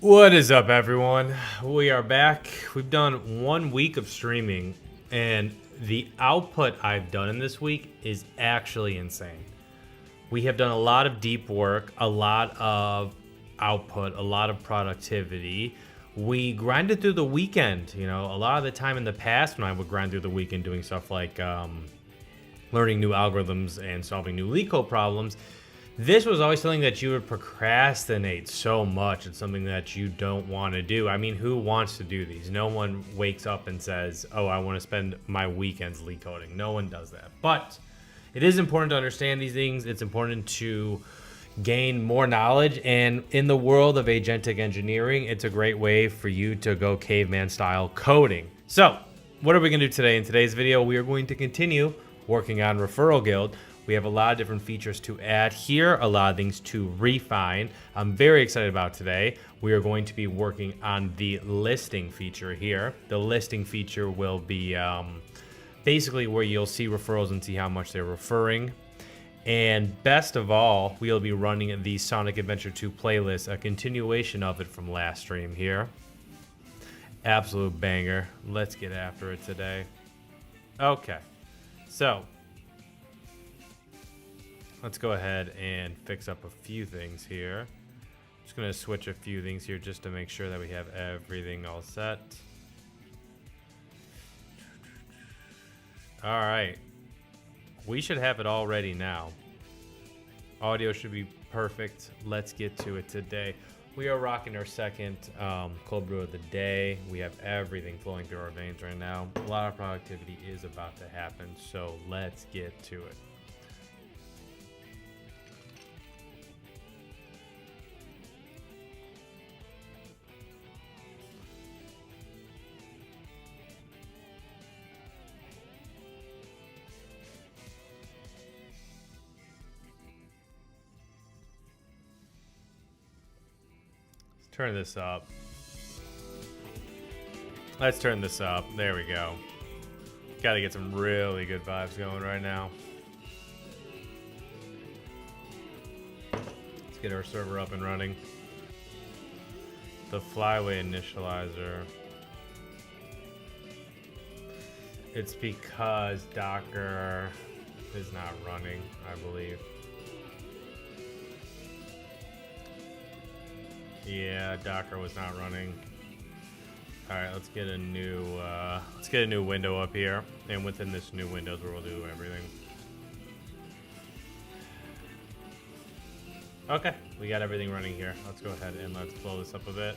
What is up, everyone? We are back. We've done 1 week of streaming, and the output I've done in this week is actually insane. We have done a lot of deep work, a lot of output, a lot of productivity. We grinded through the weekend. You know, a lot of the time in the past when I would grind through the weekend doing stuff like learning new algorithms and solving new LeetCode problems, this was always something that you would procrastinate so much. It's something that you don't want to do. I mean, who wants to do these? No one wakes up and says, oh, I want to spend my weekends leak coding. No one does that. But it is important to understand these things. It's important to gain more knowledge. And in the world of agentic engineering, it's a great way for you to go caveman style coding. So what are we going to do today? In today's video, we are going to continue working on Referral Guild. We have a lot of different features to add here, a lot of things to refine. I'm very excited about today. We are going to be working on the listing feature here. The listing feature will be basically where you'll see referrals and see how much they're referring. And best of all, we'll be running the Sonic Adventure 2 playlist, a continuation of it from last stream here. Absolute banger. Let's get after it today. Okay, so let's go ahead and fix up a few things here. Just gonna switch a few things here just to make sure that we have everything all set. All right, we should have it all ready now. Audio should be perfect. Let's get to it today. We are rocking our second cold brew of the day. We have everything flowing through our veins right now. A lot of productivity is about to happen, so let's get to it. Turn this up. Let's turn this up. There we go. Got to get some really good vibes going right now. Let's get our server up and running. The flyway initializer. It's because Docker is not running, I believe. Yeah, Docker was not running. All right, let's get a new window up here, and within this new window is where we'll do everything. Okay, we got everything running here. Let's go ahead and let's blow this up a bit.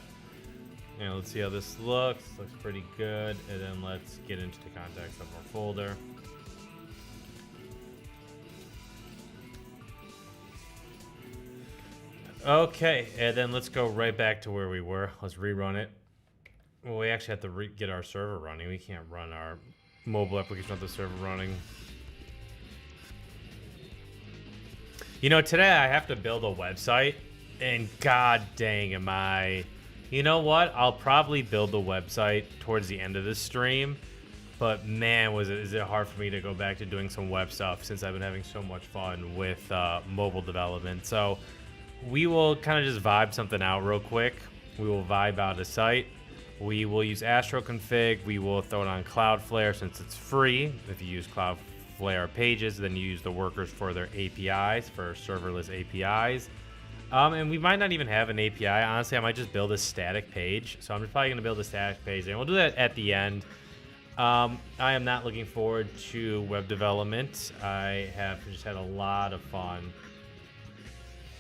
And let's see how this looks. Looks pretty good. And then let's get into the context of our folder. Okay, and then let's go right back to where we were. Let's rerun it. Well, we actually have to get our server running. We can't run our mobile application without the server running. You know, today I have to build a website, and god dang am I... You know what? I'll probably build the website towards the end of this stream, but man, is it hard for me to go back to doing some web stuff since I've been having so much fun with mobile development. So we will kind of just vibe something out real quick. We will vibe out a site. We will use Astro Config. We will throw it on Cloudflare since it's free. If you use Cloudflare pages, then you use the workers for their APIs, for serverless APIs. And we might not even have an API. Honestly, I might just build a static page. So I'm probably going to build a static page, and we'll do that at the end. I am not looking forward to web development. I have just had a lot of fun.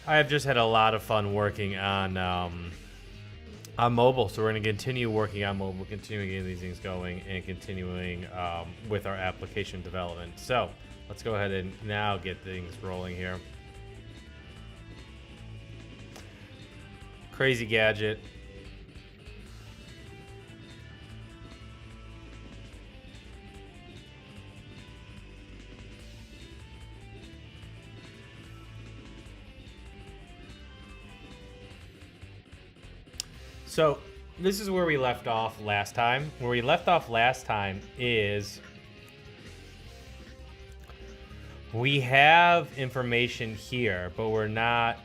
I have just had a lot of fun working on mobile. So we're going to continue working on mobile, continuing getting these things going, and continuing with our application development. So let's go ahead and now get things rolling here. Crazy gadget. So this is where we left off last time. Where we left off last time is we have information here, but we're not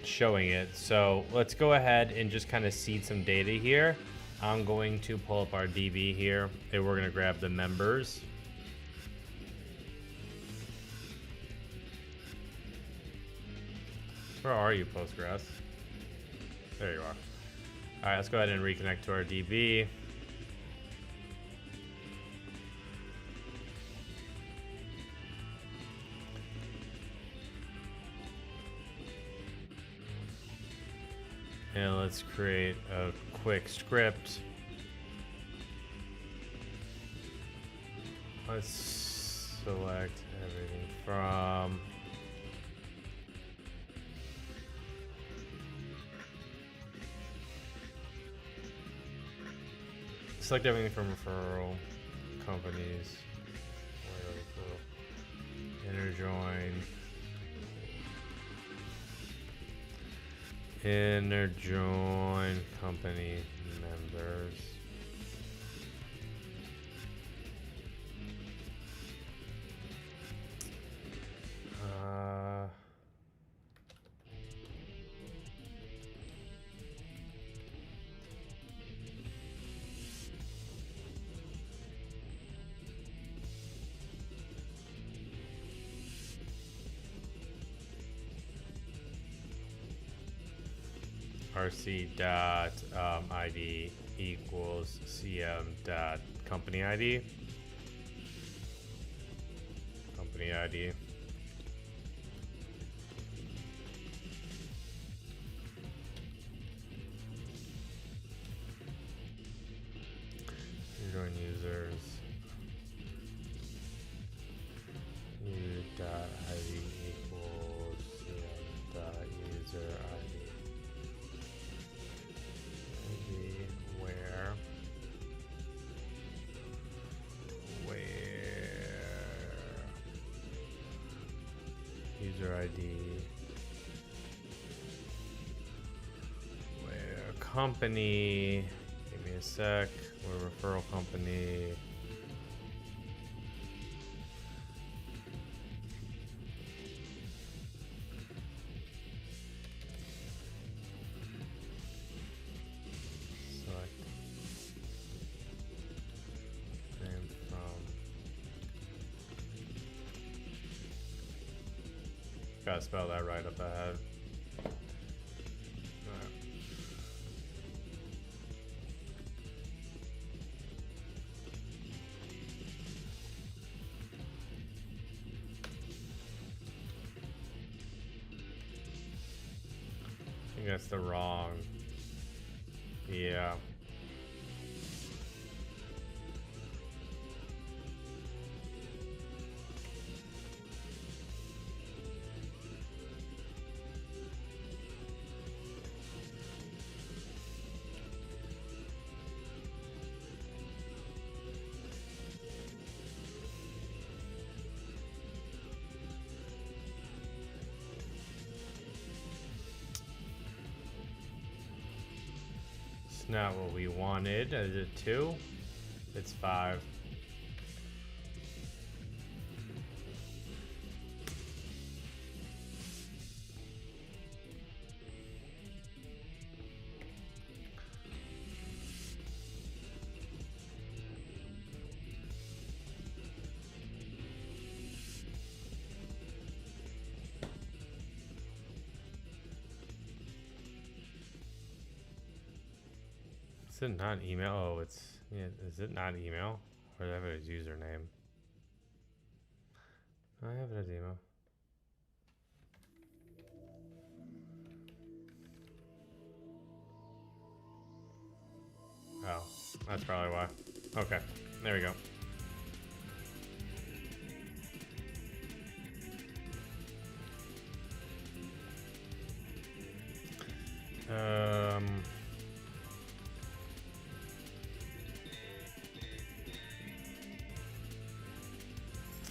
showing it. So let's go ahead and just kind of seed some data here. I'm going to pull up our DB here, and we're going to grab the members. Where are you, Postgres? There you are. All right, let's go ahead and reconnect to our DB. And let's create a quick script. Let's select everything from referral companies. Inner join company members. RC dot ID equals CM dot company ID. Company ID. Join users. U dot ID equals CM dot user ID. User ID, where company, give me a sec, we're a referral company. Select name from. Gotta spell that right up ahead. I think that's the wrong. Yeah. Not what we wanted. Is it 2? It's 5. Is it not email? Oh, it's, yeah, is it not email? Or do I have it as username? I have it as email. Oh, that's probably why. Okay, there we go.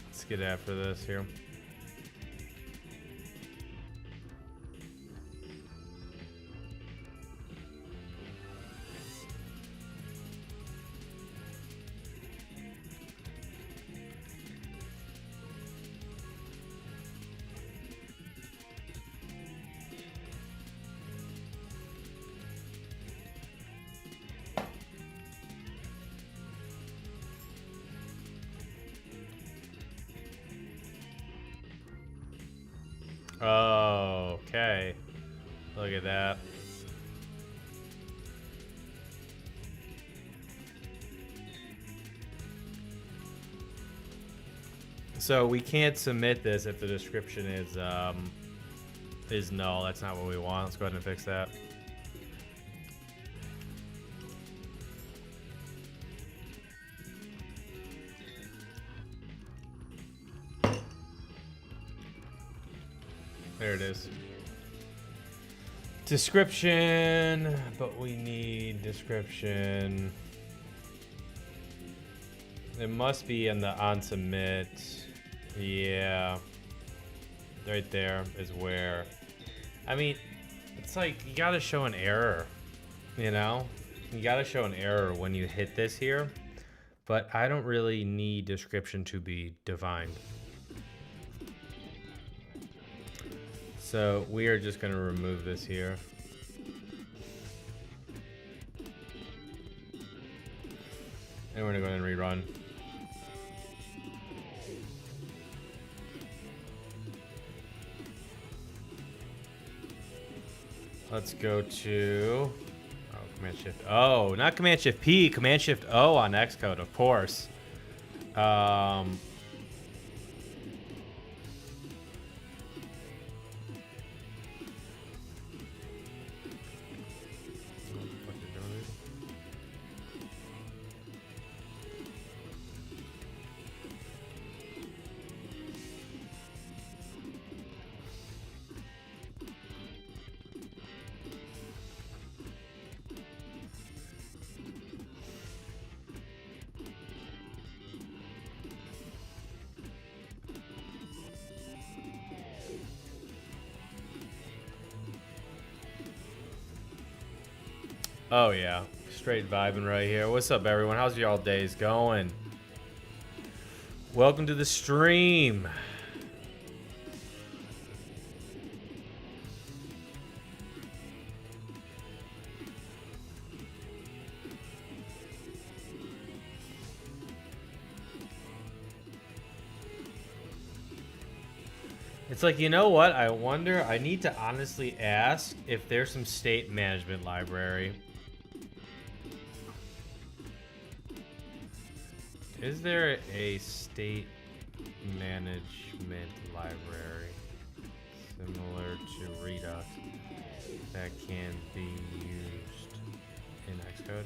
Let's get after this here. Oh, okay. Look at that. So we can't submit this if the description is null. That's not what we want. Let's go ahead and fix that. There it is. Description, but we need description. It must be in the on submit. Yeah. Right there is where. I mean, it's like you gotta show an error. You know? You gotta show an error when you hit this here. But I don't really need description to be defined. So we are just going to remove this here. And we're going to go ahead and rerun. Let's go to Command Shift O, not Command Shift P, Command Shift O on Xcode, of course. Oh yeah, straight vibing right here. What's up, everyone? How's y'all days going? Welcome to the stream. It's like, you know what? I wonder, I need to honestly ask if there's some state management library. Is there a state management library similar to Redux that can be used in Xcode?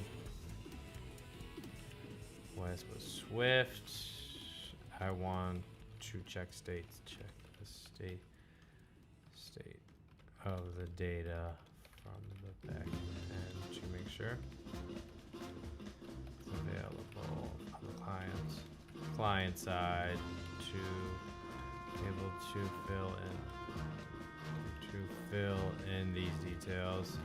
West was Swift. I want to check states. Check the state of the data from the back end to make sure it's available on the client side to be able to fill in these details.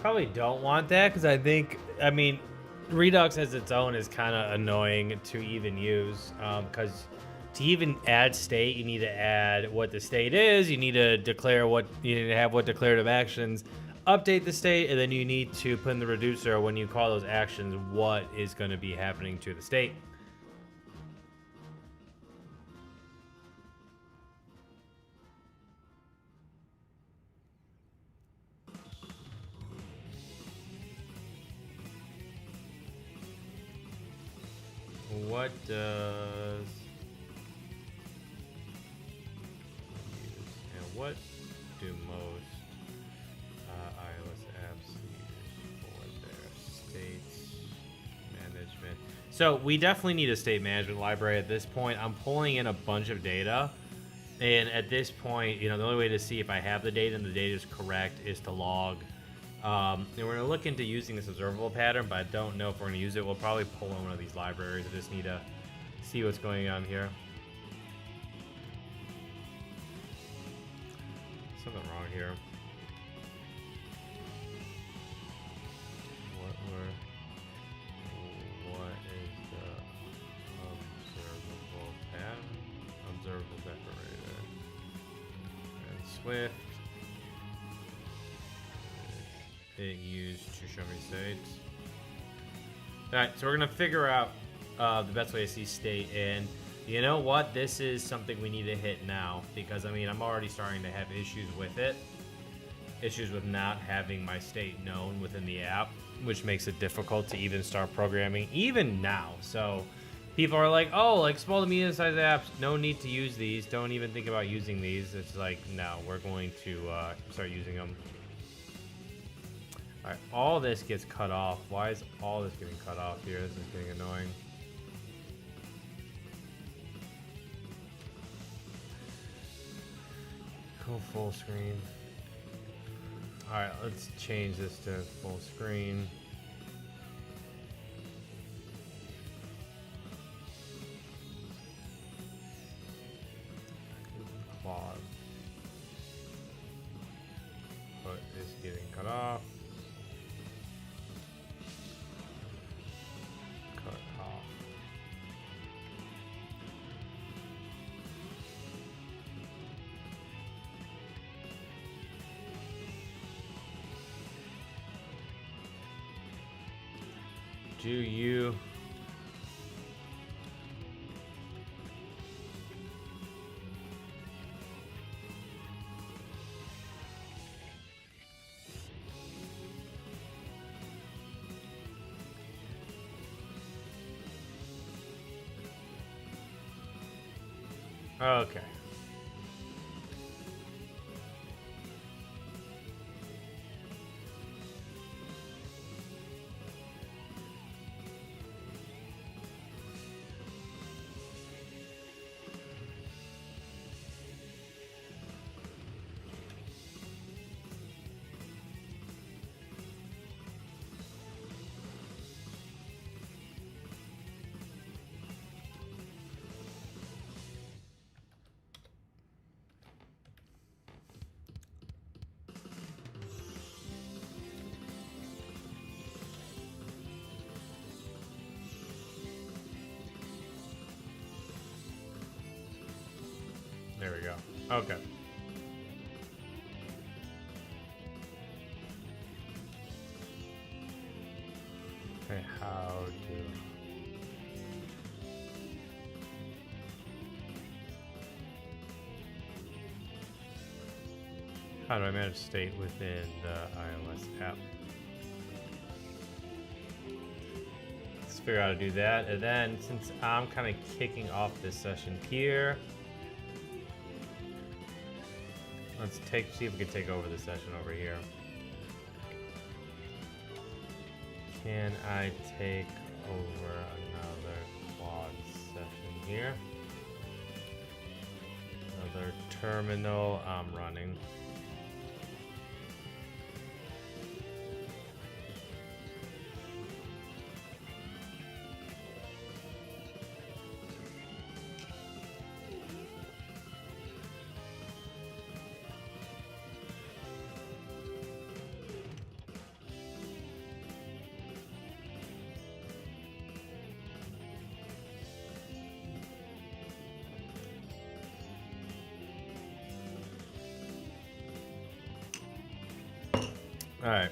Probably don't want that because I mean, Redux as its own is kind of annoying to even use because to even add state, you need to add what the state is. You need to declare what you need to have what declarative actions, update the state, and then you need to put in the reducer when you call those actions what is going to be happening to the state. What does and what do most iOS apps use for their state management? So we definitely need a state management library at this point. I'm pulling in a bunch of data, and at this point, you know, the only way to see if I have the data and the data is correct is to log And we're going to look into using this observable pattern, but I don't know if we're going to use it. We'll probably pull in one of these libraries. I just need to see what's going on here. Something wrong here. What is the observable pattern? Observable separator. And Swift. It used to show me state. Alright, so we're going to figure out the best way to see state. And you know what? This is something we need to hit now. Because, I mean, I'm already starting to have issues with it. Issues with not having my state known within the app, which makes it difficult to even start programming, even now. So people are like, oh, like small to medium-sized apps, no need to use these. Don't even think about using these. It's like, no, we're going to start using them. All right, all this gets cut off. Why is all this getting cut off here? This is getting annoying. Go full screen. All right, let's change this to full screen. Claude. But it's getting cut off. Cut off. Do you okay. There we go. Okay. Okay, how do I manage state within the iOS app? Let's figure out how to do that. And then since I'm kind of kicking off this session here, let's see if we can take over the session over here. Can I take over another Claude session here? Another terminal I'm running. All right.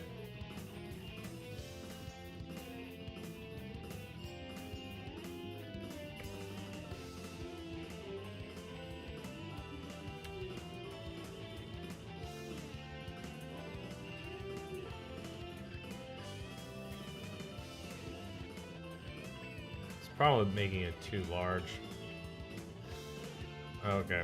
It's probably making it too large. Okay.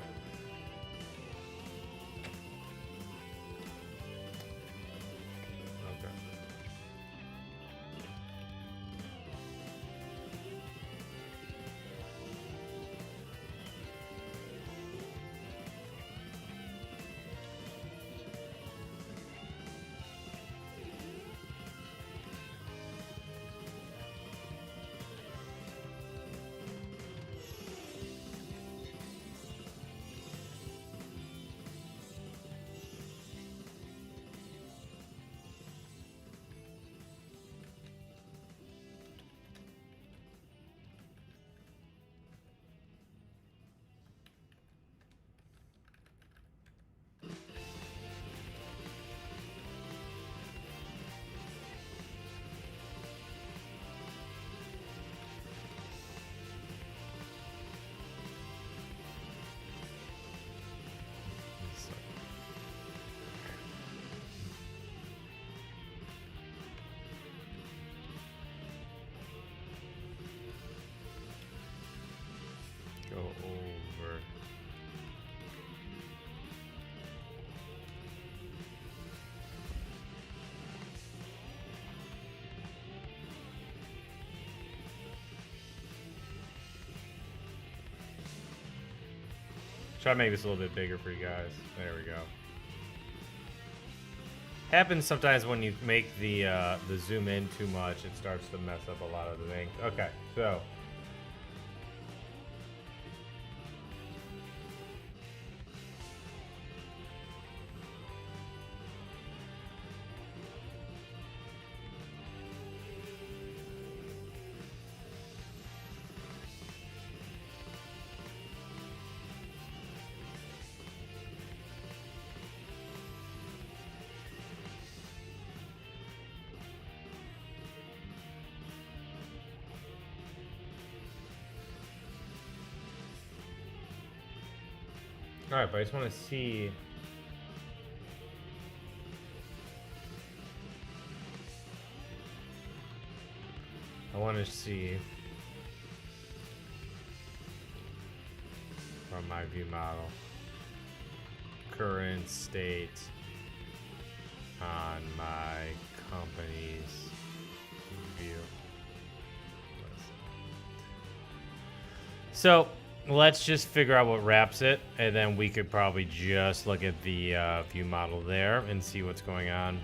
Try to make this a little bit bigger for you guys. There we go. Happens sometimes when you make the zoom in too much, it starts to mess up a lot of the things. Okay, so. Alright, but I just want to see. I want to see from my view model current state on my company's view. So let's just figure out what wraps it, and then we could probably just look at the view model there and see what's going on.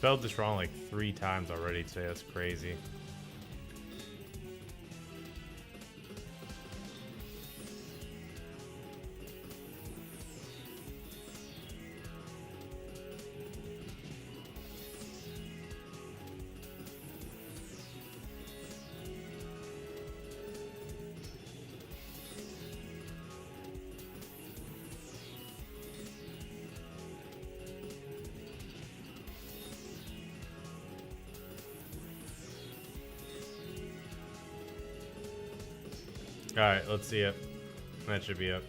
Spelled this wrong like 3 times already today. That's crazy. Alright, let's see it. That should be up.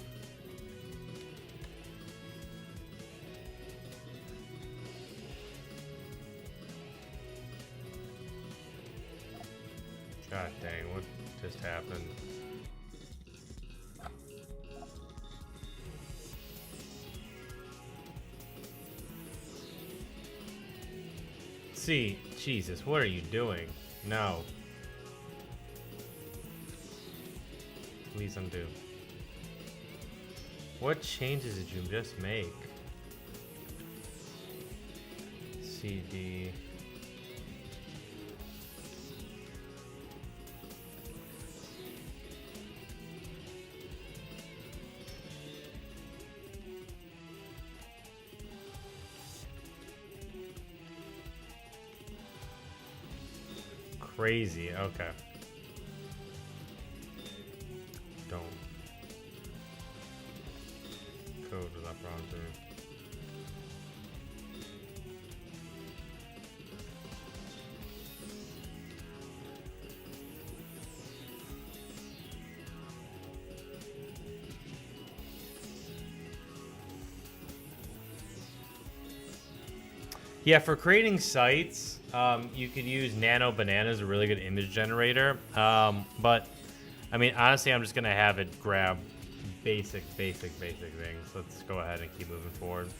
God dang, what just happened? See, Jesus, what are you doing? No. Please undo. What changes did you just make? CD. Crazy, okay. Don't. Code was up wrong too. Yeah, for creating sites, you could use Nano Banana as a really good image generator. But, I mean, honestly, I'm just going to have it grab basic things. Let's go ahead and keep moving forward.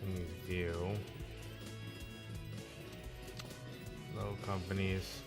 Let me view. Low companies.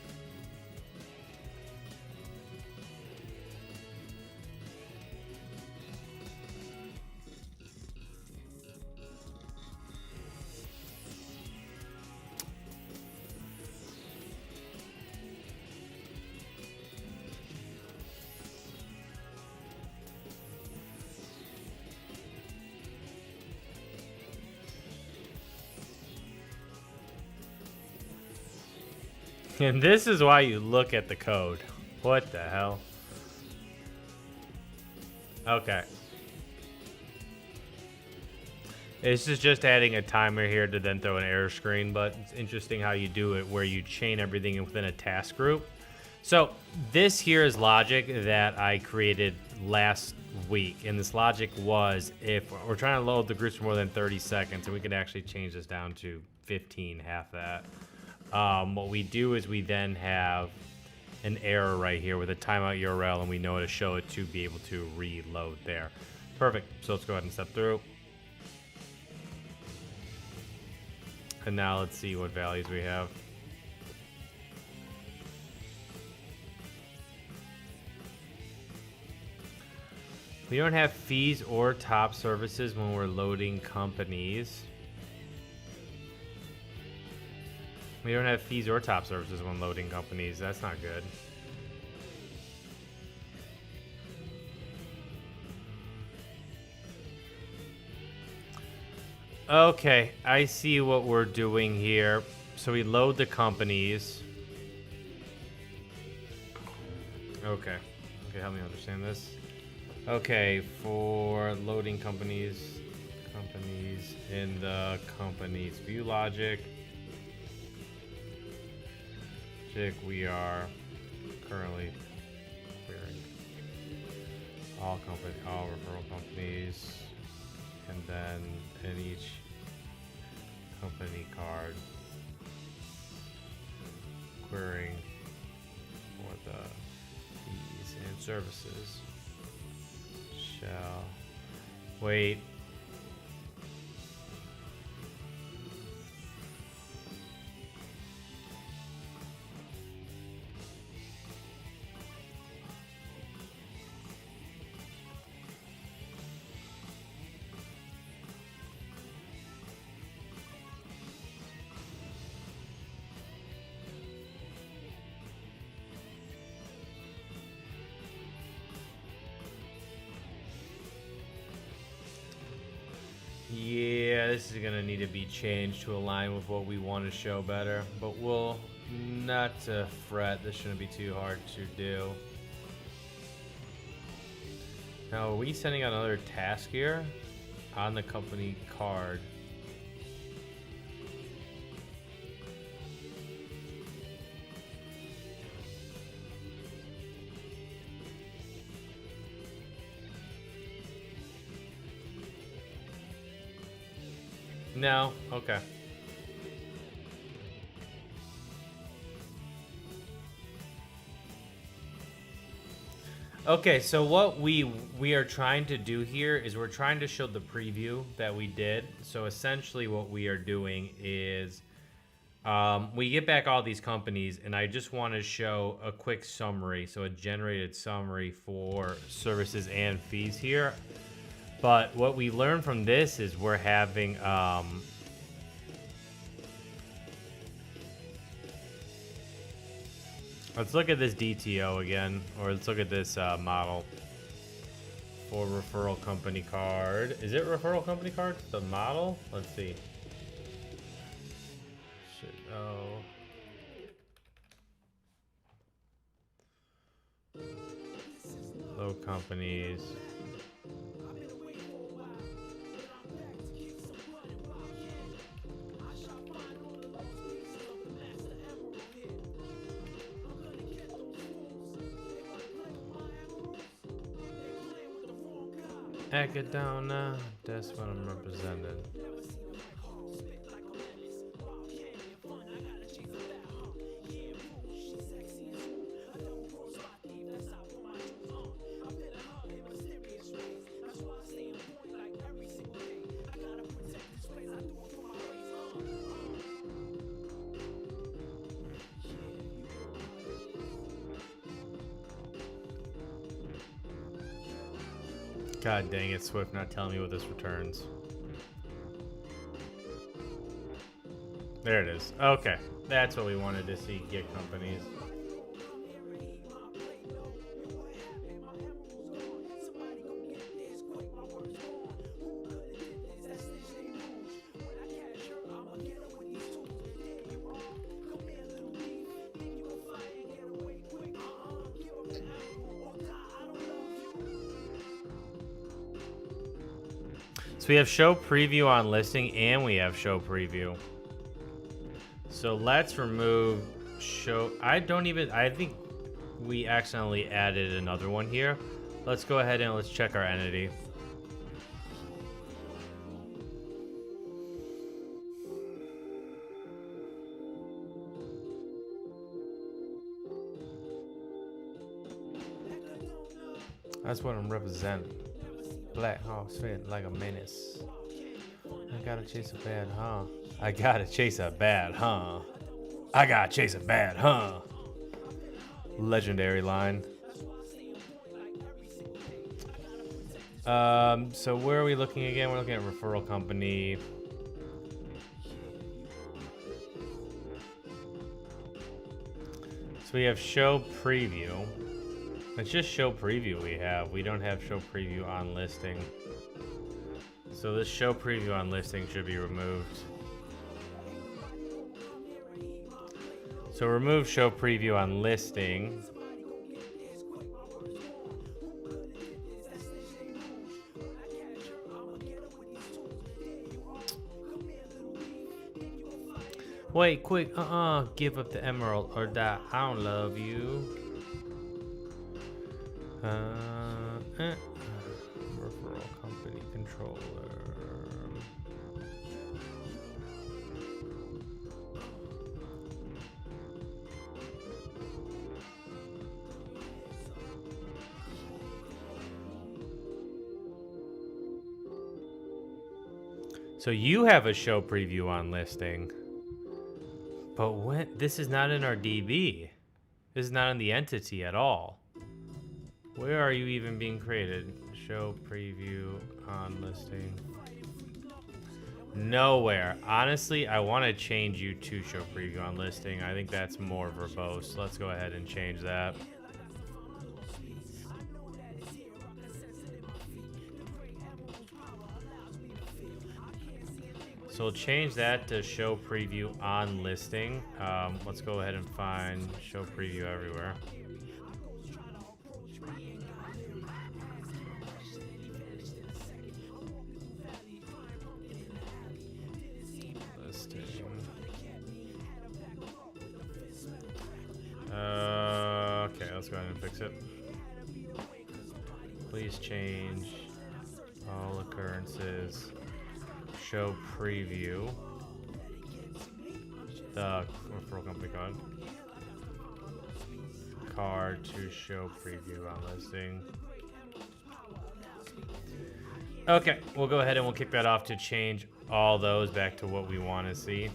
And this is why you look at the code. What the hell? Okay. This is just adding a timer here to then throw an error screen, but it's interesting how you do it where you chain everything within a task group. So this here is logic that I created last week, and this logic was if we're trying to load the groups for more than 30 seconds, and we could actually change this down to 15, half that. What we do is we then have an error right here with a timeout URL, and we know to show it to be able to reload there. Perfect. So let's go ahead and step through. And now let's see what values we have. We don't have fees or top services when we're loading companies. We don't have fees or top services when loading companies. That's not good. Okay, I see what we're doing here. So we load the companies. Okay, help me understand this. Okay, for loading companies in the company's view logic, we are currently querying all referral companies, and then in each company card, querying for the fees and services. Shall wait. Yeah, this is gonna need to be changed to align with what we want to show better, but we'll not to fret. This shouldn't be too hard to do. Now, are we sending out another task here on the company card? No? Okay. Okay, so what we are trying to do here is we're trying to show the preview that we did. So essentially what we are doing is we get back all these companies, and I just want to show a quick summary, so a generated summary for services and fees here. But what we learned from this is we're having let's look at this DTO again, or let's look at this model for referral company card. Is it referral company card? The model? Let's see. Low companies. Acadona, that's what I'm representing. God dang it, Swift not telling me what this returns. There it is. Okay, that's what we wanted to see, get companies. So we have show preview on listing and we have show preview. So let's remove show. I think we accidentally added another one here. Let's go ahead and let's check our entity. That's what I'm representing. Black Hawks fit like a menace. I gotta chase a bad, huh? I gotta chase a bad, huh? I gotta chase a bad, huh? Legendary line. So where are we looking again? We're looking at referral company. So we have show preview. It's just show preview we have. We don't have show preview on listing. So this show preview on listing should be removed. So remove show preview on listing. Wait, quick, give up the emerald or die. I don't love you. Referral company controller. So you have a show preview on listing, but when this is not in our DB, this is not in the entity at all. Where are you even being created? Show preview on listing. Nowhere. Honestly, I want to change you to show preview on listing. I think that's more verbose. Let's go ahead and change that. So we'll change that to show preview on listing. Let's go ahead and find show preview everywhere. Listing. Okay, let's go ahead and fix it. Please change all occurrences. Show preview. The referral company card to show preview on listing. Okay, we'll go ahead and we'll kick that off to change all those back to what we want to see.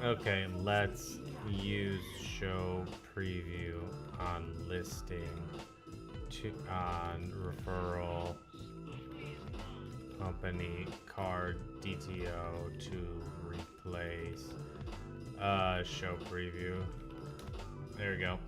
Okay, let's use show preview on listing on referral company card DTO to replace show preview. There we go.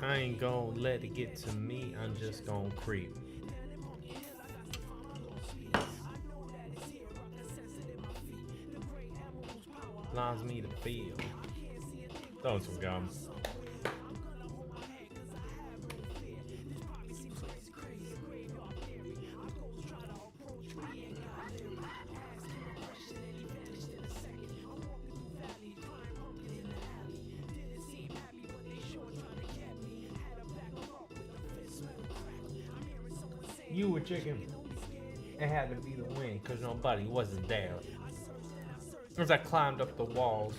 I ain't gonna let it get to me, I'm just gonna creep. Allows me to feel. Throw some gum. You were chicken. It had to be the wind because nobody wasn't there. As I climbed up the walls.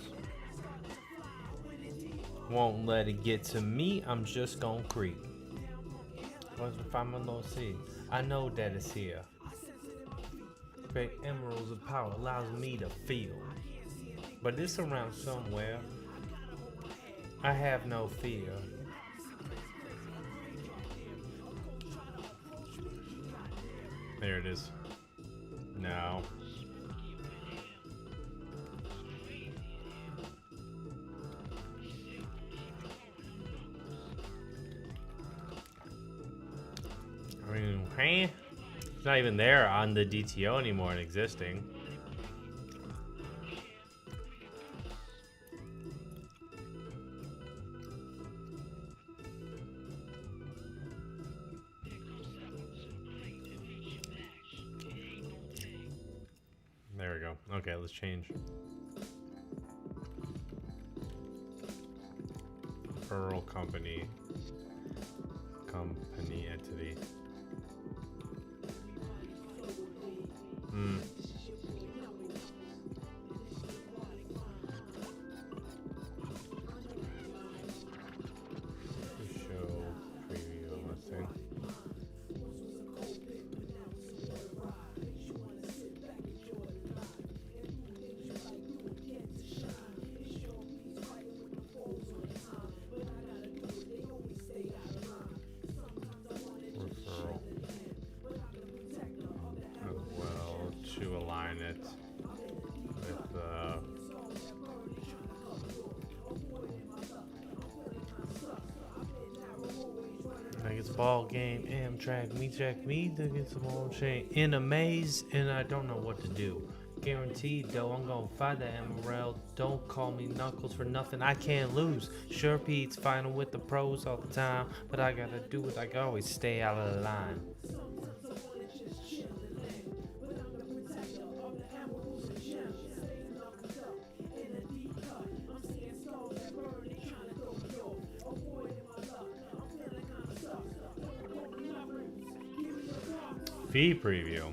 Won't let it get to me, I'm just gonna creep. Once we find my little seed, I know that it's here. Great emeralds of power allows me to feel. But it's around somewhere. I have no fear. There it is. Now. I mean, hey. It's not even there on the DTO anymore and existing. There we go. Okay, let's change. Referral company. Company entity. Show preview listing. Referral. As well to align it with like it's a ball game, Amtrak, me to get some old chain in a maze, and I don't know what to do. Guaranteed though, I'm gonna find that emerald. Don't call me Knuckles for nothing, I can't lose. Sure Pete's final with the pros all the time, but I gotta do it, I can always stay out of the line. Fee preview.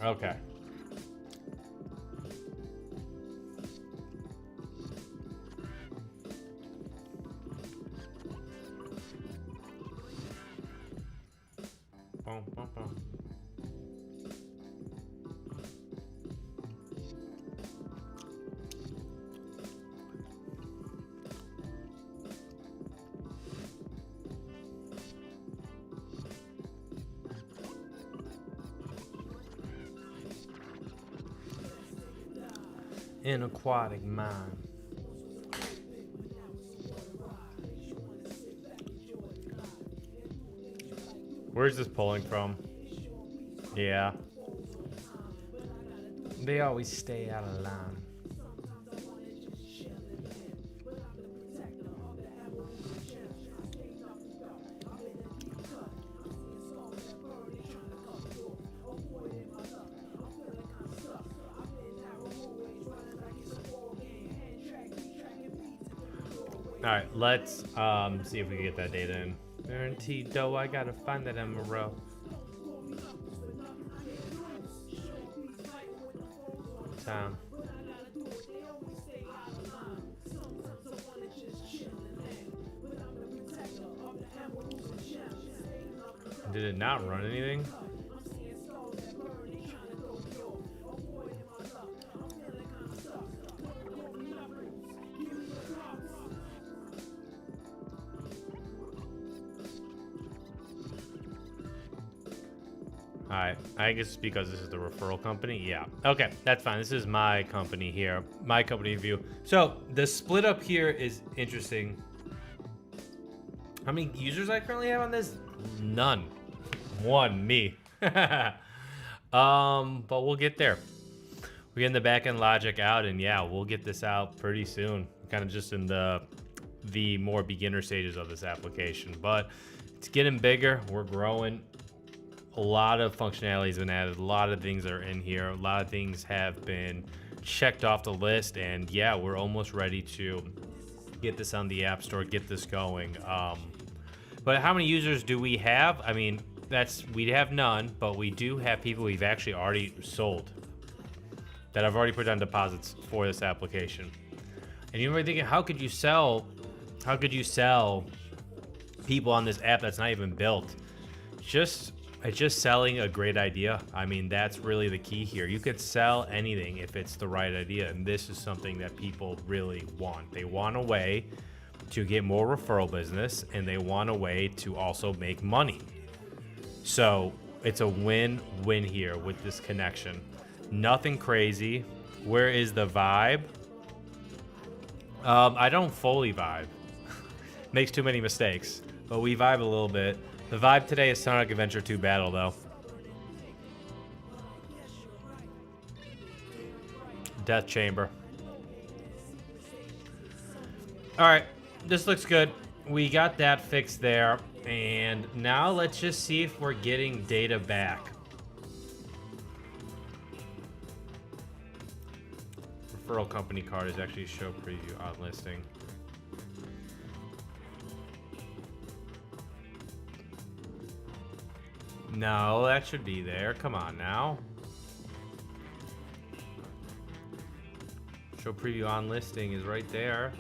Okay. Boom, boom, boom. An aquatic mind. Where's this pulling from? Yeah. They always stay out of line. All right, let's see if we can get that data in. Guaranteed though, I gotta find that emerald. Time. Did it not run anything? Alright, I guess it's because this is the referral company. Yeah. Okay, that's fine. This is my company here. My company view. So the split up here is interesting. How many users I currently have on this? None. One, me. But we'll get there. We're getting the backend logic out, and yeah, we'll get this out pretty soon. Kind of just in the more beginner stages of this application. But it's getting bigger. We're growing. A lot of functionality has been added. A lot of things are in here. A lot of things have been checked off the list, and yeah, we're almost ready to get this on the App Store, get this going. But how many users do we have? I mean, we have none, but we do have people we've actually already sold that have already put down deposits for this application. And you might be thinking, how could you sell people on this app that's not even built? It's just selling a great idea. I mean, that's really the key here. You could sell anything if it's the right idea, and this is something that people really want. They want a way to get more referral business, and they want a way to also make money. So it's a win-win here with this connection. Nothing crazy. Where is the vibe? I don't fully vibe. Makes too many mistakes, but we vibe a little bit. The vibe today is Sonic Adventure 2 Battle, though. Death Chamber. All right, this looks good. We got that fixed there, and now let's just see if we're getting data back. Referral company card is actually show preview on listing. No, that should be there. Come on now. Show preview on listing is right there.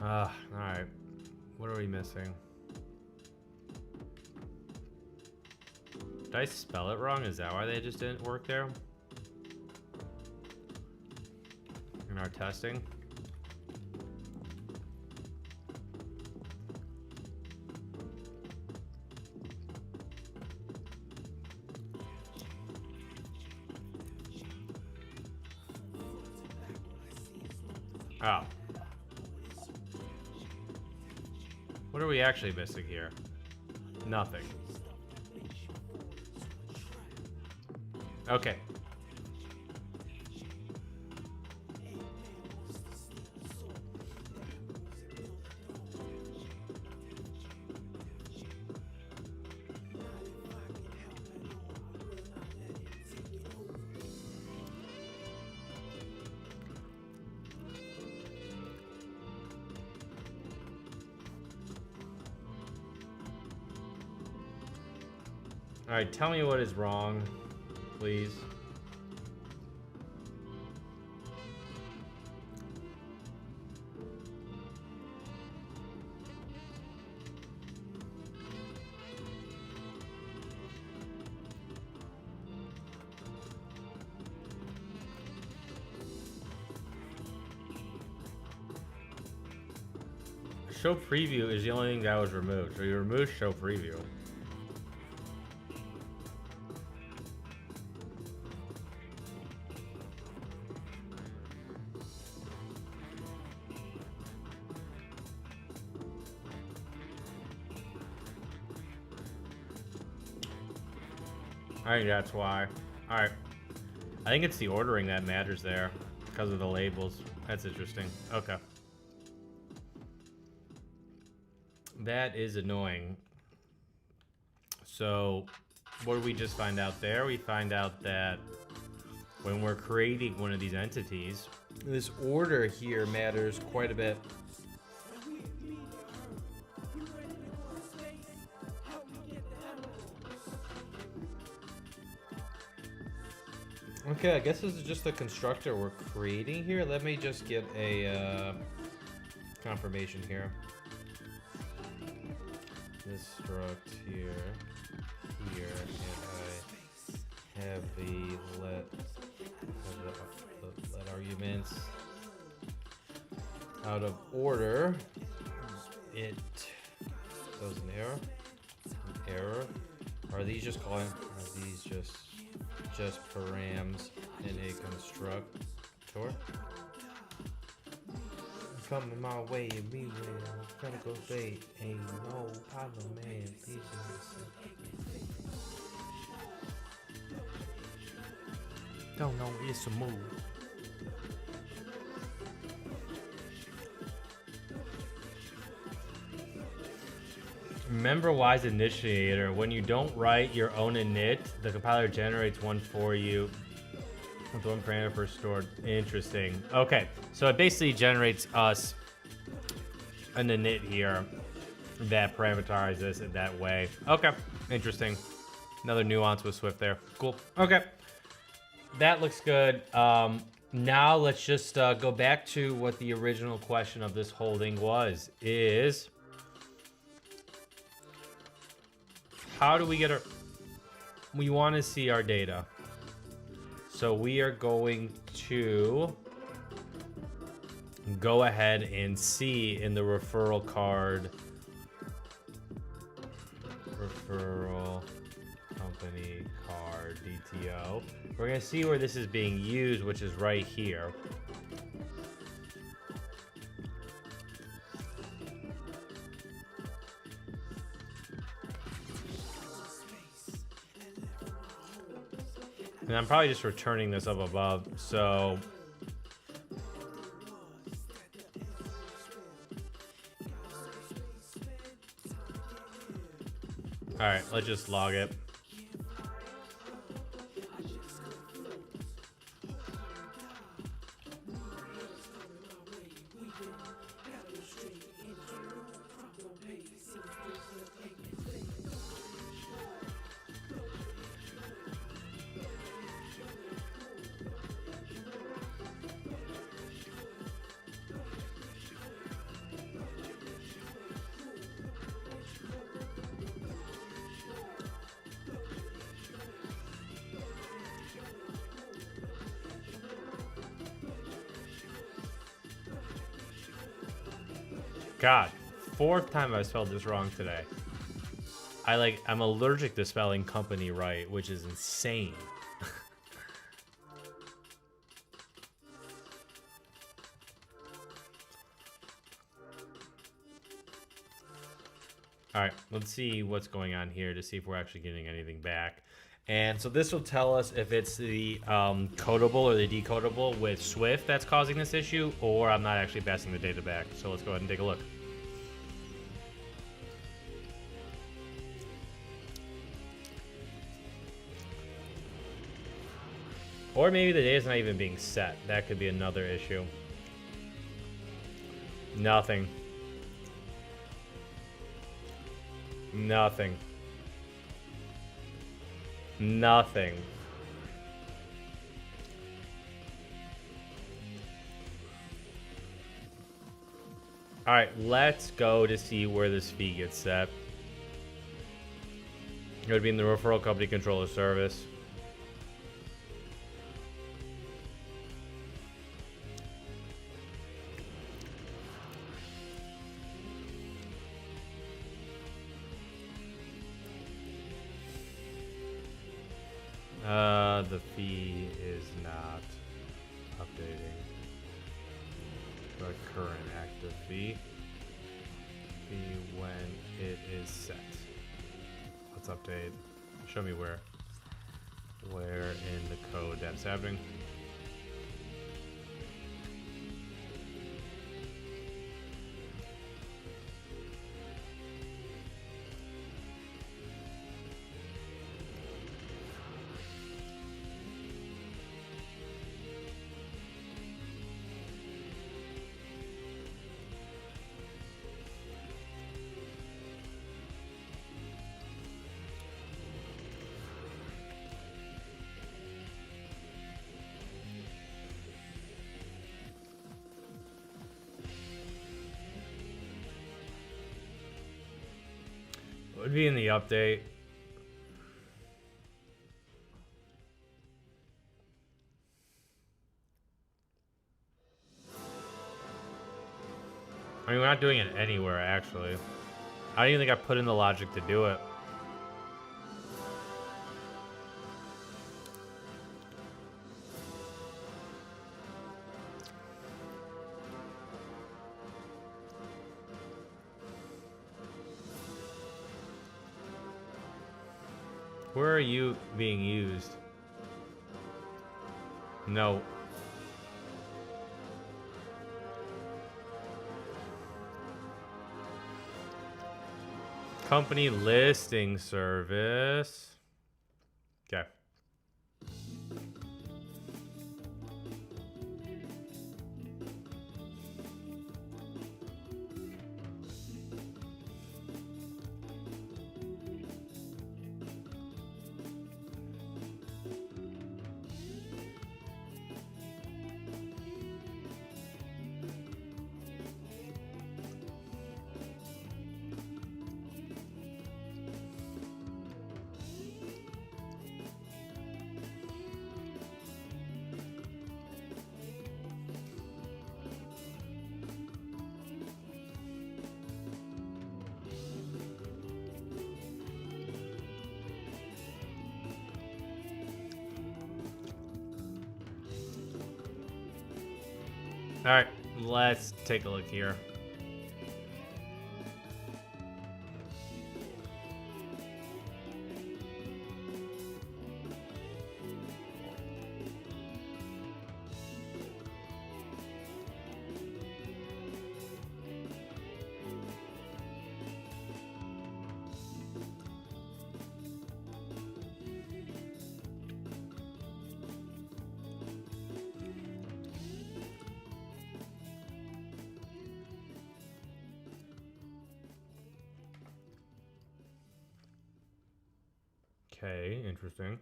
Alright. What are we missing? Did I spell it wrong? Is that why they just didn't work there? In our testing? Oh. What are we actually missing here? Nothing. Okay. All right, tell me what is wrong, please. Show preview is the only thing that was removed. So you removed show preview. I think that's why. Alright. I think it's the ordering that matters there because of the labels. That's interesting. Okay. That is annoying. So, what did we just find out there? We find out that when we're creating one of these entities, this order here matters quite a bit. Okay, I guess this is just the constructor we're creating here. Let me just get a confirmation here. This struct here, and I have the let arguments out of order. It was an error. Error. Are these just calling? Are these just params in a constructor? Coming my way and me where I'm gonna go bait. Ain't no problem, man. These don't know it's a move. Remember Wise Initiator, when you don't write your own init, the compiler generates one for you with one parameter per stored. Interesting. Okay, so it basically generates us an init here that parameterizes this in that way. Okay, interesting. Another nuance with Swift there. Cool. Okay, that looks good. Now let's just go back to what the original question of this holding was, is how do we get our... We want to see our data. So we are going to go ahead and see in the referral card referral company card DTO. We're gonna see where this is being used, which is right here. And I'm probably just returning this up above, so all right, let's just log it. God, fourth time I spelled this wrong today. I'm allergic to spelling company right, which is insane. All right, let's see what's going on here to see if we're actually getting anything back. And so this will tell us if it's the codable or the decodable with Swift that's causing this issue, or I'm not actually passing the data back. So let's go ahead and take a look. Or maybe the data's not even being set. That could be another issue. Nothing. Nothing. Nothing. All right, let's go to see where this fee gets set. It would be in the referral company controller service. The fee is not updating the current active fee when it is set. Let's update. Show me where in the code that's happening. It would be in the update. I mean, we're not doing it anywhere, actually. I don't even think I put in the logic to do it. Where are you being used? No. Company listing service. Okay. Alright, let's take a look here. Okay, interesting.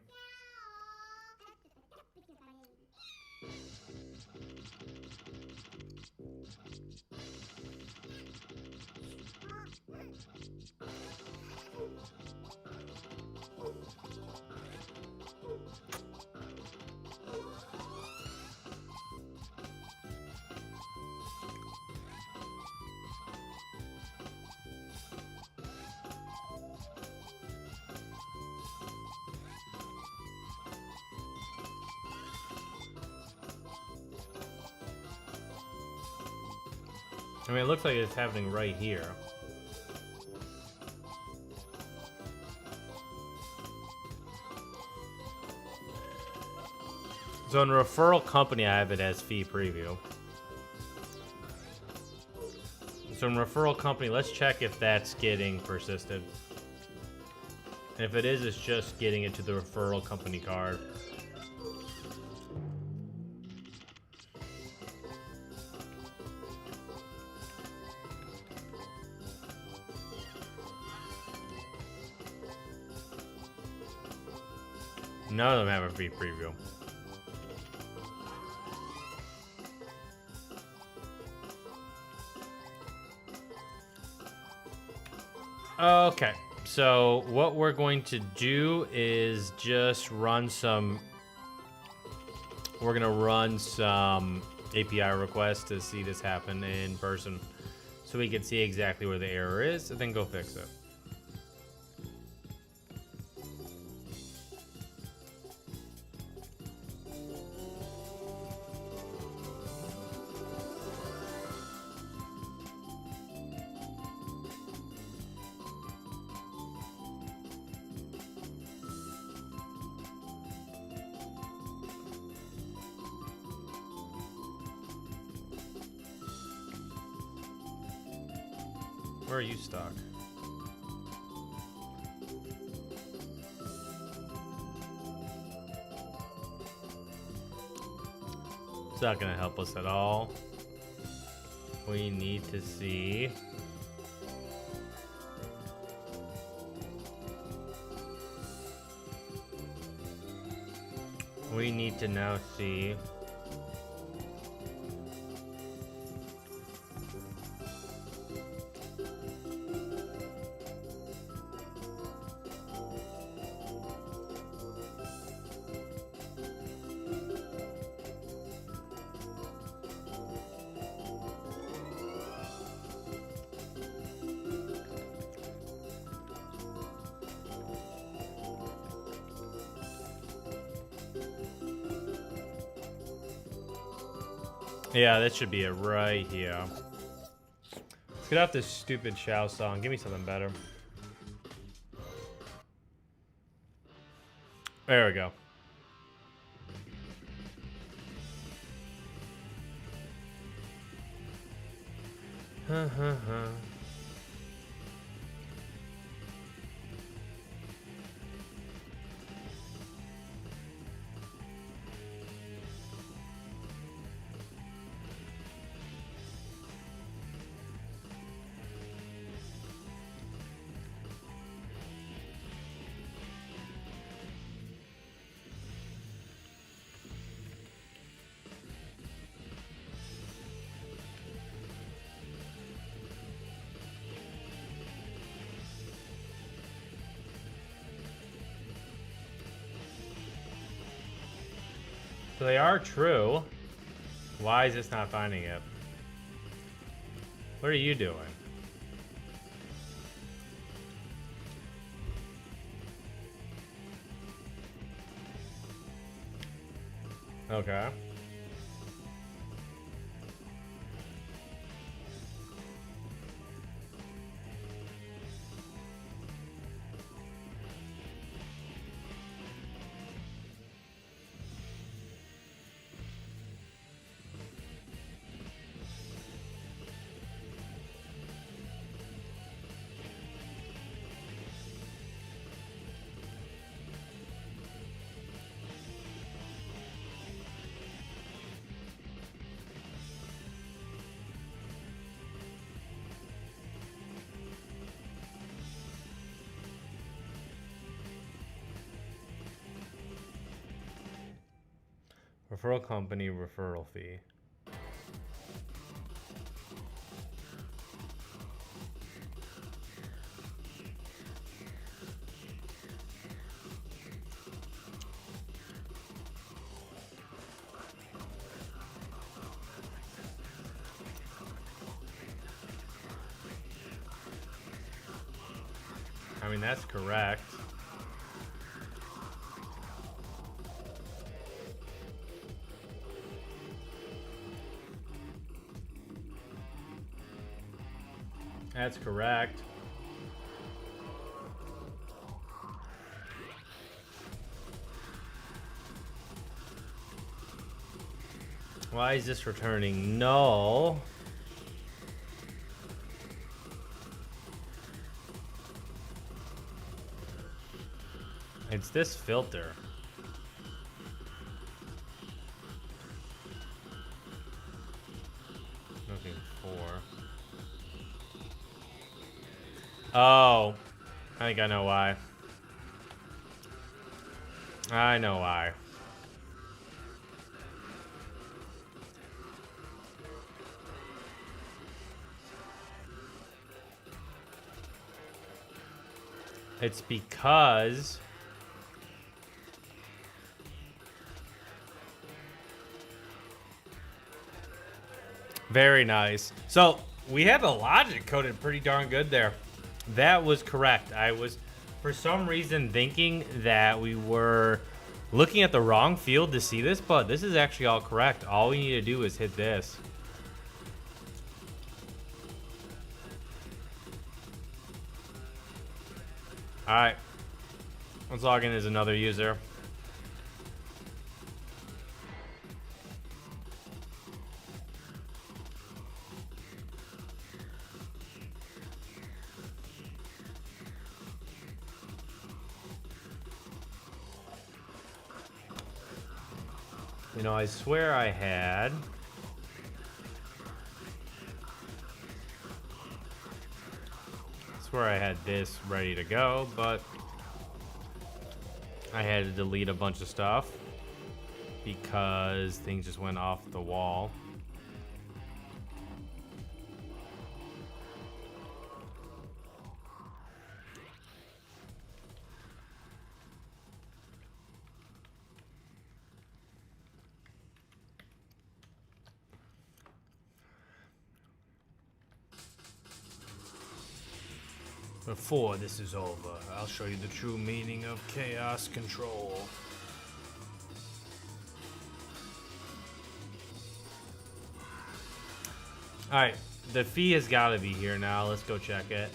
I mean, it looks like it's happening right here. So in referral company, I have it as fee preview. So in referral company, let's check if that's getting persisted. And if it is, it's just getting it to the referral company card. None of them have a free preview. Okay, so what we're going to do is just run some... We're going to run some API requests to see this happen in person, so we can see exactly where the error is, and then go fix it. Where are you stuck? It's not gonna help us at all. We need to see. We need to now see. Yeah, that should be it right here. Let's get off this stupid Shao song. Give me something better. There we go. So they are true. Why is this not finding it? What are you doing? Okay. Referral company referral fee. I mean, that's correct. That's correct. Why is this returning null? It's this filter. Looking for. Oh, I think I know why. I know why. It's because very nice. So we had the logic coded pretty darn good there. That was correct. I was, for some reason, thinking that we were looking at the wrong field to see this, but this is actually all correct. All we need to do is hit this. All right. Let's log in as another user. You know, I swear I had. I swear I had this ready to go, but I had to delete a bunch of stuff because things just went off the wall. Before this is over, I'll show you the true meaning of chaos control. Alright, the fee has got to be here now. Let's go check it.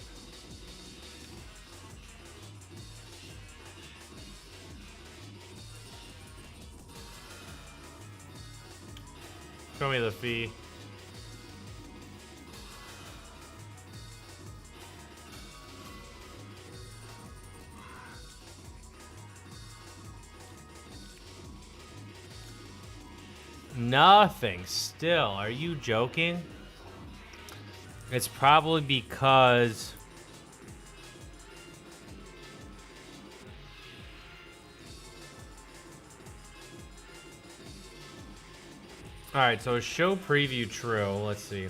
Show me the fee. Nothing still. Are you joking? It's probably because alright, so show preview true. Let's see.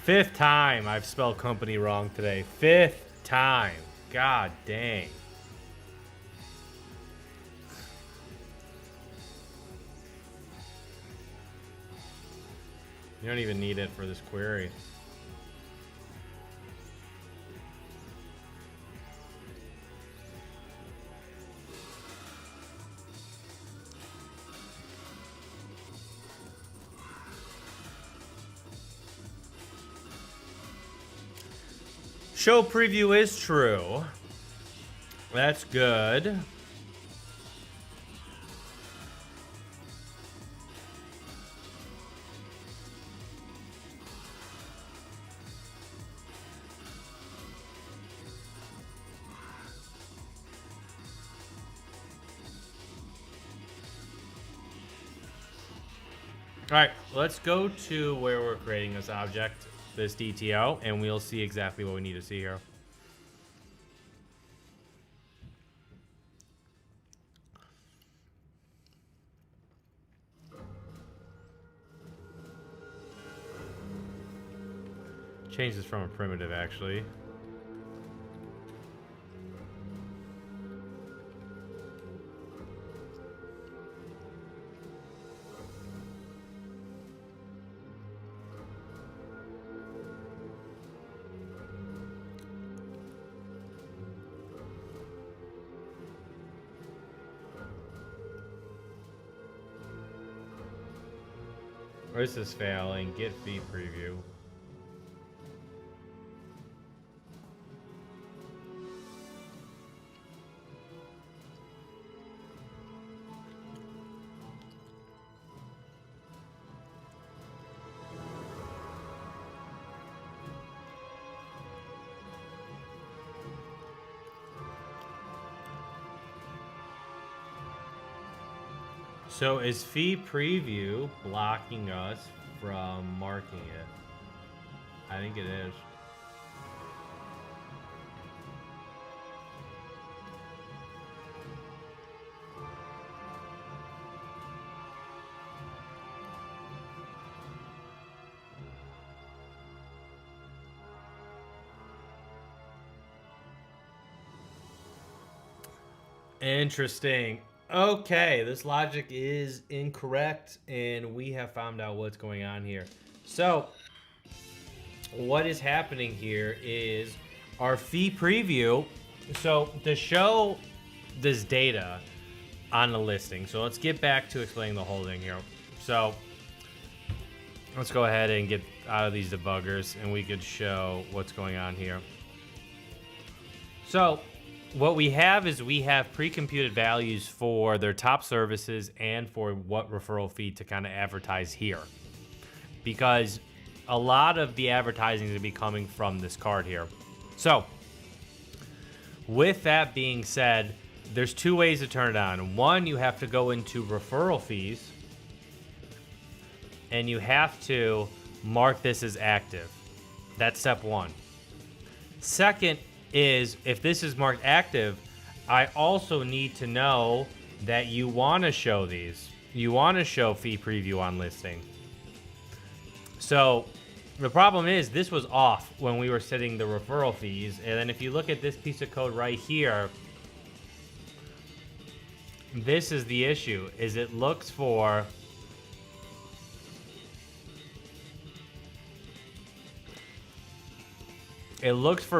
Fifth time I've spelled company wrong today. Fifth time. God dang. You don't even need it for this query. Show preview is true. That's good. All right, let's go to where we're creating this object, this DTO, and we'll see exactly what we need to see here. Change this from a primitive, actually. Or is this failing? Get fee preview. So is fee preview blocking us from marking it? I think it is. Interesting. Okay, this logic is incorrect, and we have found out what's going on here. So, what is happening here is our fee preview. So, to show this data on the listing, so let's get back to explaining the whole thing here. So, let's go ahead and get out of these debuggers, and we could show what's going on here. So, what we have is we have pre-computed values for their top services and for what referral fee to kind of advertise here. Because a lot of the advertising is going to be coming from this card here. So, with that being said, there's two ways to turn it on. One, you have to go into referral fees, and you have to mark this as active. That's step one. Second is, if this is marked active, I also need to know that you want to show these. You want to show fee preview on listing. So the problem is this was off when we were setting the referral fees. And then if you look at this piece of code right here, this is the issue, is it looks for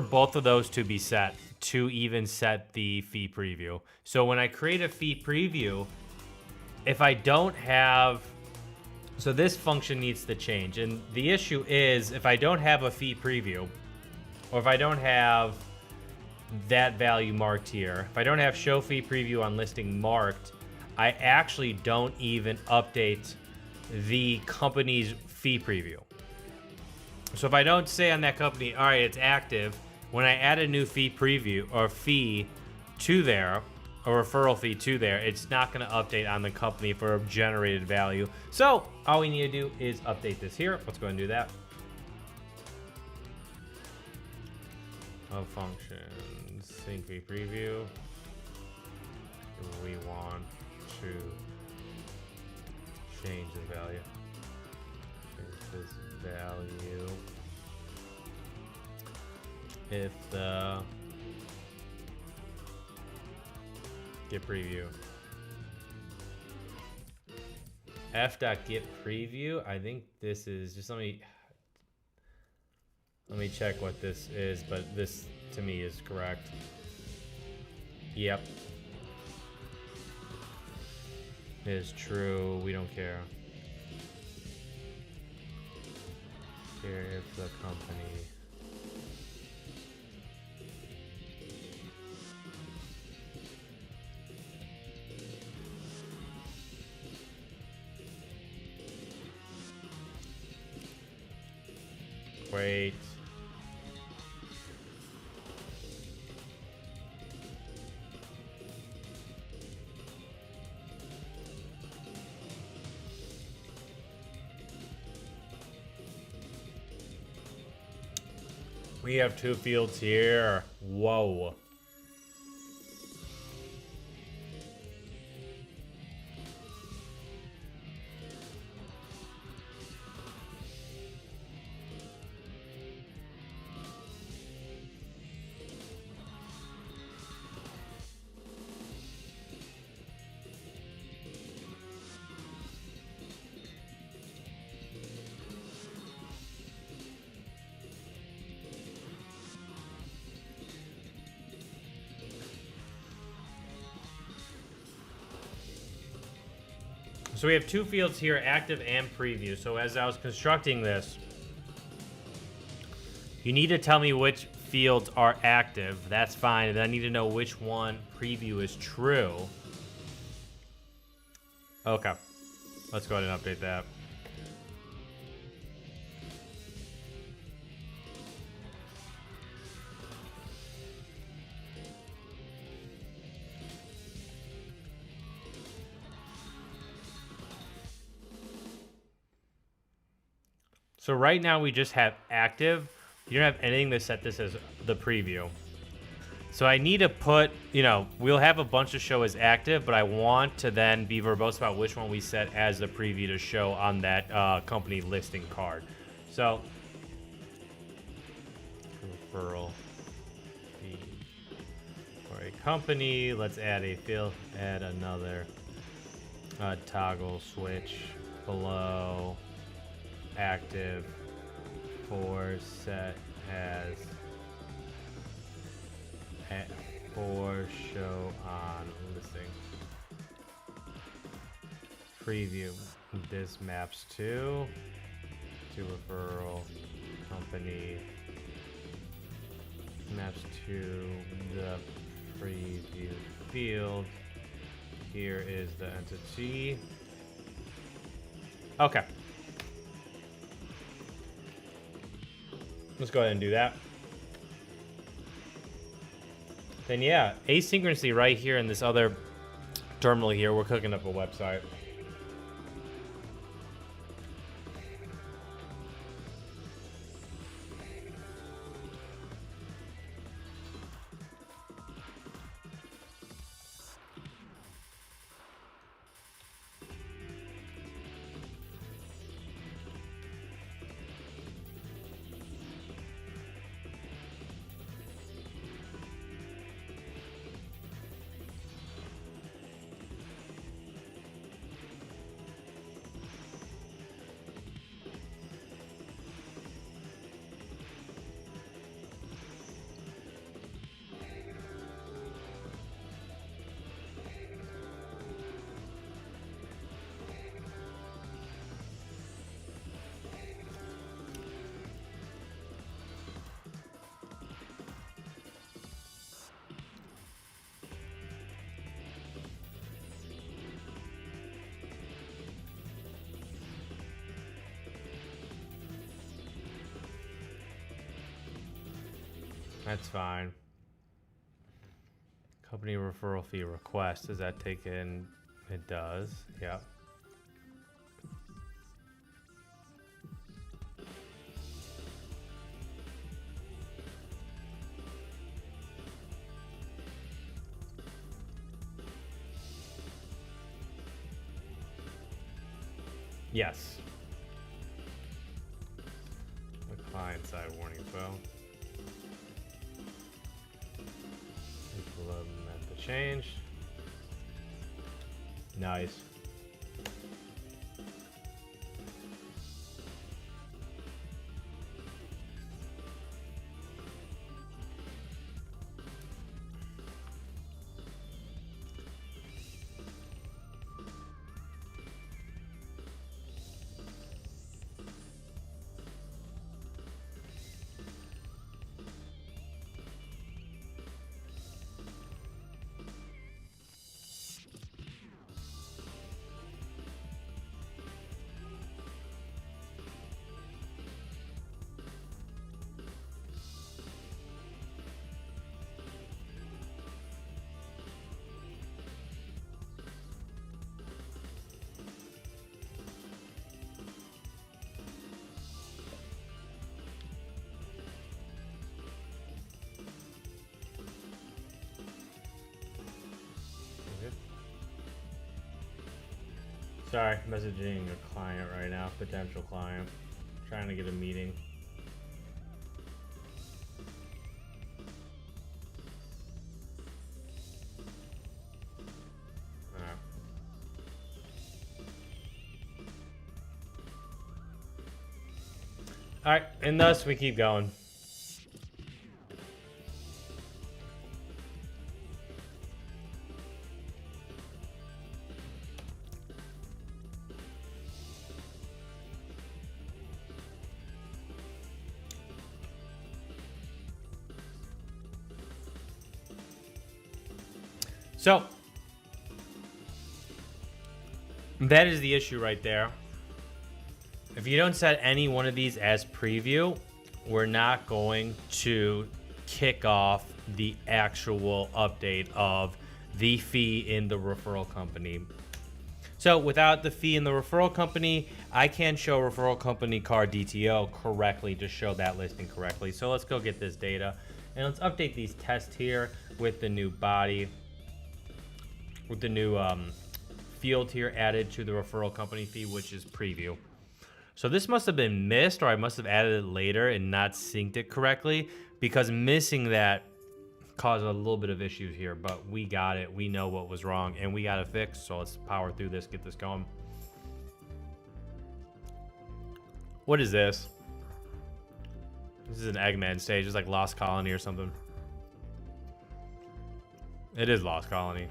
both of those to be set to even set the fee preview. So when I create a fee preview, if I don't have, so this function needs to change. And the issue is if I don't have a fee preview, or if I don't have that value marked here, if I don't have show fee preview on listing marked, I actually don't even update the company's fee preview. So if I don't say on that company, all right, it's active, when I add a new fee preview or fee to there, a referral fee to there, it's not going to update on the company for a generated value. So all we need to do is update this here. Let's go and do that. Of functions, sync fee preview. We want to change the value. Change this value if the get preview f.get preview. I think this is just, let me check what this is, but this to me is correct. Yep, it is true. We don't care. Here if the company wait. We have 2 fields here. Whoa. So we have 2 fields here, active and preview. So as I was constructing this, you need to tell me which fields are active. That's fine. And I need to know which one preview is true. Okay. Let's go ahead and update that. So right now we just have active. You don't have anything to set this as the preview. So I need to put, you know, we'll have a bunch to show as active, but I want to then be verbose about which one we set as the preview to show on that company listing card. So, referral fee for a company. Let's add a field, add another toggle switch below active for set as for show on listing. Preview. This maps to referral company. Maps to the preview field. Here is the entity. Okay. Let's go ahead and do that. Then yeah, asynchronously right here in this other terminal here, we're cooking up a website. That's fine. Company referral fee request. Does that take in? It does. Yep. Yes. The client side warning bell. Implement the change. Nice. Sorry, messaging a client right now, potential client. Trying to get a meeting. Alright, and thus we keep going. So, that is the issue right there. If you don't set any one of these as preview, we're not going to kick off the actual update of the fee in the referral company. So without the fee in the referral company, I can show referral company car DTO correctly to show that listing correctly. So let's go get this data and let's update these tests here with the new body, with the new field here added to the referral company fee, which is preview. So this must have been missed, or I must have added it later and not synced it correctly, because missing that caused a little bit of issues here, but we got it. We know what was wrong and we got it fixed. So let's power through this, get this going. What is this? This is an Eggman stage. It's like Lost Colony or something. It is Lost Colony.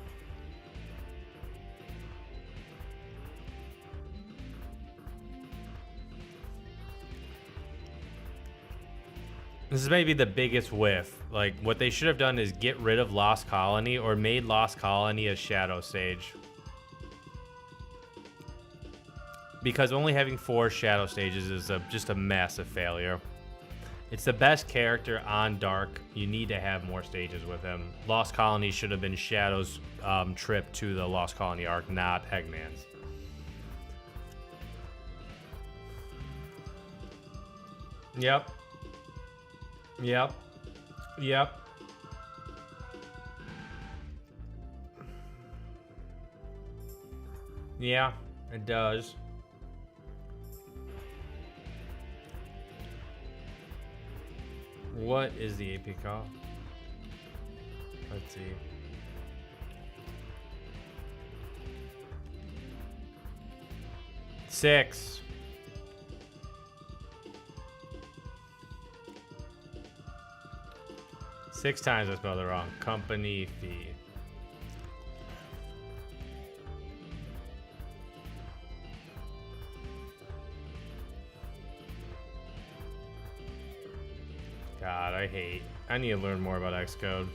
This is maybe the biggest whiff. Like, what they should have done is get rid of Lost Colony or made Lost Colony a shadow stage. Because only having 4 shadow stages is just a massive failure. It's the best character on Dark. You need to have more stages with him. Lost Colony should have been Shadow's trip to the Lost Colony arc, not Eggman's. Yep. Yep. Yep. Yeah, it does. What is the AP call? Let's see. Six. Six times I spelled it wrong. Company fee. God, I need to learn more about Xcode.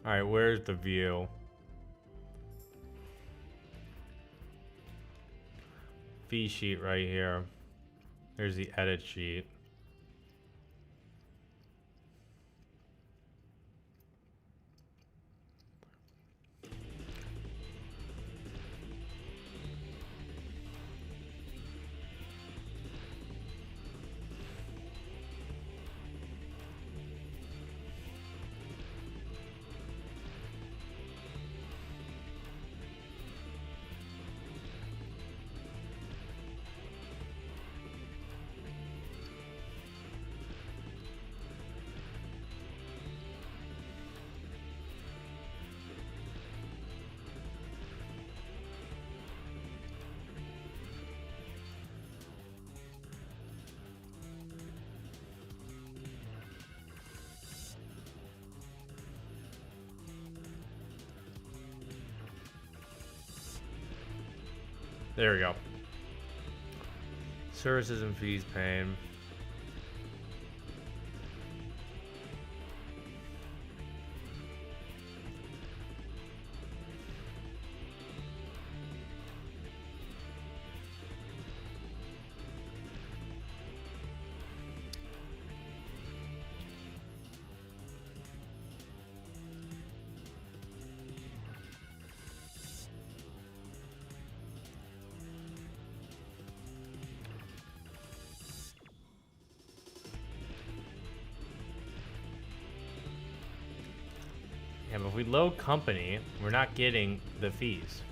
All right, where's the view? Fee sheet right here. There's the edit sheet. There we go. Services and fees paid. And if we load company, we're not getting the fees.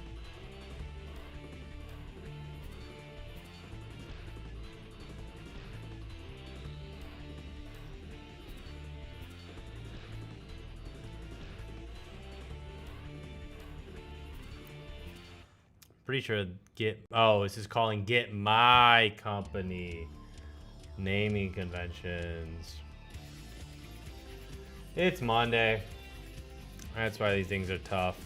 Pretty sure this is calling Get My Company. Naming conventions. It's Monday. That's why these things are tough.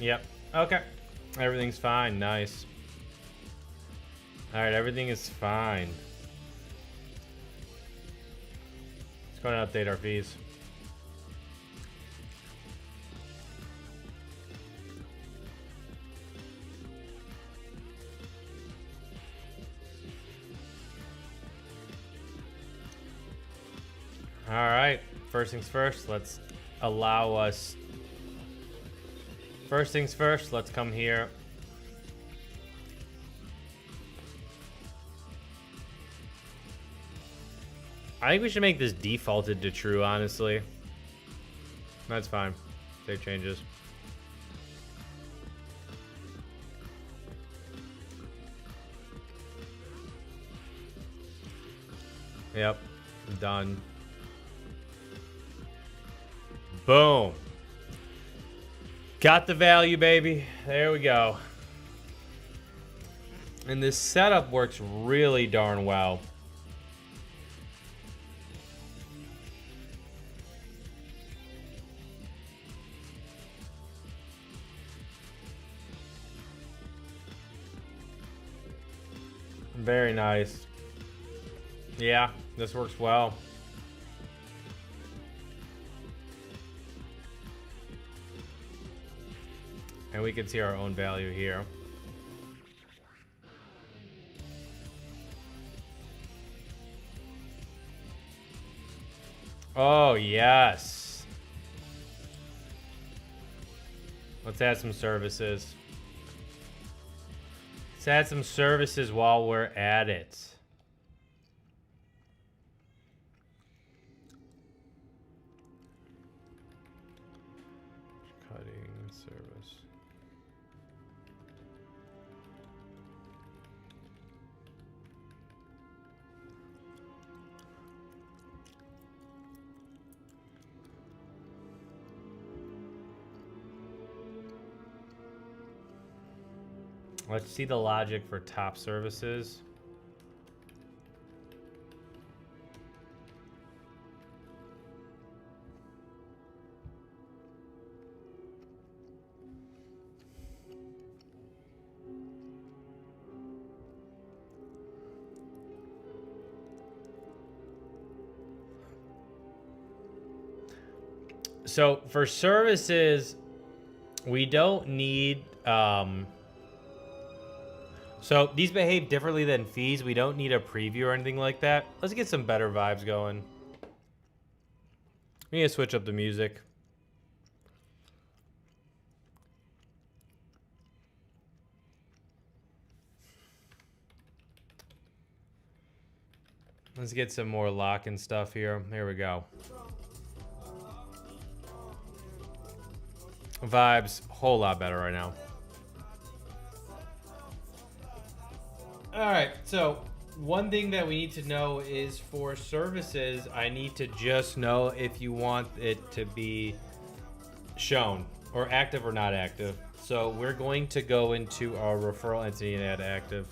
Yep. Okay. Everything's fine. Nice. Alright, everything is fine. Let's go and update our fees. Alright. First things first, let's allow us... First things first, let's come here. I think we should make this defaulted to true, honestly. That's fine. Save changes. Yep. Done. Boom. Got the value, baby. There we go. And this setup works really darn well. Very nice. Yeah, this works well. And we can see our own value here. Oh, yes. Let's add some services. Let's add some services while we're at it. Cutting service. Let's see the logic for top services. So for services, we don't need... So these behave differently than fees. We don't need a preview or anything like that. Let's get some better vibes going. We need to switch up the music. Let's get some more lock and stuff here. Here we go. Vibes, whole lot better right now. Alright, so one thing that we need to know is for services, I need to just know if you want it to be shown, or active or not active. So we're going to go into our referral entity and add active.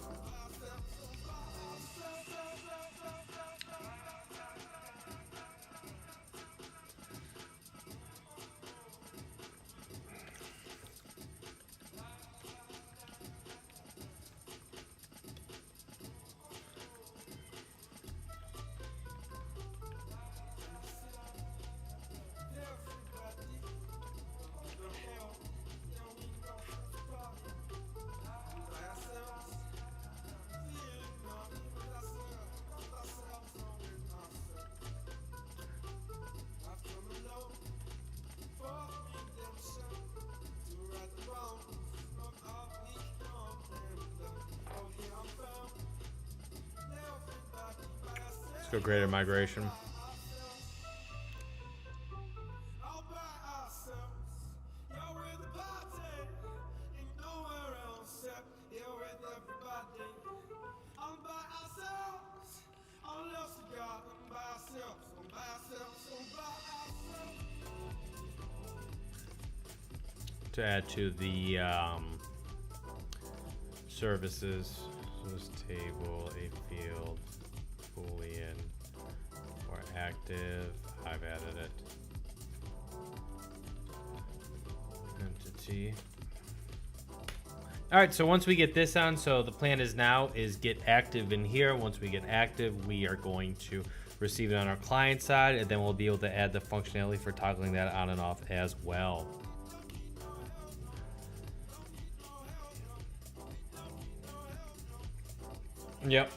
Let's go greater migration. To add to the services, so this table, a field, Boolean, or active, I've added it. Entity. All right, so once we get this on, so the plan is now is get active in here. Once we get active, we are going to receive it on our client side, and then we'll be able to add the functionality for toggling that on and off as well. Yep.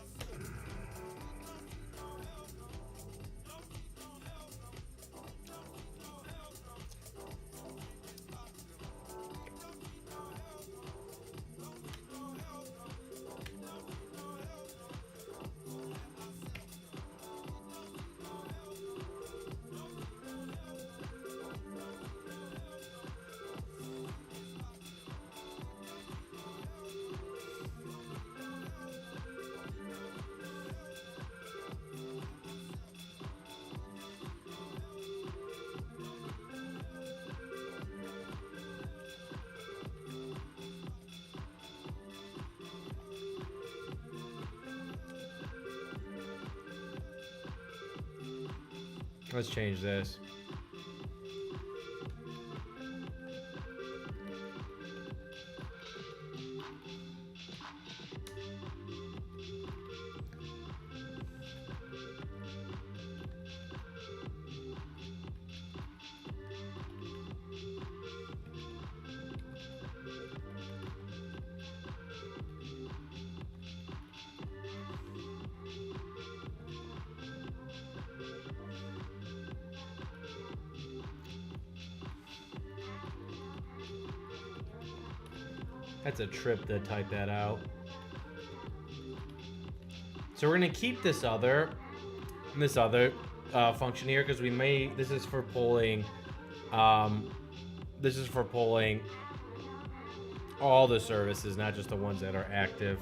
Let's change this. That's a trip to type that out. So we're gonna keep this other function here because we may. This is for pulling. This is for pulling all the services, not just the ones that are active.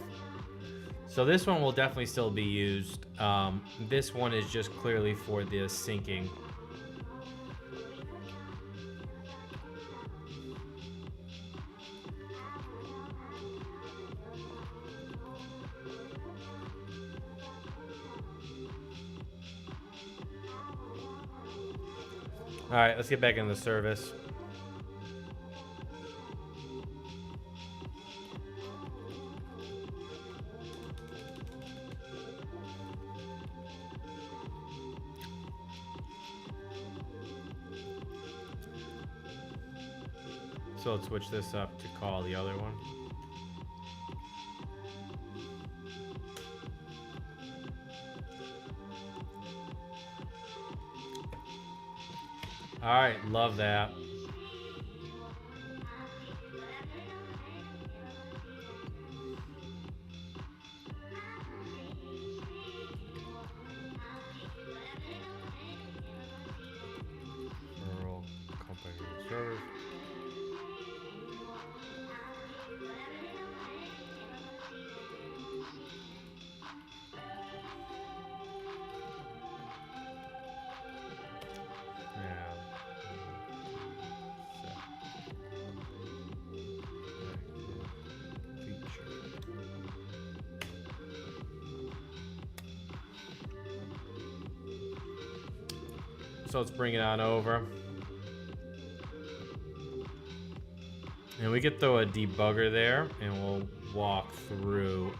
So this one will definitely still be used. This one is just clearly for the syncing. All right, let's get back into the service. So let's switch this up to call the other one. All right, love that. Rural company service. So let's bring it on over. And we could throw a debugger there, and we'll walk through.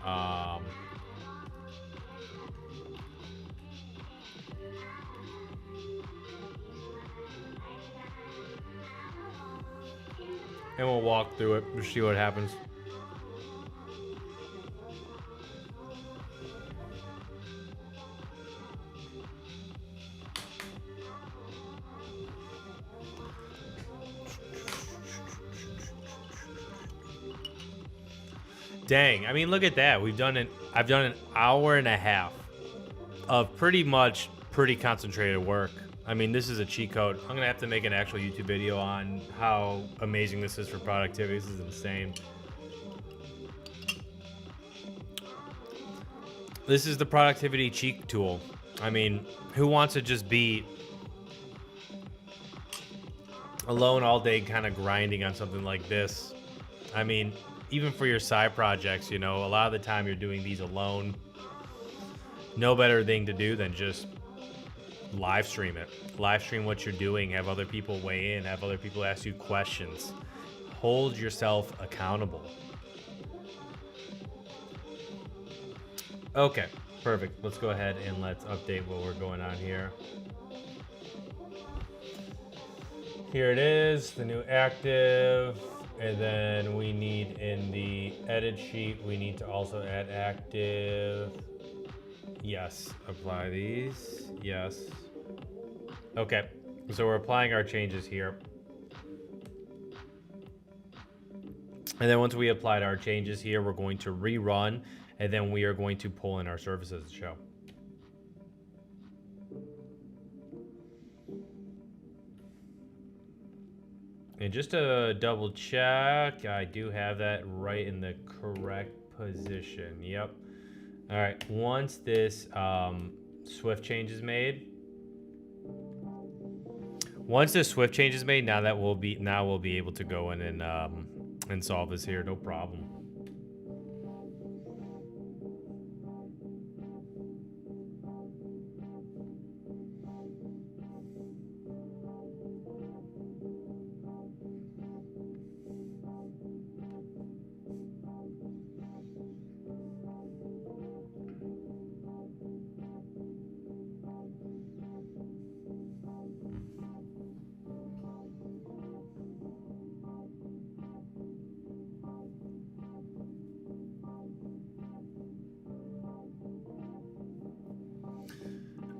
And we'll walk through it to see what happens. Dang, I mean, look at that. I've done an hour and a half of pretty concentrated work. I mean, this is a cheat code. I'm gonna have to make an actual YouTube video on how amazing this is for productivity. This is insane. This is the productivity cheat tool. I mean, who wants to just be alone all day kind of grinding on something like this? I mean, even for your side projects, you know, a lot of the time you're doing these alone. No better thing to do than just live stream it. Live stream what you're doing, have other people weigh in, have other people ask you questions. Hold yourself accountable. Okay, perfect. Let's go ahead and let's update what we're going on here. Here it is, the new active. And then we need in the edit sheet, we need to also add active. Yes, apply these. Yes. Okay, so we're applying our changes here. And then once we applied our changes here, we're going to rerun, and then we are going to pull in our services to show. And just to double check, I do have that right in the correct position. Yep. All right, once this Swift change is made, now we'll be able to go in and solve this here, no problem.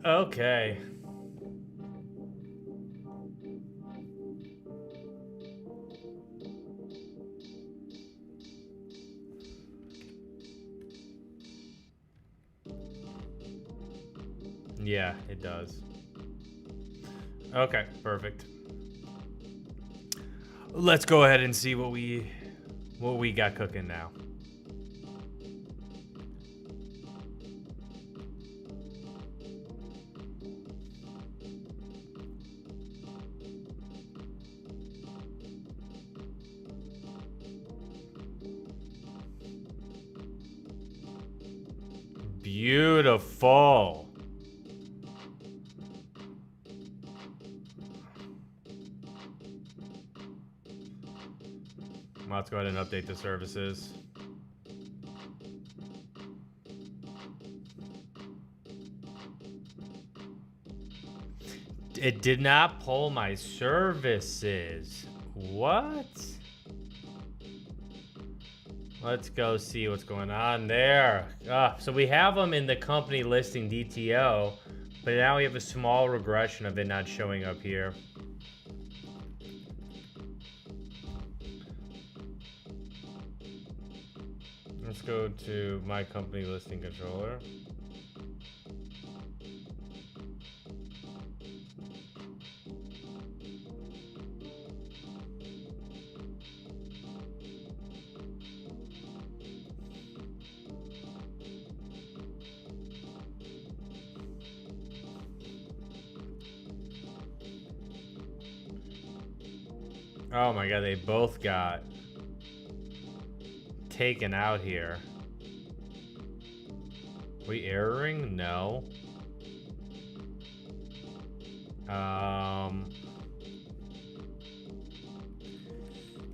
Okay. Yeah, it does. Okay, perfect. Let's go ahead and see what we got cooking now. Beautiful. Let's go ahead and update the services. It did not pull my services. What? Let's go see what's going on there. So we have them in the company listing DTO, but now we have a small regression of it not showing up here. Let's go to my company listing controller. Oh my god, they both got taken out here. We erroring? No.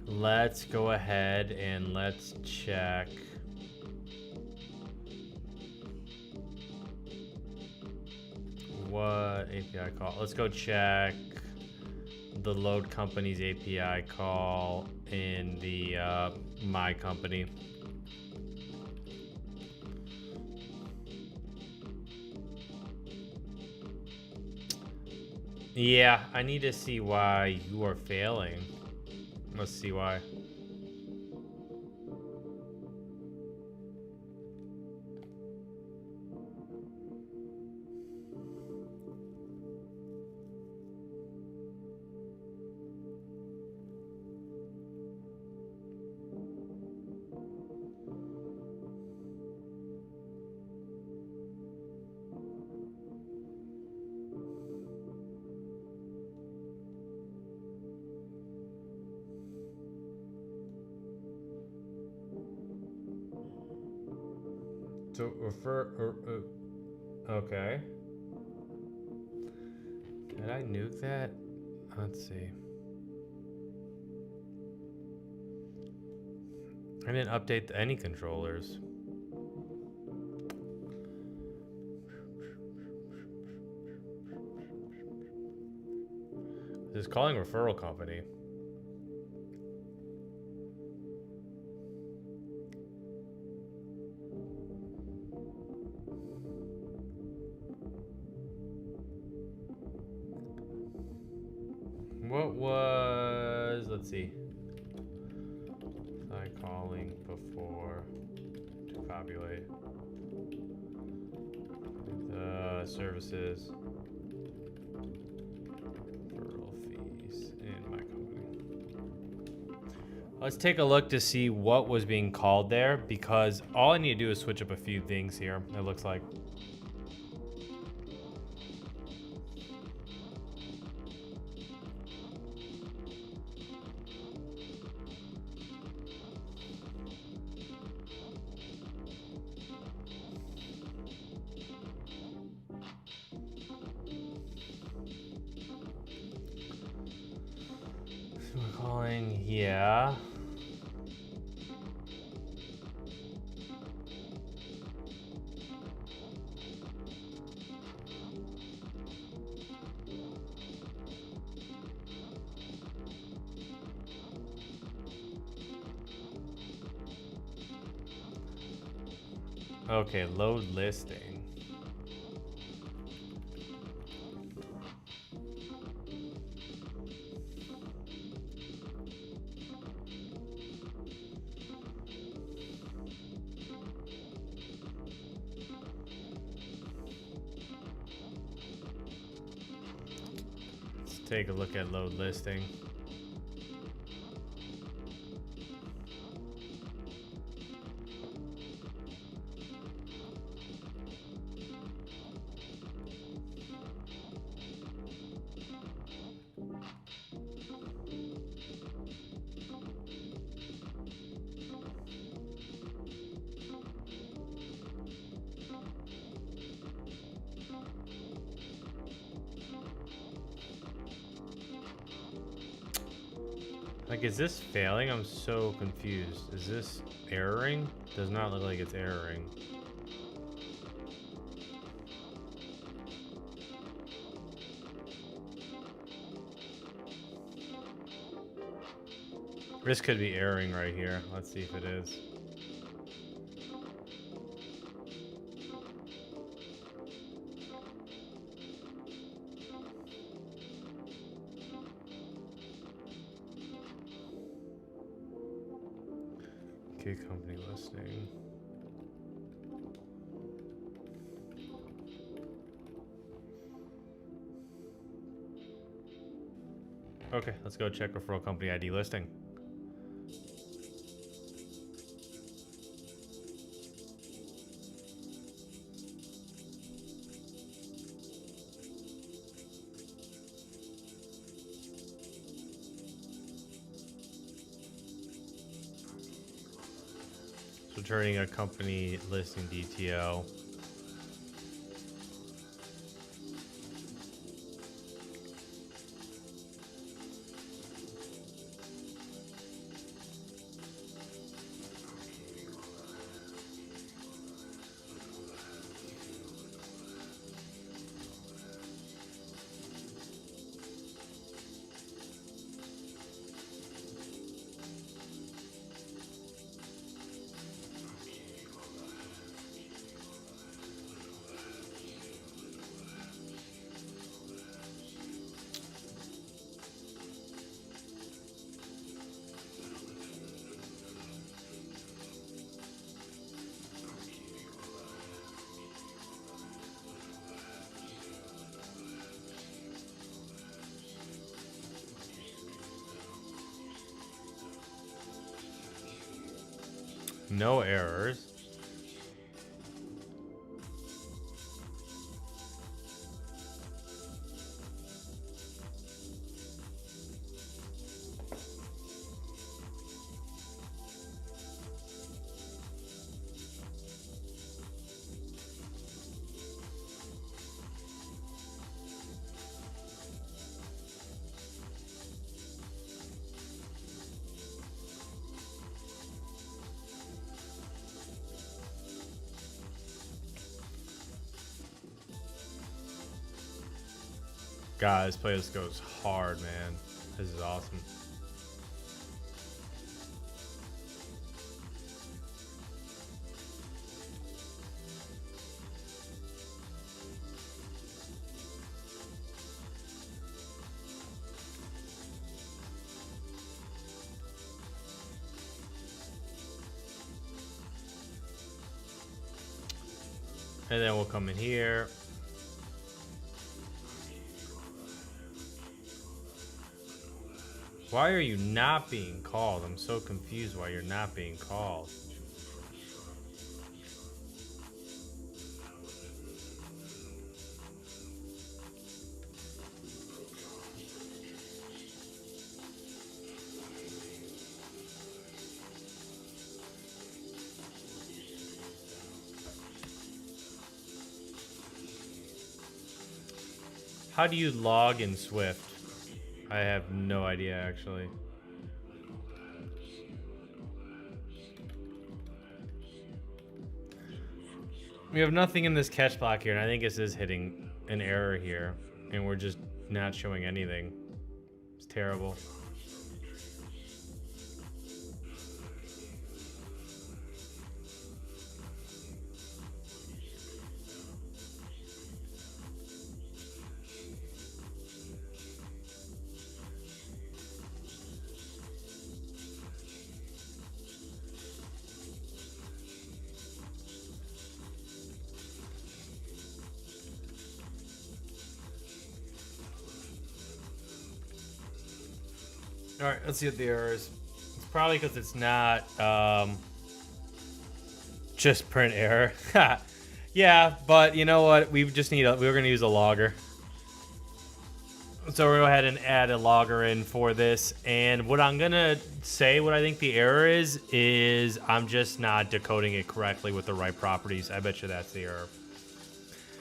Let's go ahead and let's check. What API call? Let's go check the load company's API call in the my company. Yeah, I need to see why you are failing. Let's see why. To refer, okay. Did I nuke that? Let's see. I didn't update any controllers. This is calling referral company. What was, let's see. Try calling before to populate the services. Referral fees in my company. Let's take a look to see what was being called there, because all I need to do is switch up a few things here, it looks like. We're calling, yeah. Okay, load listing. Let's take a look at load listing. Like, is this failing? I'm so confused. Is this erroring? Does not look like it's erroring. This could be erroring right here. Let's see if it is. Okay, company listing. Okay, let's go check referral company ID listing. So returning a company listing DTO. No errors. God, this playlist goes hard, man. This is awesome. And then we'll come in here. Why are you not being called? I'm so confused why you're not being called. How do you log in Swift? I have no idea, actually. We have nothing in this catch block here, and I think this is hitting an error here, and we're just not showing anything. It's terrible. All right, let's see what the error is. It's probably because it's not just print error. Yeah, but you know what? We just need we're going to use a logger. So we're going to go ahead and add a logger in for this. And what I'm going to say, what I think the error is I'm just not decoding it correctly with the right properties. I bet you that's the error.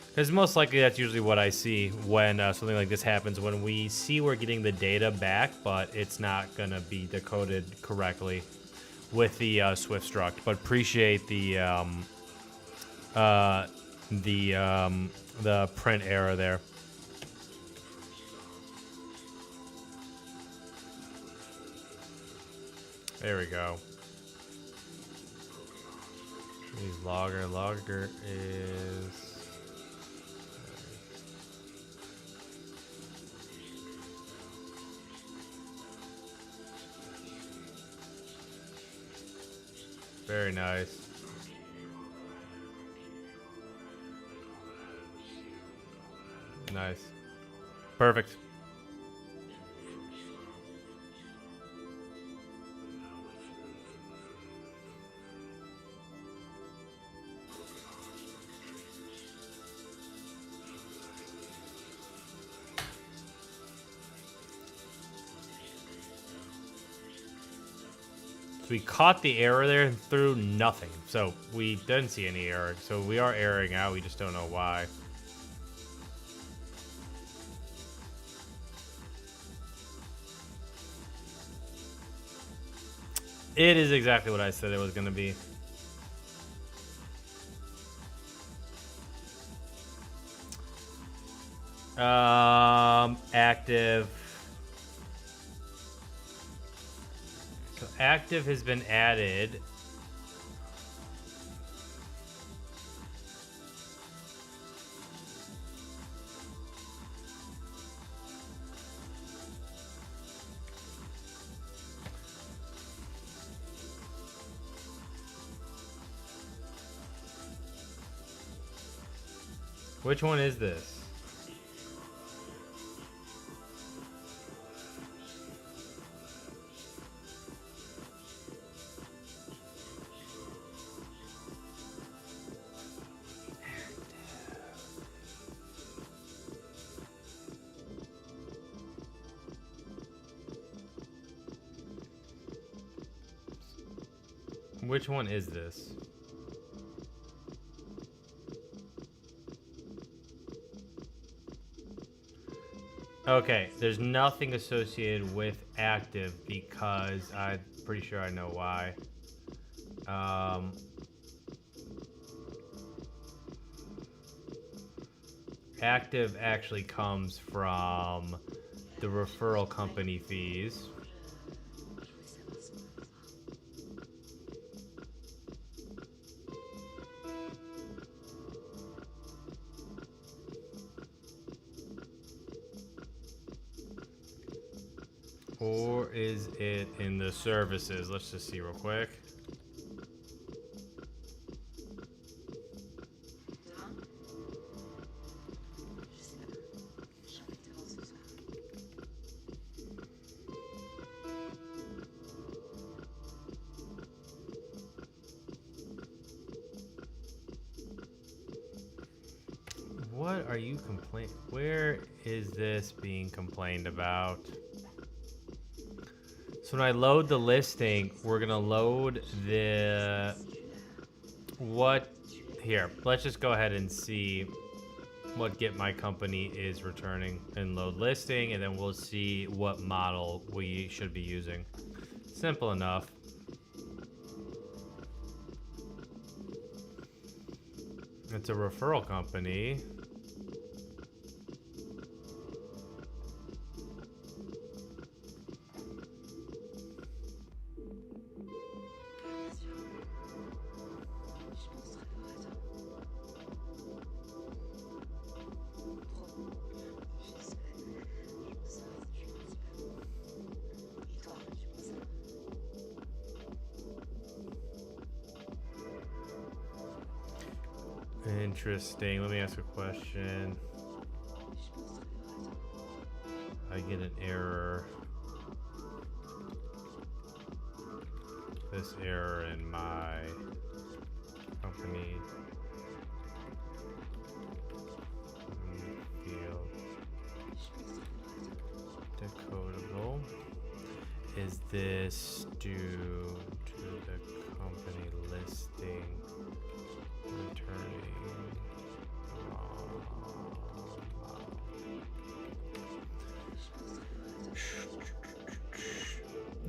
Because most likely that's usually what I see when something like this happens, when we see we're getting the data back, but it's not going to be decoded correctly with the Swift struct. But appreciate the print error there. There we go. Use logger. Logger is... Very nice. Nice. Perfect. So we caught the error there and threw nothing. So we didn't see any error. So we are erroring out. We just don't know why. It is exactly what I said it was going to be. Active. So active has been added. Which one is this? Which one is this? Okay, there's nothing associated with active because I'm pretty sure I know why. Active actually comes from the referral company fees. Or is it in the services? Let's just see real quick. What are you complaining? Where is this being complained about? So when I load the listing, we're gonna load the here. Let's just go ahead and see what Get My Company is returning and load listing, and then we'll see what model we should be using. Simple enough. It's a referral company. Interesting. Let me ask a question. I get an error. This error in my company field decodable. Is this due to the company listing returning wrong?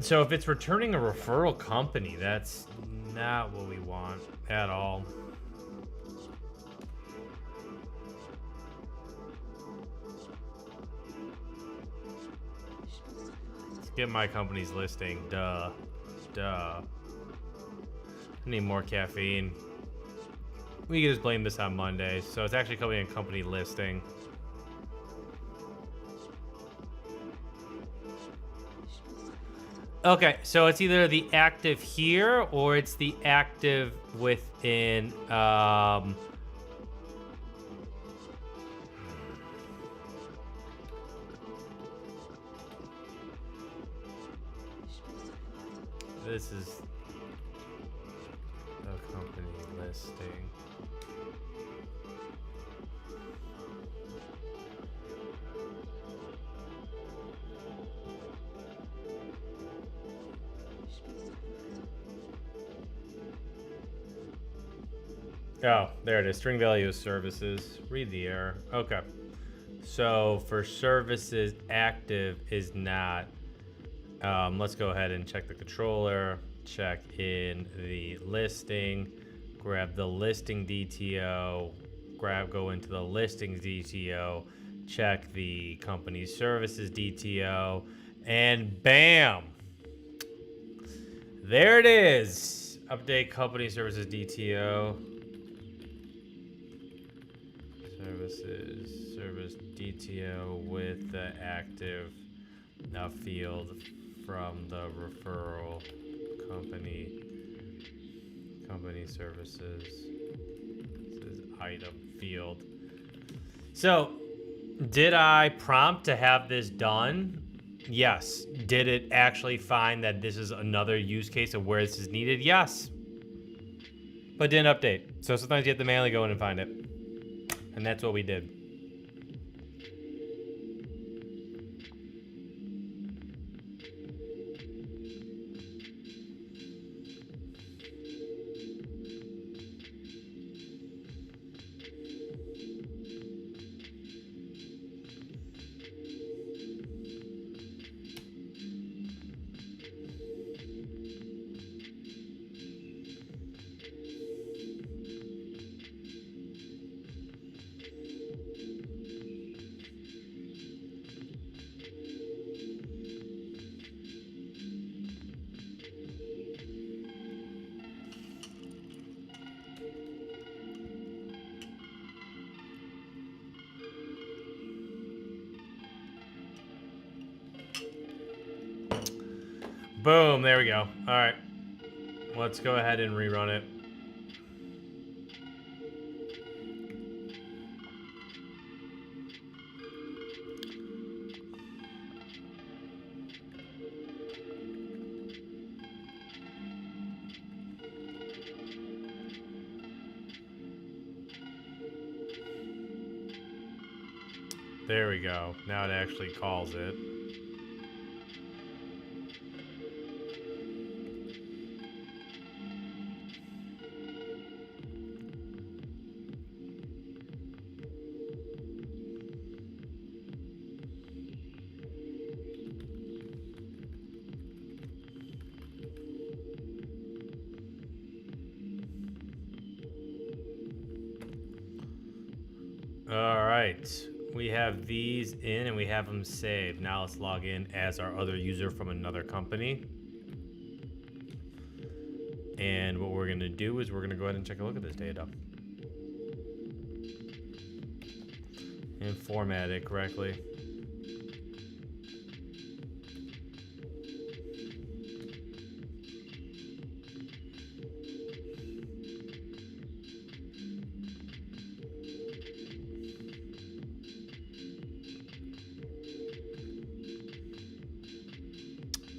So if it's returning a referral company, that's not what we want at all. Let's get my company's listing. Duh. I need more caffeine. We can just blame this on Monday. So it's actually coming in company listing. Okay, so it's either the active here or it's the active within this is the company listing. Oh, there it is. String value of services. Read the error. Okay. So for services, active is not. Let's go ahead and check the controller. Check in the listing. Grab the listing DTO. Go into the listings DTO. Check the company services DTO. And bam! There it is. Update company services DTO. Service DTO with the active field from the referral company services. This is item field. So did I prompt to have this done? Yes. Did it actually find that this is another use case of where this is needed? Yes. But didn't update. So sometimes you have to manually go in and find it. And that's what we did. Boom, there we go. All right. Let's go ahead and rerun it. There we go. Now it actually calls it. All right. We have these in and we have them saved. Now let's log in as our other user from another company. And what we're going to do is we're going to go ahead and take a look at this data. And format it correctly.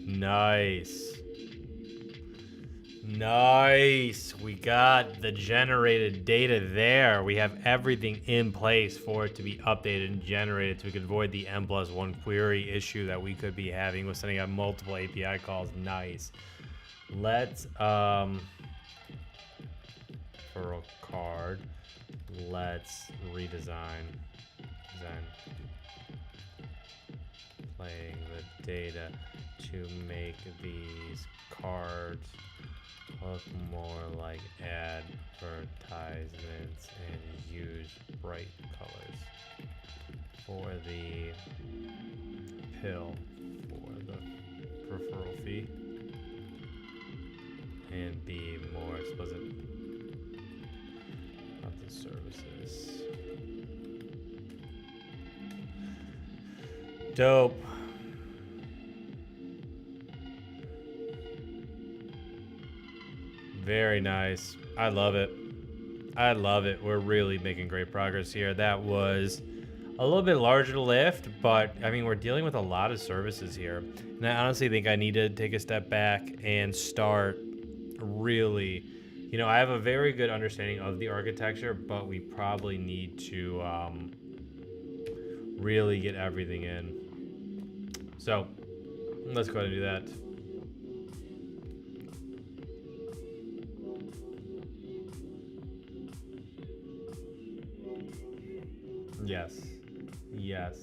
Nice. Nice. We got the generated data there. We have everything in place for it to be updated and generated so we could avoid the N+1 query issue that we could be having with sending out multiple API calls. Nice. Let's referral card. Let's redesign. Playing the data to make these cards look more like advertisements and use bright colors for the pill for the referral fee and be more explicit about the services. Dope. Very nice. I love it. I love it. We're really making great progress here. That was a little bit larger to lift, but I mean, we're dealing with a lot of services here. And I honestly think I need to take a step back and start really, you know, I have a very good understanding of the architecture, but we probably need to really get everything in. So let's go ahead and do that. Yes. Yes.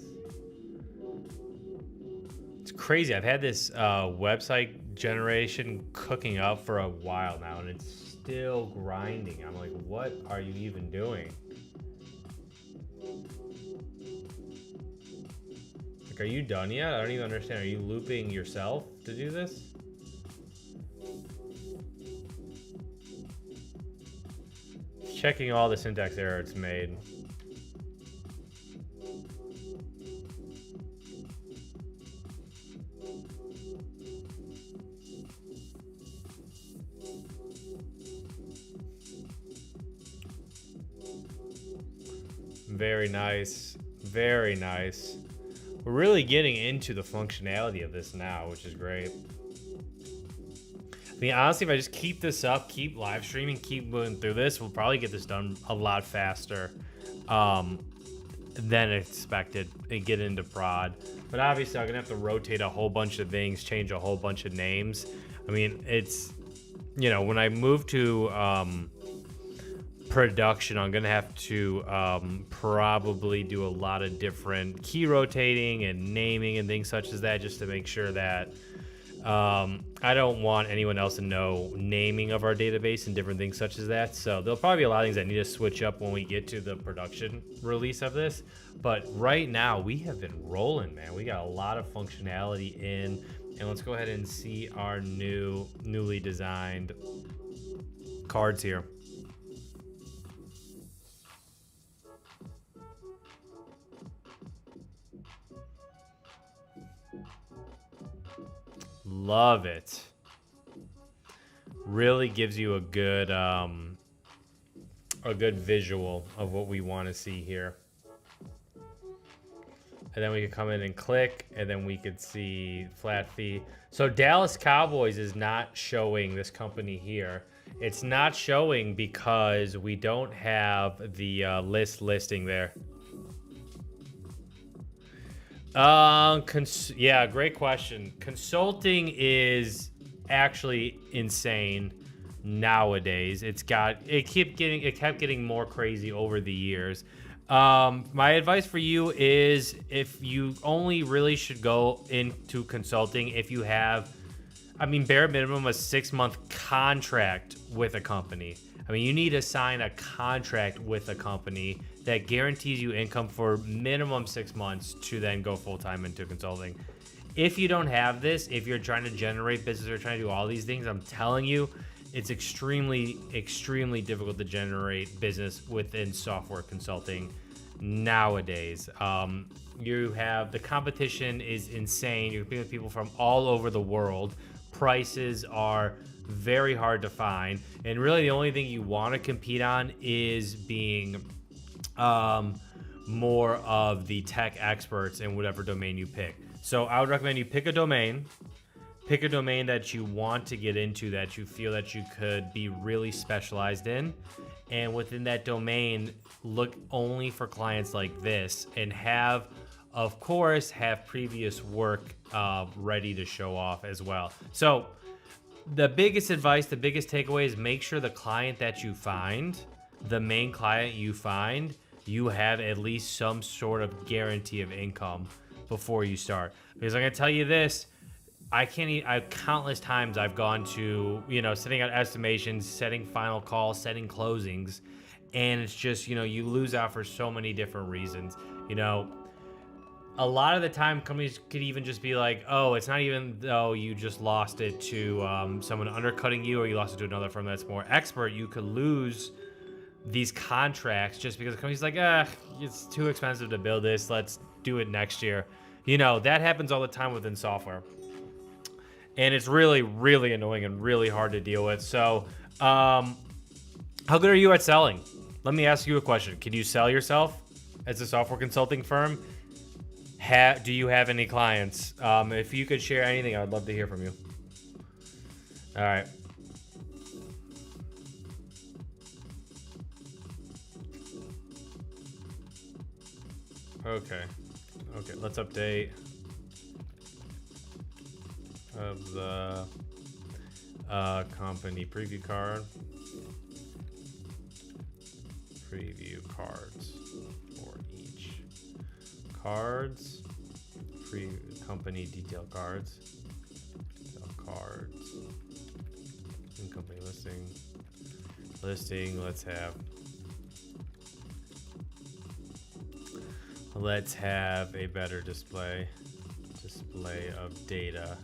It's crazy. I've had this website generation cooking up for a while now, and it's still grinding. I'm like, what are you even doing? Like, are you done yet? I don't even understand. Are you looping yourself to do this? Checking all the syntax error it's made. Very nice. Very nice. We're really getting into the functionality of this now, which is great. I mean, honestly, if I just keep this up, keep live streaming, keep moving through this, we'll probably get this done a lot faster than expected and get into prod. But obviously, I'm going to have to rotate a whole bunch of things, change a whole bunch of names. I mean, it's, you know, when I move to production, I'm gonna have to probably do a lot of different key rotating and naming and things such as that, just to make sure that I don't want anyone else to know naming of our database and different things such as that. So there'll probably be a lot of things I need to switch up when we get to the production release of this. But right now we have been rolling, man. We got a lot of functionality in, and let's go ahead and see our newly designed cards here. Love it. Really gives you a good visual of what we want to see here. And then we could come in and click, and then we could see flat fee. So Dallas Cowboys is not showing this company here. It's not showing because we don't have the listing there. Yeah, great question. Consulting is actually insane nowadays. It kept getting more crazy over the years. My advice for you is if you only really should go into consulting if you have, bare minimum a 6-month contract with a company. You need to sign a contract with a company that guarantees you income for minimum 6 months to then go full-time into consulting. If you don't have this, if you're trying to generate business or trying to do all these things, I'm telling you, it's extremely, extremely difficult to generate business within software consulting nowadays. You have the competition is insane. You're competing with people from all over the world. Prices are very hard to find, and really the only thing you want to compete on is being more of the tech experts in whatever domain you pick. So I would recommend you pick a domain that you want to get into, that you feel that you could be really specialized in, and within that domain look only for clients like this, and have previous work ready to show off as well. So the biggest advice, the biggest takeaway is make sure the client that you find, the main client you find, you have at least some sort of guarantee of income before you start. Because I'm gonna tell you this, countless times I've gone to, setting out estimations, setting final calls, setting closings, and it's just, you lose out for so many different reasons. A lot of the time companies could even just be like, oh, it's not even though you just lost it to someone undercutting you, or you lost it to another firm that's more expert. You could lose these contracts just because the company's like, it's too expensive to build this, let's do it next year. That happens all the time within software, and it's really, really annoying and really hard to deal with. So how good are you at selling? Let me ask you a question. Can you sell yourself as a software consulting firm? Do you have any clients? If you could share anything, I'd love to hear from you. All right. Okay, let's update of the company preview card. Preview cards for each cards. Company detail cards. And company listing. Let's have a better display of data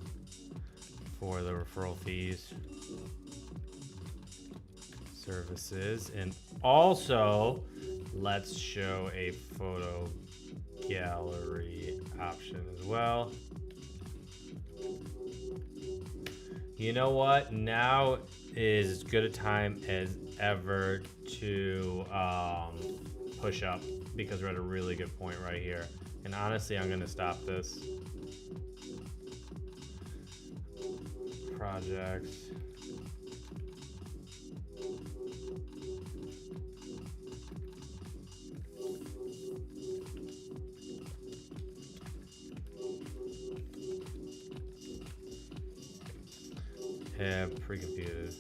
for the referral fees, services, and also let's show a photo gallery option as well. You know what? Now is as good a time as ever to push up, because we're at a really good point right here. And honestly, I'm gonna stop this. Projects. Have pre-computed.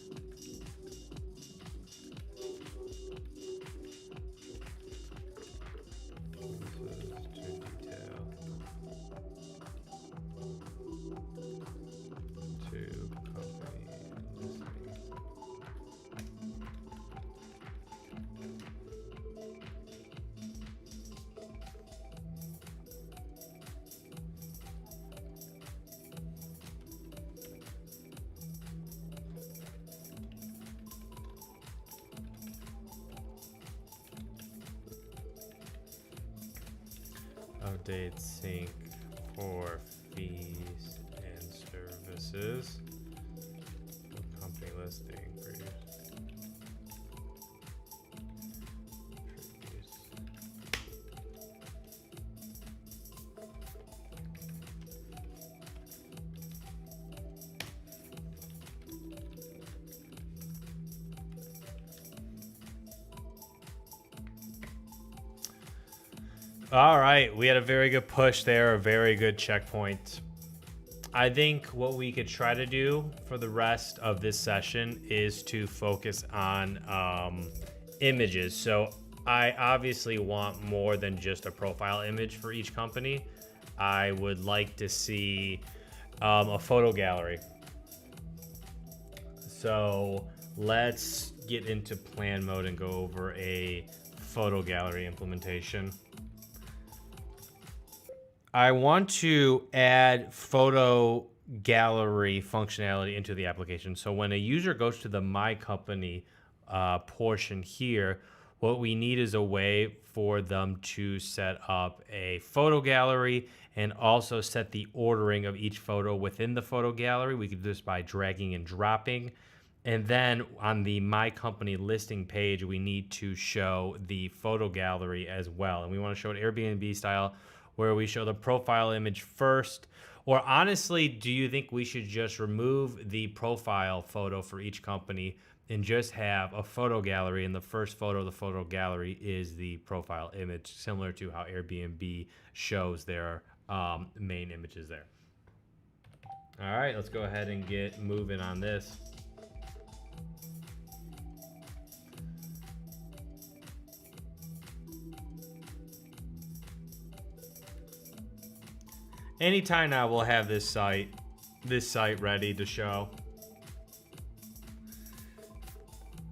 Update sync for fees and services. services. Company listing. All right, we had a very good push there, a very good checkpoint. I think what we could try to do for the rest of this session is to focus on images. So I obviously want more than just a profile image for each company. I would like to see a photo gallery. So let's get into plan mode and go over a photo gallery implementation. I want to add photo gallery functionality into the application. So when a user goes to the My Company portion here, what we need is a way for them to set up a photo gallery and also set the ordering of each photo within the photo gallery. We could do this by dragging and dropping. And then on the My Company listing page, we need to show the photo gallery as well. And we want to show it Airbnb style, where we show the profile image first. Or honestly, do you think we should just remove the profile photo for each company and just have a photo gallery, and the first photo of the photo gallery is the profile image, similar to how Airbnb shows their main images there? All right, let's go ahead and get moving on this. Anytime now, we'll have this site ready to show.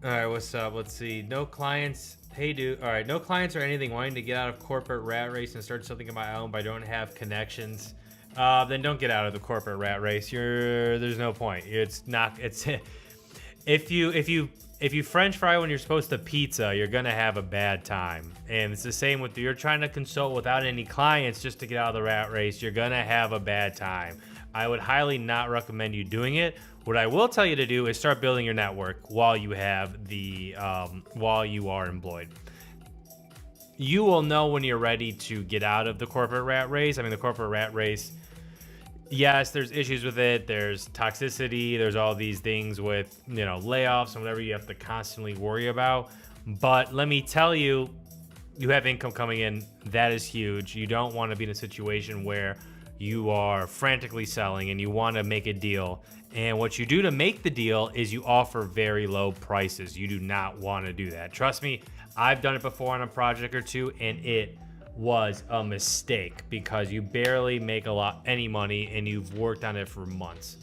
All right, what's up? Let's see. No clients. Hey, dude. All right, no clients or anything wanting to get out of corporate rat race and start something of my own, but I don't have connections. Then don't get out of the corporate rat race. There's no point. It's not. It's if you French fry when you're supposed to pizza, you're gonna have a bad time. And it's the same with you're trying to consult without any clients just to get out of the rat race. You're gonna have a bad time. I would highly not recommend you doing it. What I will tell you to do is start building your network while you have the while you are employed. You will know when you're ready to get out of the corporate rat race. I mean, the corporate rat race, yes, there's issues with it. There's toxicity. There's all these things with, layoffs and whatever you have to constantly worry about. But let me tell you, you have income coming in. That is huge. You don't want to be in a situation where you are frantically selling and you want to make a deal. And what you do to make the deal is you offer very low prices. You do not want to do that. Trust me, I've done it before on a project or two, and it was a mistake because you barely make any money and you've worked on it for months.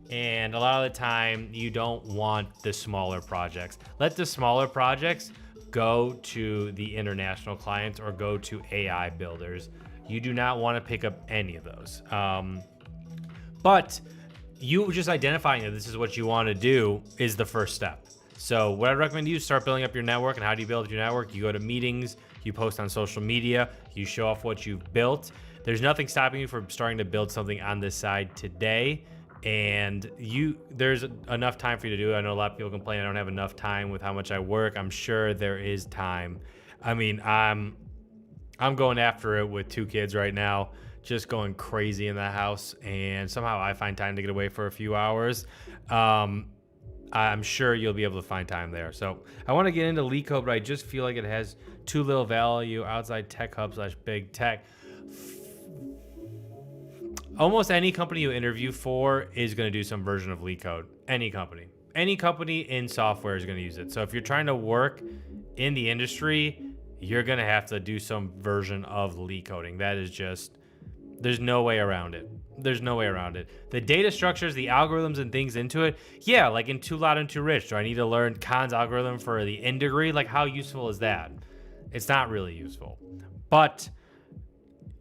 And a lot of the time you don't want the smaller projects. Let the smaller projects go to the international clients or go to AI builders. You do not want to pick up any of those. But you just identifying that this is what you want to do is the first step. So what I recommend you start building up your network. And how do you build up your network? You go to meetings, you post on social media, you show off what you've built. There's nothing stopping you from starting to build something on this side today. And there's enough time for you to do it. I know a lot of people complain I don't have enough time with how much I work. I'm sure there is time. I mean, I'm going after it with 2 kids right now, just going crazy in the house, and somehow I find time to get away for a few hours. I'm sure you'll be able to find time there. So I want to get into LeetCode, but I just feel like it has too little value outside tech hub / big tech. Almost any company you interview for is going to do some version of LeetCode. Any company in software is going to use it. So if you're trying to work in the industry, you're going to have to do some version of LeetCoding. That is just, there's no way around it. There's no way around it. The data structures, the algorithms and things into it. Yeah, like in Too Loud and Too Rich. Do I need to learn Khan's algorithm for the N degree? Like, how useful is that? It's not really useful. But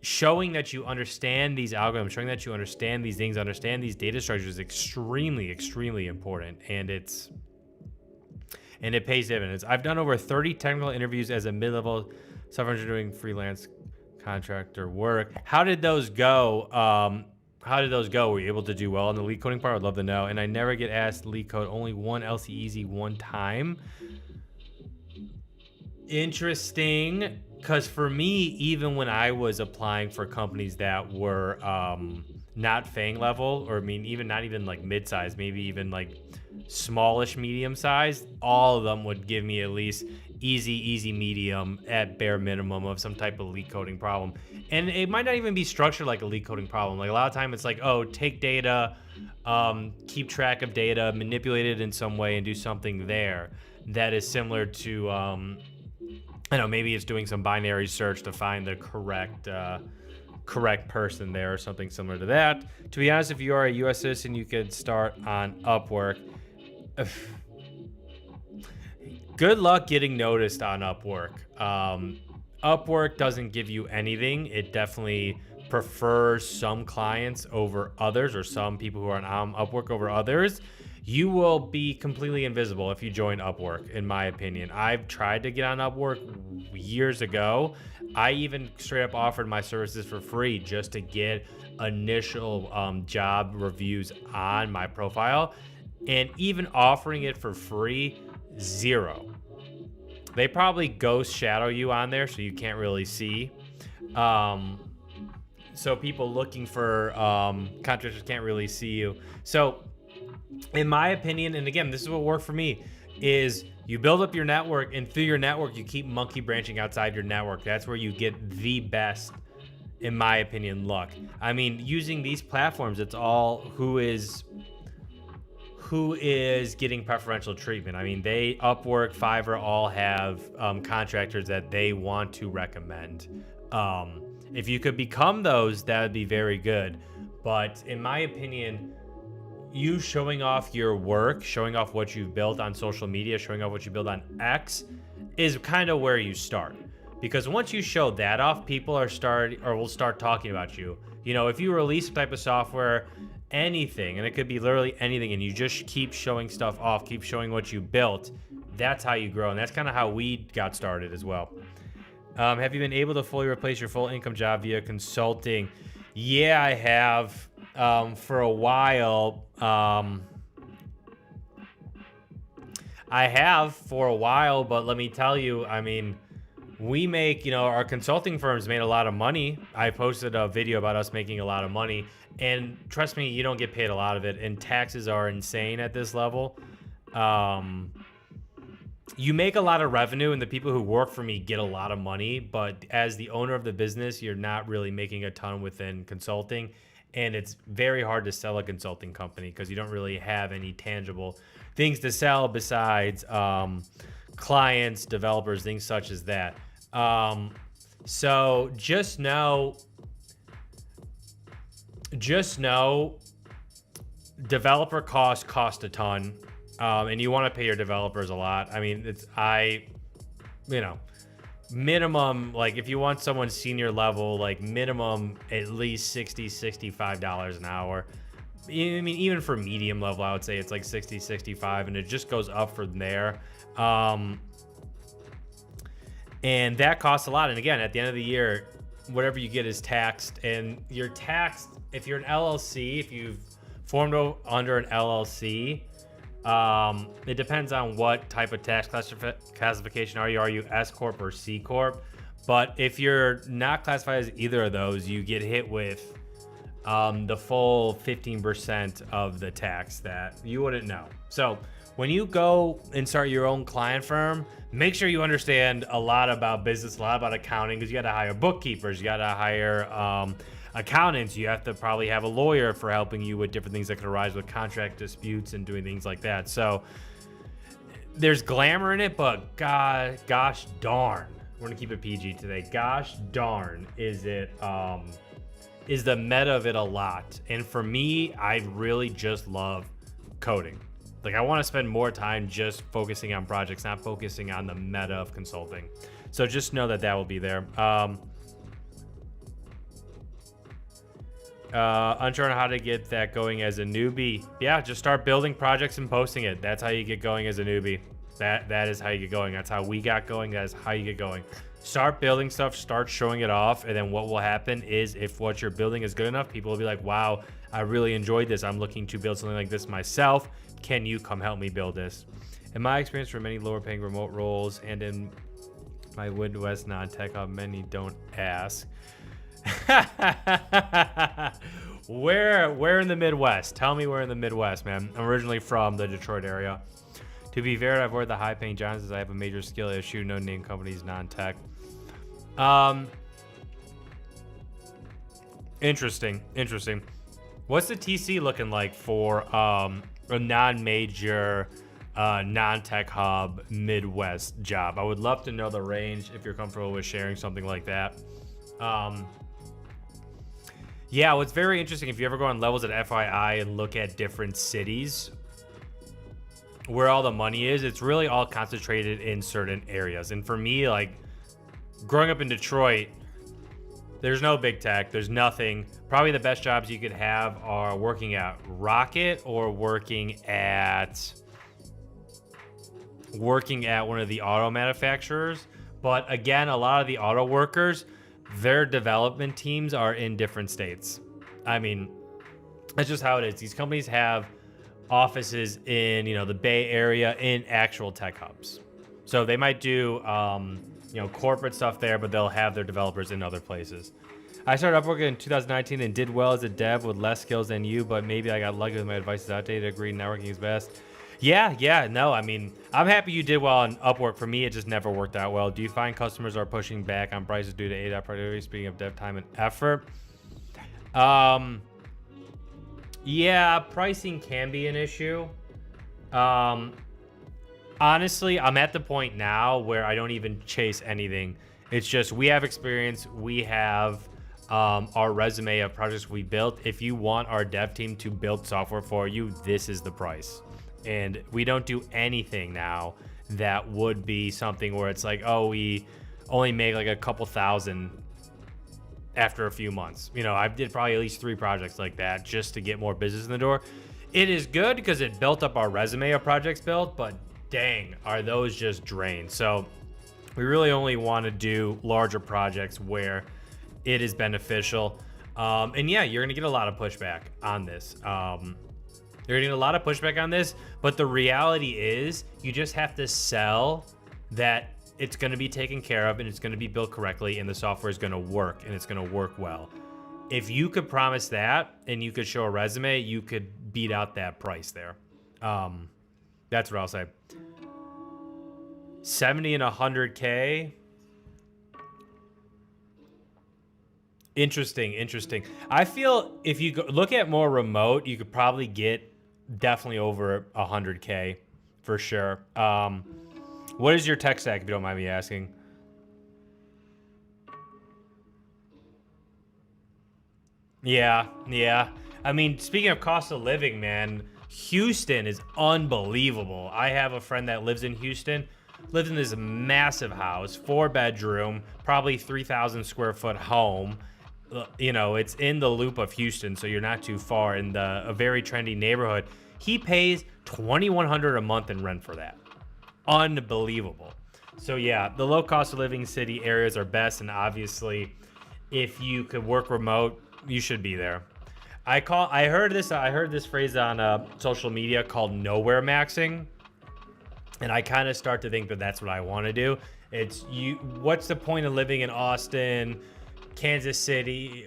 showing that you understand these algorithms, showing that you understand these things, understand these data structures is extremely, extremely important. And it pays dividends. I've done over 30 technical interviews as a mid-level software engineer doing freelance contractor work. How did those go? how did those go? Were you able to do well on the lead coding part? I'd love to know. And I never get asked lead code, only one LC Easy one time. Interesting, because for me, even when I was applying for companies that were not FANG level, or I mean, even not even like mid-size, maybe even like smallish, medium-sized, all of them would give me at least easy, medium at bare minimum of some type of lead coding problem. And it might not even be structured like a lead coding problem. Like a lot of time it's like, oh, take data, keep track of data, manipulate it in some way and do something there that is similar to, I know, maybe it's doing some binary search to find the correct person there or something similar to that. To be honest, if you are a US citizen, you could start on Upwork. Good luck getting noticed on Upwork. Upwork doesn't give you anything. It definitely prefers some clients over others, or some people who are on Upwork over others. You will be completely invisible if you join Upwork, in my opinion. I've tried to get on Upwork years ago. I even straight up offered my services for free just to get initial job reviews on my profile. And even offering it for free, 0. They probably ghost shadow you on there so you can't really see. So people looking for contractors can't really see you. So in my opinion, and again, this is what worked for me, is you build up your network, and through your network, you keep monkey branching outside your network. That's where you get the best, in my opinion, luck. I mean, using these platforms, it's all who is getting preferential treatment. I mean, Upwork, Fiverr all have contractors that they want to recommend. If you could become those, that would be very good. But in my opinion, you showing off your work, showing off what you've built on social media, showing off what you build on X is kind of where you start. Because once you show that off, people will start talking about you. You know, if you release some type of software, anything, and it could be literally anything, and you just keep showing stuff off, keep showing what you built, that's how you grow. And that's kind of how we got started as well. Have you been able to fully replace your full income job via consulting? Yeah, I have. For a while, but let me tell you, I mean, we make, our consulting firms made a lot of money. I posted a video about us making a lot of money, and trust me, you don't get paid a lot of it, and taxes are insane at this level. You make a lot of revenue, and the people who work for me get a lot of money, but as the owner of the business, you're not really making a ton within consulting. And it's very hard to sell a consulting company because you don't really have any tangible things to sell besides clients, developers, things such as that. So just know developer cost a ton, and you want to pay your developers a lot. I mean, minimum, like if you want someone senior level, like minimum at least $60-65 an hour. I mean, even for medium level, I would say it's like 60-65, and it just goes up from there. And that costs a lot. And again, at the end of the year, whatever you get is taxed, and you're taxed if you're an LLC. If you've formed under an LLC, it depends on what type of tax classification are you. Are you S Corp or C Corp? But if you're not classified as either of those, you get hit with the full 15% of the tax that you wouldn't know. So when you go and start your own client firm, make sure you understand a lot about business, a lot about accounting, because you got to hire bookkeepers, you got to hire accountants, you have to probably have a lawyer for helping you with different things that could arise with contract disputes and doing things like that. So there's glamour in it, but gosh darn, we're gonna keep it PG today. Gosh darn, is the meta of it a lot. And for me, I really just love coding. Like, I want to spend more time just focusing on projects, not focusing on the meta of consulting. So just know that will be there. Unsure on how to get that going as a newbie. Yeah, just start building projects and posting it. That's how you get going as a newbie. That is how you get going. That's how we got going. That is how you get going. Start building stuff, start showing it off, and then what will happen is if what you're building is good enough, people will be like, wow, I really enjoyed this. I'm looking to build something like this myself. Can you come help me build this? In my experience for many lower paying remote roles and in my Midwest non-tech hub, many don't ask. Where in the Midwest? Tell me where in the Midwest, man. I'm originally from the Detroit area. To be fair, I've avoided the high-paying jobs as I have a major skill issue. No name companies, non-tech. Interesting. What's the TC looking like for a non-major, non-tech hub Midwest job? I would love to know the range if you're comfortable with sharing something like that. Yeah, what's very interesting, if you ever go on levels at FYI and look at different cities where all the money is, it's really all concentrated in certain areas. And for me, like growing up in Detroit, there's no big tech, there's nothing. Probably the best jobs you could have are working at Rocket or working at one of the auto manufacturers. But again, a lot of the auto workers, their development teams are in different states. I mean, that's just how it is. These companies have offices in, the Bay Area in actual tech hubs. So they might do, corporate stuff there, but they'll have their developers in other places. I started Upwork in 2019 and did well as a dev with less skills than you, but maybe I got lucky with my advice is outdated. Agree, networking is best. Yeah, no, I mean, I'm happy you did well on Upwork. For me, it just never worked out well. Do you find customers are pushing back on prices due to ADOT priority, speaking of dev time and effort? Yeah, pricing can be an issue. Honestly, I'm at the point now where I don't even chase anything. It's just we have experience. We have our resume of projects we built. If you want our dev team to build software for you, this is the price. And we don't do anything now that would be something where it's like, oh, we only make like a couple thousand after a few months. I did probably at least 3 projects like that just to get more business in the door. It is good because it built up our resume of projects built, but dang, are those just drained. So we really only want to do larger projects where it is beneficial. And yeah, you're going to get a lot of pushback on this. You're getting a lot of pushback on this, but the reality is you just have to sell that it's going to be taken care of and it's going to be built correctly and the software is going to work and it's going to work well. If you could promise that and you could show a resume, you could beat out that price there. That's what I'll say. 70 and 100K. Interesting. I feel if you look at more remote, you could probably get definitely over 100K for sure. What is your tech stack, if you don't mind me asking? Yeah. I mean, speaking of cost of living, man, Houston is unbelievable. I have a friend that lives in Houston, lives in this massive house, 4-bedroom, probably 3,000 square foot home. It's in the loop of Houston, so you're not too far in a very trendy neighborhood. He pays $2,100 a month in rent for that. Unbelievable. So yeah, the low cost of living city areas are best, and obviously, if you could work remote, you should be there. I heard this phrase on social media called nowhere maxing, and I kind of start to think that that's what I want to do. What's the point of living in Austin, Kansas City,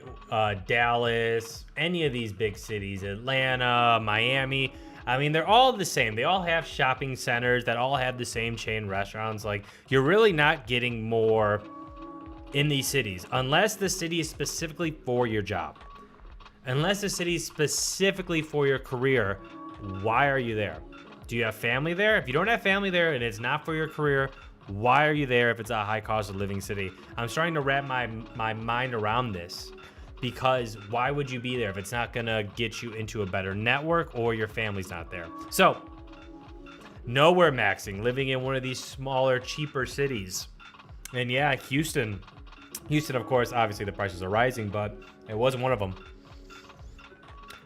Dallas, any of these big cities, Atlanta, Miami? I mean, they're all the same. They all have shopping centers that all have the same chain restaurants. Like, you're really not getting more in these cities unless the city is specifically for your job. Unless the city is specifically for your career, why are you there? Do you have family there? If you don't have family there and it's not for your career, why are you there if it's a high cost of living city? I'm starting to wrap my mind around this, because why would you be there if it's not gonna get you into a better network or your family's not there? So, nowhere maxing, living in one of these smaller, cheaper cities. And yeah, Houston, of course, obviously the prices are rising, but it wasn't one of them.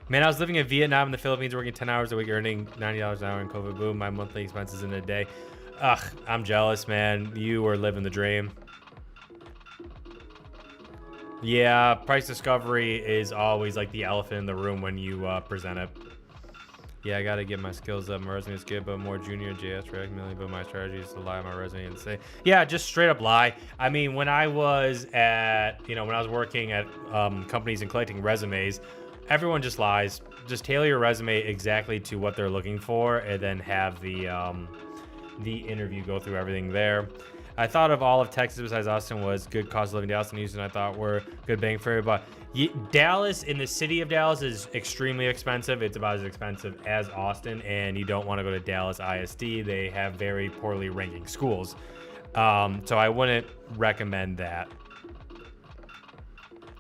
Man, I was living in Vietnam and the Philippines, working 10 hours a week, earning $90 an hour in COVID boom. My monthly expenses in a day. Ugh, I'm jealous, man. You were living the dream. Yeah, price discovery is always like the elephant in the room when you present it. Yeah, I gotta get my skills up. My resume is good, but more junior JS React mainly. But my strategy is to lie on my resume and say, yeah, just straight up lie. I mean, when I was at, when I was working at companies and collecting resumes, everyone just lies. Just tailor your resume exactly to what they're looking for, and then have the interview go through everything there. I thought of all of Texas besides Austin was good cost of living. Dallas and Houston I thought were good bang for everybody. Dallas, in the city of Dallas, is extremely expensive. It's about as expensive as Austin, and you don't want to go to Dallas ISD. They have very poorly ranking schools. So I wouldn't recommend that.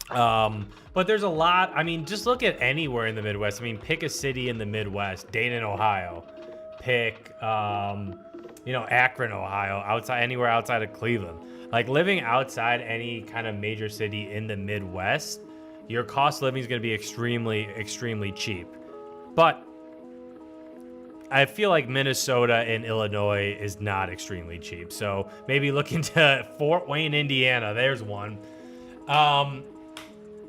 But there's a lot. I mean, just look at anywhere in the Midwest. I mean, pick a city in the Midwest. Dayton, Ohio. Pick, Akron, Ohio. Anywhere outside of Cleveland. Like, living outside any kind of major city in the Midwest, your cost of living is going to be extremely, extremely cheap. But I feel like Minnesota and Illinois is not extremely cheap. So maybe look into Fort Wayne, Indiana. There's one.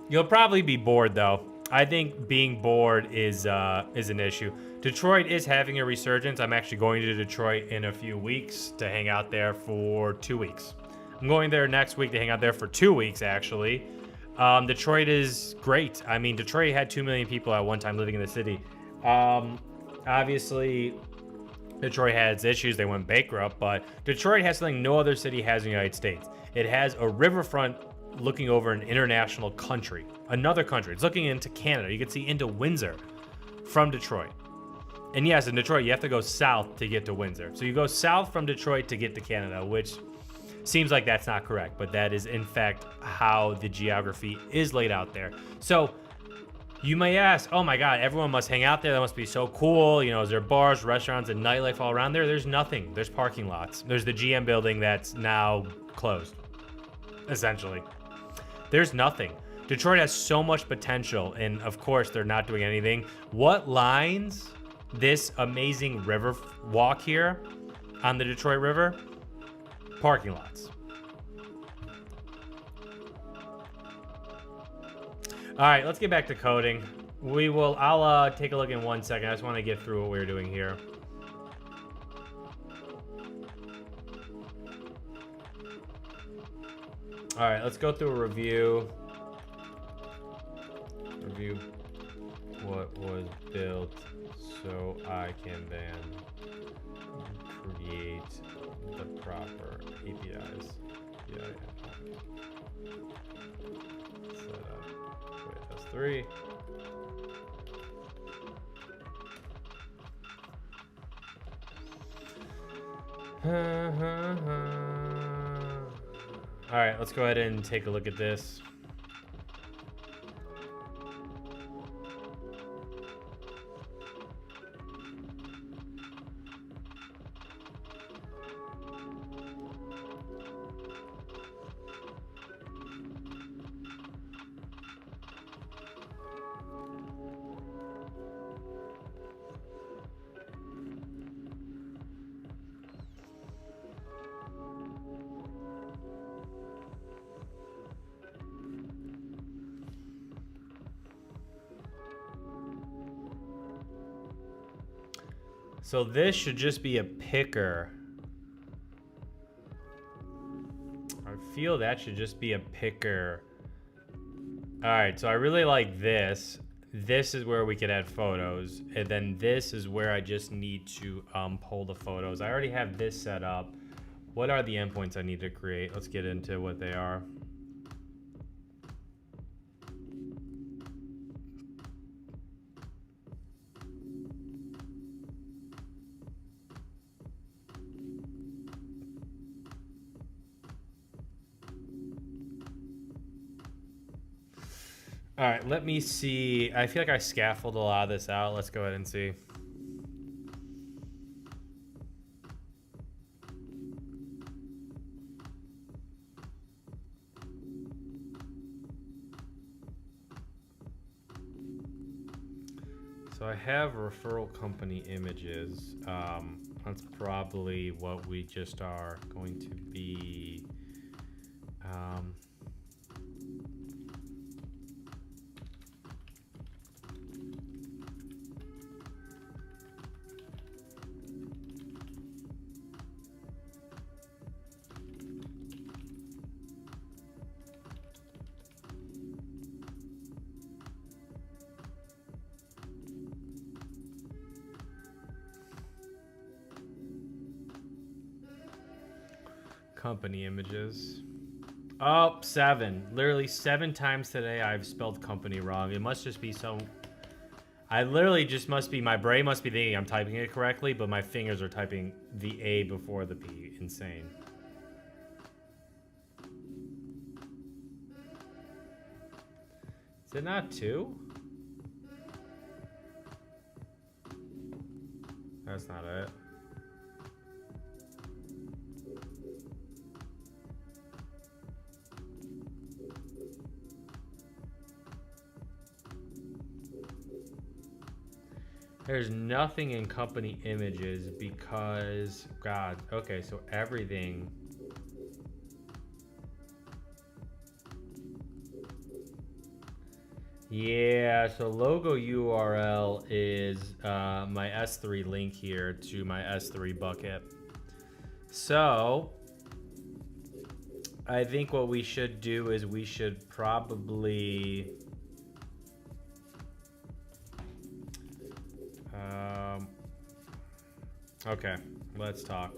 You'll probably be bored, though. I think being bored is an issue. Detroit is having a resurgence. I'm actually going to Detroit in a few weeks to hang out there for 2 weeks. I'm going there next week to hang out there for 2 weeks, actually. Detroit is great. I mean, Detroit had 2 million people at one time living in the city. Obviously, Detroit had its issues. They went bankrupt, but Detroit has something no other city has in the United States. It has a riverfront looking over an international country, another country. It's looking into Canada. You can see into Windsor from Detroit. And yes, in Detroit, you have to go south to get to Windsor. So you go south from Detroit to get to Canada, which seems like that's not correct, but that is in fact how the geography is laid out there. So you may ask, oh my God, everyone must hang out there. That must be so cool. Is there bars, restaurants, and nightlife all around there? There's nothing. There's parking lots. There's the GM building that's now closed, essentially. There's nothing. Detroit has so much potential, and of course, they're not doing anything. What lines this amazing river walk here on the Detroit River? Parking lots. All right, let's get back to coding. I'll take a look in 1 second. I just want to get through what we're doing here. All right, let's go through a review. Review what was built so I can then create the proper APIs. Yeah. Set up with S3. All right, let's go ahead and take a look at this. So this should just be a picker. I feel that should just be a picker. All right, so I really like this. This is where we could add photos. And then this is where I just need to pull the photos. I already have this set up. What are the endpoints I need to create? Let's get into what they are. All right, let me see. I feel like I scaffolded a lot of this out. Let's go ahead and see. So I have referral company images. That's probably what we just are going to be Company images. Oh, 7. Literally 7 times today I've spelled company wrong. It must just be some... I literally just must be... My brain must be thinking I'm typing it correctly, but my fingers are typing the A before the P. Insane. Is it not 2? That's not it. There's nothing in company images because, God, okay, so everything. Yeah, so logo URL is my S3 link here to my S3 bucket. So I think what we should do is we should probably okay, let's talk.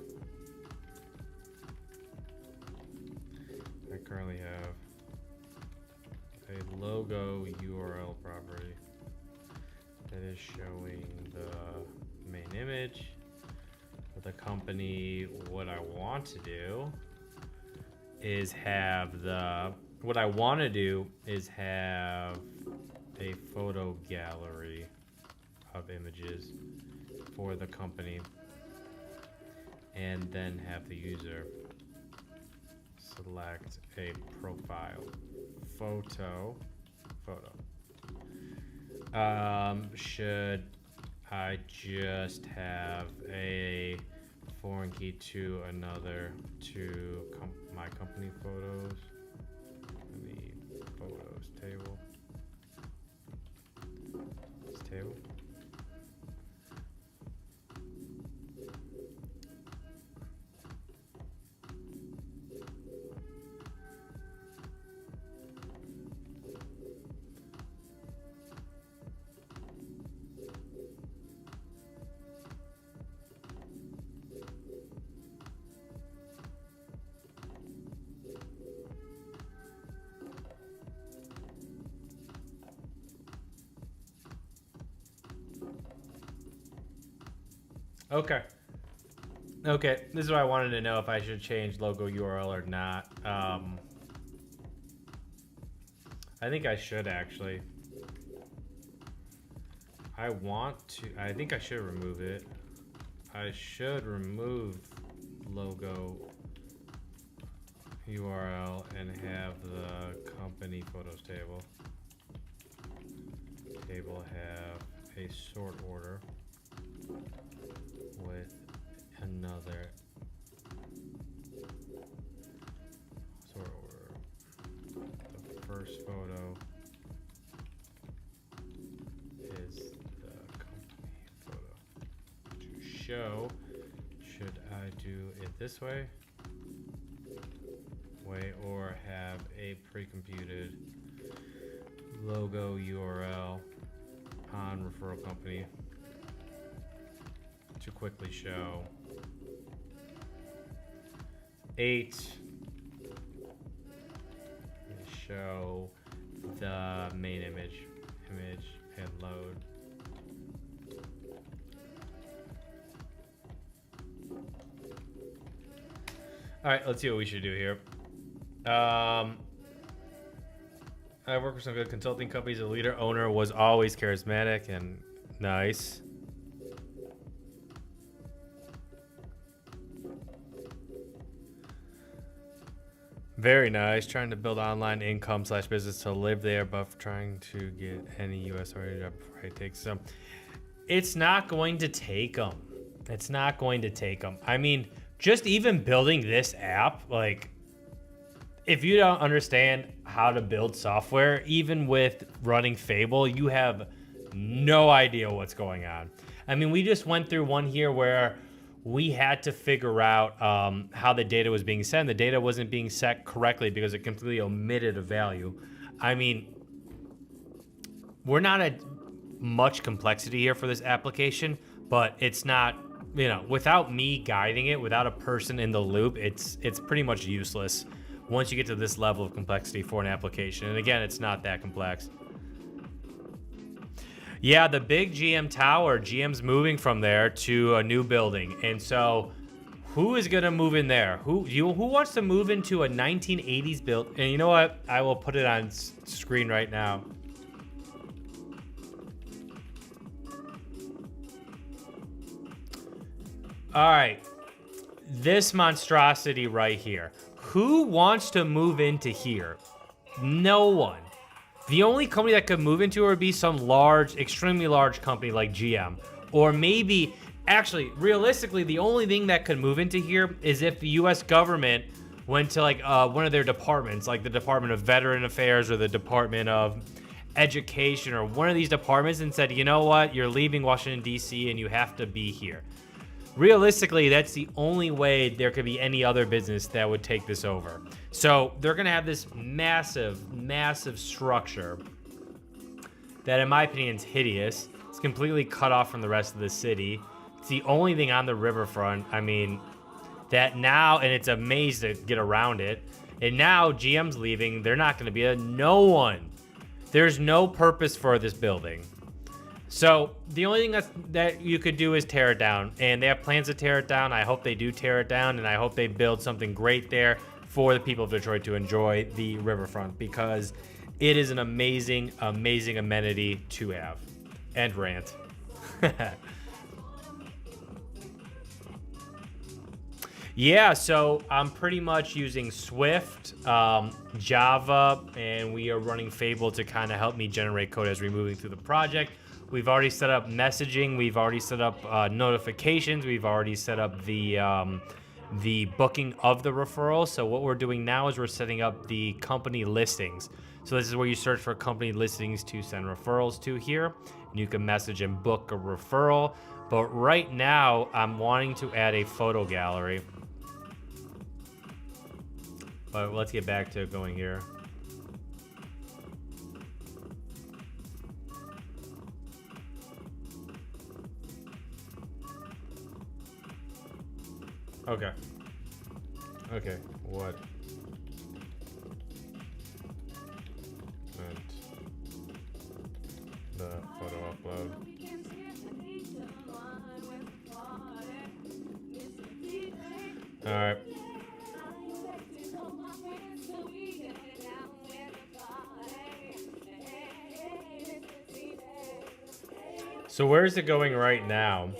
I currently have a logo URL property that is showing the main image of the company. What I want to do is have a photo gallery of images for the company, and then have the user select a profile photo. Should I just have a foreign key to another to my company photos in the photos table? This table. Okay, this is what I wanted to know, if I should change logo URL or not. I think I should actually. I think I should remove it. I should remove logo URL and have the company photos table have a sort order with another sort order. The first photo is the company photo. To show, should I do it this way or have a pre-computed logo URL on referral company to quickly show 8, show the main image and load. All right, let's see what we should do here. I work for some good consulting companies. The leader owner was always charismatic and nice. Very nice. Trying to build online income / business to live there, but trying to get any U.S. or job before I take some. It's not going to take them. It's not going to take them. I mean, just even building this app, like, if you don't understand how to build software, even with running Fable, you have no idea what's going on. I mean, we just went through one here where we had to figure out how the data was being set, and the data wasn't being set correctly because it completely omitted a value. I mean, we're not at much complexity here for this application, but it's not you know, without me guiding it, without a person in the loop, it's pretty much useless once you get to this level of complexity for an application. And again, it's not that complex. Yeah, the big GM tower, GM's moving from there to a new building. And so who is going to move in there? Who wants to move into a 1980s build? And you know what? I will put it on screen right now. All right. This monstrosity right here. Who wants to move into here? No one. The only company that could move into it would be some large, extremely large company like GM. Or maybe, actually, realistically, the only thing that could move into here is if the US government went to like one of their departments, like the Department of Veteran Affairs or the Department of Education or one of these departments and said, you know what, you're leaving Washington, D.C. and you have to be here. Realistically, that's the only way there could be any other business that would take this over. So they're going to have this massive, massive structure that, in my opinion, is hideous. It's completely cut off from the rest of the city. It's the only thing on the riverfront. I mean, that now, and it's a maze to get around it. And now GM's leaving. They're not going to be no one. There's no purpose for this building. So the only thing that you could do is tear it down, and they have plans to tear it down. I hope they do tear it down, and I hope they build something great there for the people of Detroit to enjoy the riverfront, because it is an amazing, amazing amenity to have. End rant. Yeah, so I'm pretty much using Swift, Java, and we are running Fable to kind of help me generate code as we're moving through the project. We've already set up messaging. We've already set up notifications. We've already set up the booking of the referral. So what we're doing now is we're setting up the company listings. So this is where you search for company listings to send referrals to here. And you can message and book a referral. But right now, I'm wanting to add a photo gallery. But let's get back to going here. Okay. Okay, what? And the photo upload. Alright. So where's it going right now?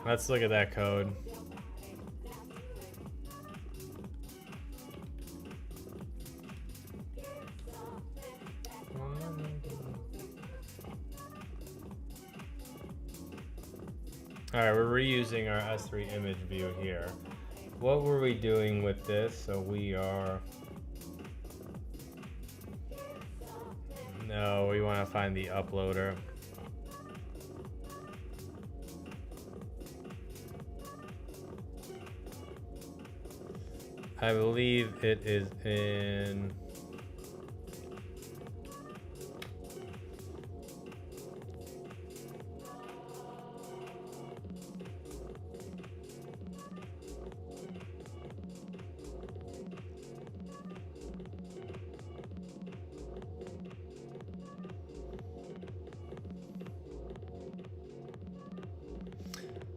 Let's look at that code. Alright, we're reusing our S3 image view here. What were we doing with this? So we are... No, we want to find the uploader. I believe it is in...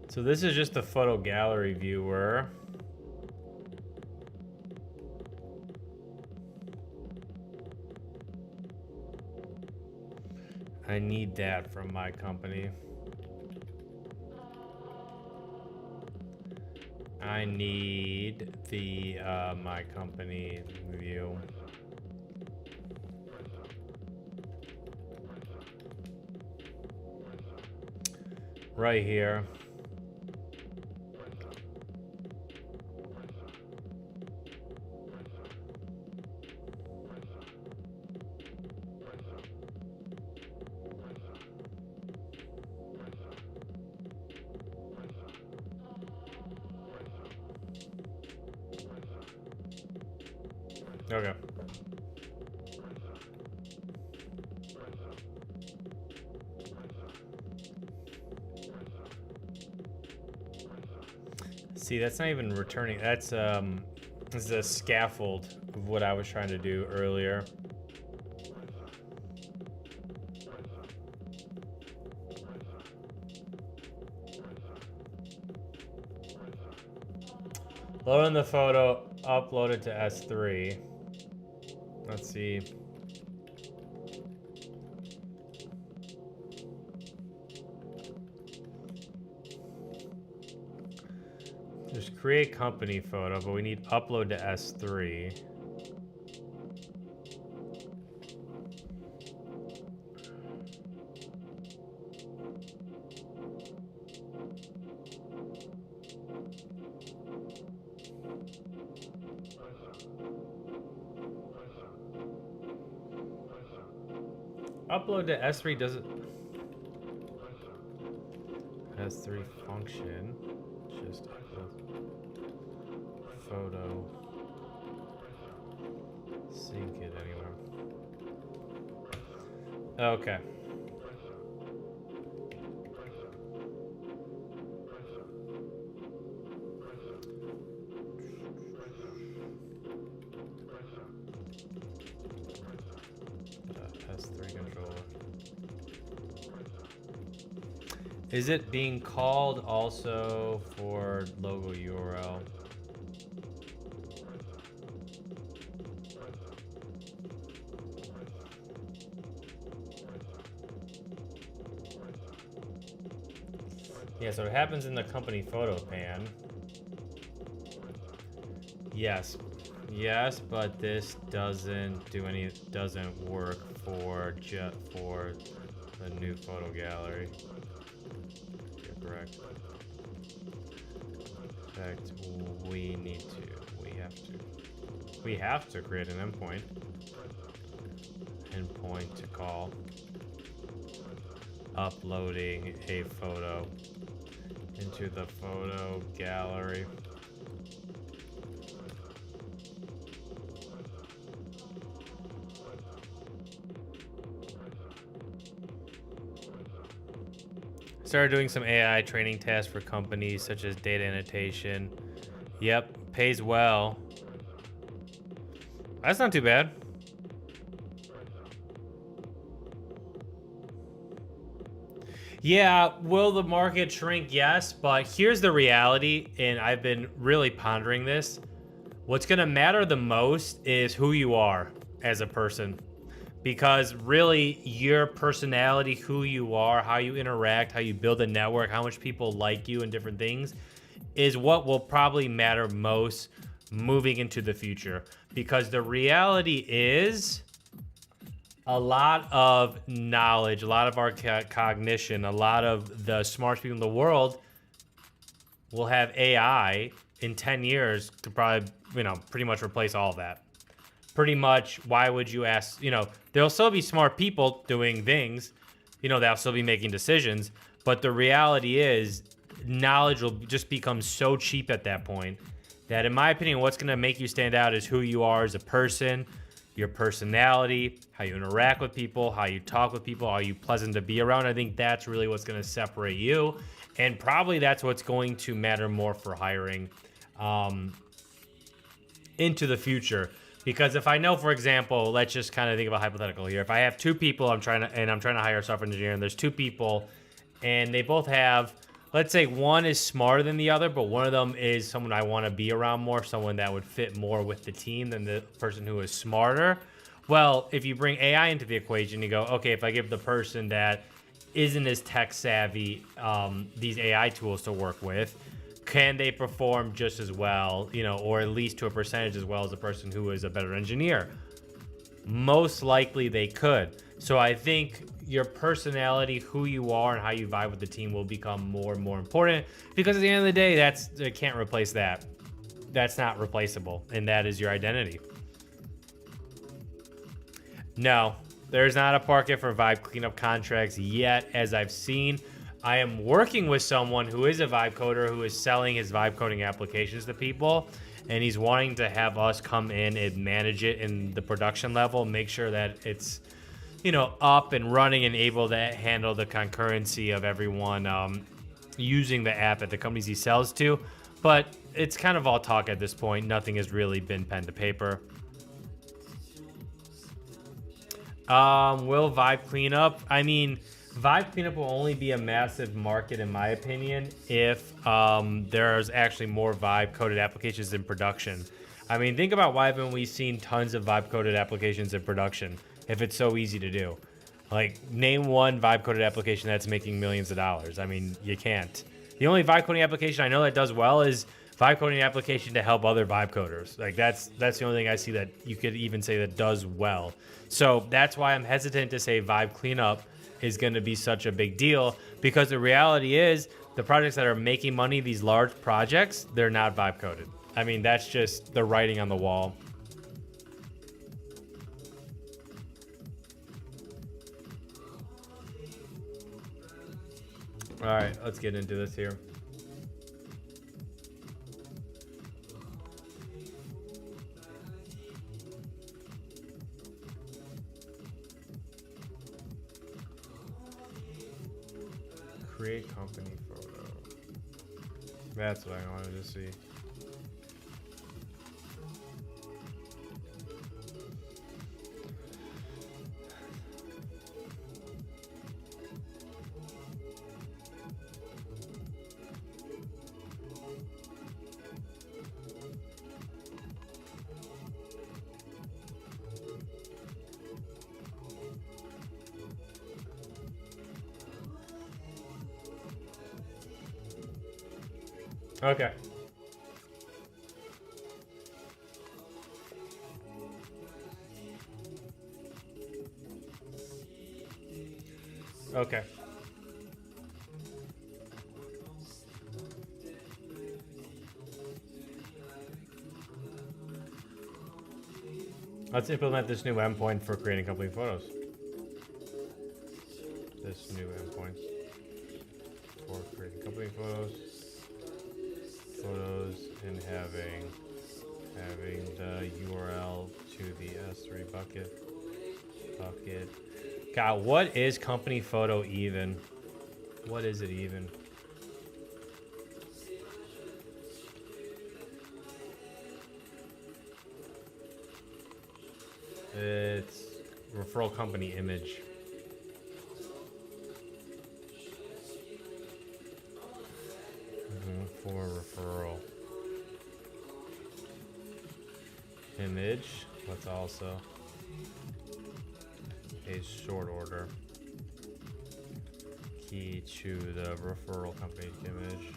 So this is just a photo gallery viewer. I need that from my company. I need the my company view. Right here. Okay. See, that's not even returning. That's this is a scaffold of what I was trying to do earlier. Loading the photo, upload it to S3. Let's see. Just create company photo, but we need upload to S3. Upload to S3 doesn't. S3 function. Just upload photo. Sync it anywhere. Okay. S3 controller. Is it being called also for logo URL? Yeah, so it happens in the company photo pan. Yes. Yes, but this doesn't work for the new photo gallery. You're correct. In fact, we have to create an endpoint. Endpoint to call uploading a photo into the photo gallery. Started doing some AI training tasks for companies such as data annotation. Yep, pays well. That's not too bad. Yeah, will the market shrink? Yes, but here's the reality, and I've been really pondering this. What's going to matter the most is who you are as a person. Because really, your personality, who you are, how you interact, how you build a network, how much people like you and different things is what will probably matter most moving into the future. Because the reality is a lot of knowledge, a lot of our cognition, a lot of the smartest people in the world will have AI in 10 years to probably, pretty much replace all of that. Pretty much, why would you ask? There'll still be smart people doing things. They'll still be making decisions. But the reality is, knowledge will just become so cheap at that point that, in my opinion, what's going to make you stand out is who you are as a person, your personality, how you interact with people, how you talk with people, are you pleasant to be around? I think that's really what's going to separate you. And probably that's what's going to matter more for hiring into the future. Because if I know, for example, let's just kind of think of a hypothetical here. If I have two people, I'm trying to hire a software engineer, and there's two people, and they both have, let's say one is smarter than the other, but one of them is someone I want to be around more, someone that would fit more with the team than the person who is smarter. Well, if you bring AI into the equation, you go, okay, if I give the person that isn't as tech savvy these AI tools to work with, can they perform just as well, or at least to a percentage as well as a person who is a better engineer? Most likely they could. So I think your personality, who you are, and how you vibe with the team will become more and more important, because at the end of the day, they can't replace that. That's not replaceable, and that is your identity. No, there's not a market for vibe cleanup contracts yet, as I've seen. I am working with someone who is a vibe coder who is selling his vibe coding applications to people. and he's wanting to have us come in and manage it in the production level, make sure that it's, you know, up and running and able to handle the concurrency of everyone using the app at the companies he sells to. But it's kind of all talk at this point. Nothing has really been pen to paper. Will Vibe cleanup? I mean, Vibe cleanup will only be a massive market, in my opinion, if there's actually more Vibe coded applications in production. I mean, think about why haven't we seen tons of Vibe coded applications in production if it's so easy to do? Like, name one Vibe coded application that's making millions of dollars. I mean, you can't. The only Vibe coding application I know that does well is Vibe coding application to help other Vibe coders. Like, that's the only thing I see that you could even say that does well. So that's why I'm hesitant to say Vibe cleanup is going to be such a big deal, because the reality is the projects that are making money, these large projects, they're not Vibe coded. I mean, that's just the writing on the wall. All right, let's get into this here. Create company photo. That's what I wanted to see. Okay. Okay. Let's implement this new endpoint for creating company photos. This new endpoint for creating company photos. And having the URL to the S3 bucket. God, what is company photo even? What is it even? It's referral company image. For referral image, let's also a sort order key to the referral company image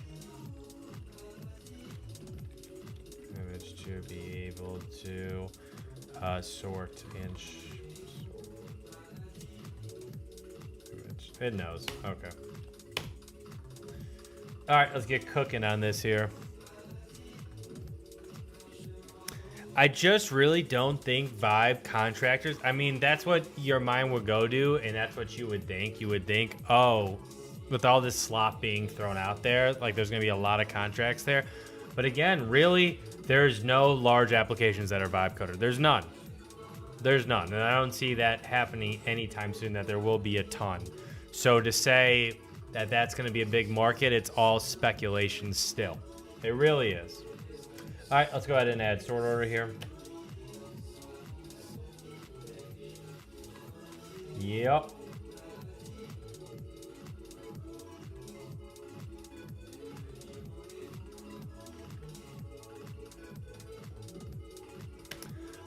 to be able to sort and image. It knows. Okay. All right, let's get cooking on this here. I just really don't think Vibe contractors, I mean, that's what your mind would go to, and that's what you would think. You would think, oh, with all this slop being thrown out there, like there's going to be a lot of contracts there. But again, really, there's no large applications that are Vibe coded. There's none. There's none. And I don't see that happening anytime soon, that there will be a ton. So to say that that's going to be a big market, it's all speculation still. It really is. All right, let's go ahead and add sort order here. Yep.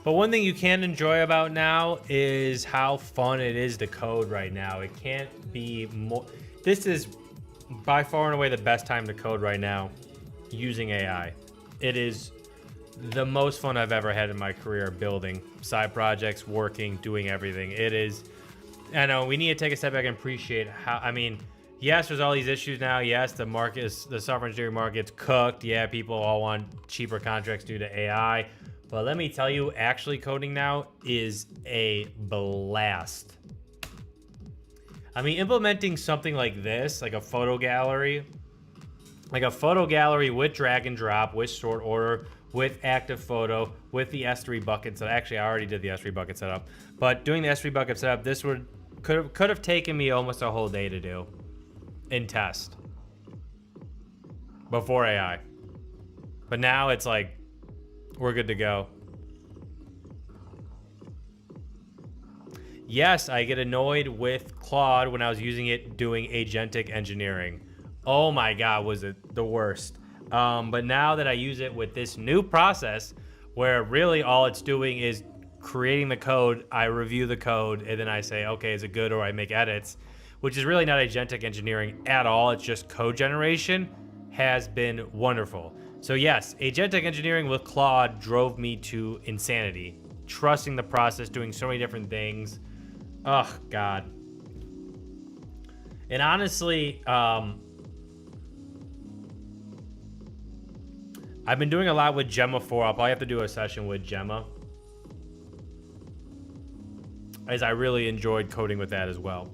But one thing you can enjoy about now is how fun it is to code right now. It can't be more. This is by far and away the best time to code right now using AI. It is the most fun I've ever had in my career, building side projects, working, doing everything. It is, I know we need to take a step back and appreciate how, I mean, yes, there's all these issues now. Yes, the market is, the software engineering market's cooked. Yeah, people all want cheaper contracts due to AI. But let me tell you, actually coding now is a blast. I mean, implementing something like this, like a photo gallery with drag and drop, with sort order, with Active Photo, with the S3 bucket setup. Actually, I already did the S3 bucket setup, but doing the S3 bucket setup, this could have taken me almost a whole day to do in test before AI. But now it's like, we're good to go. Yes, I get annoyed with Claude when I was using it doing agentic engineering. Oh my God, was it the worst. But now that I use it with this new process where really all it's doing is creating the code, I review the code, and then I say, okay, is it good, or I make edits, which is really not agentic engineering at all. It's just code generation, has been wonderful. So yes, agentic engineering with Claude drove me to insanity. Trusting the process, doing so many different things. Oh, God. And honestly, I've been doing a lot with Gemma 4. I'll probably have to do a session with Gemma, as I really enjoyed coding with that as well.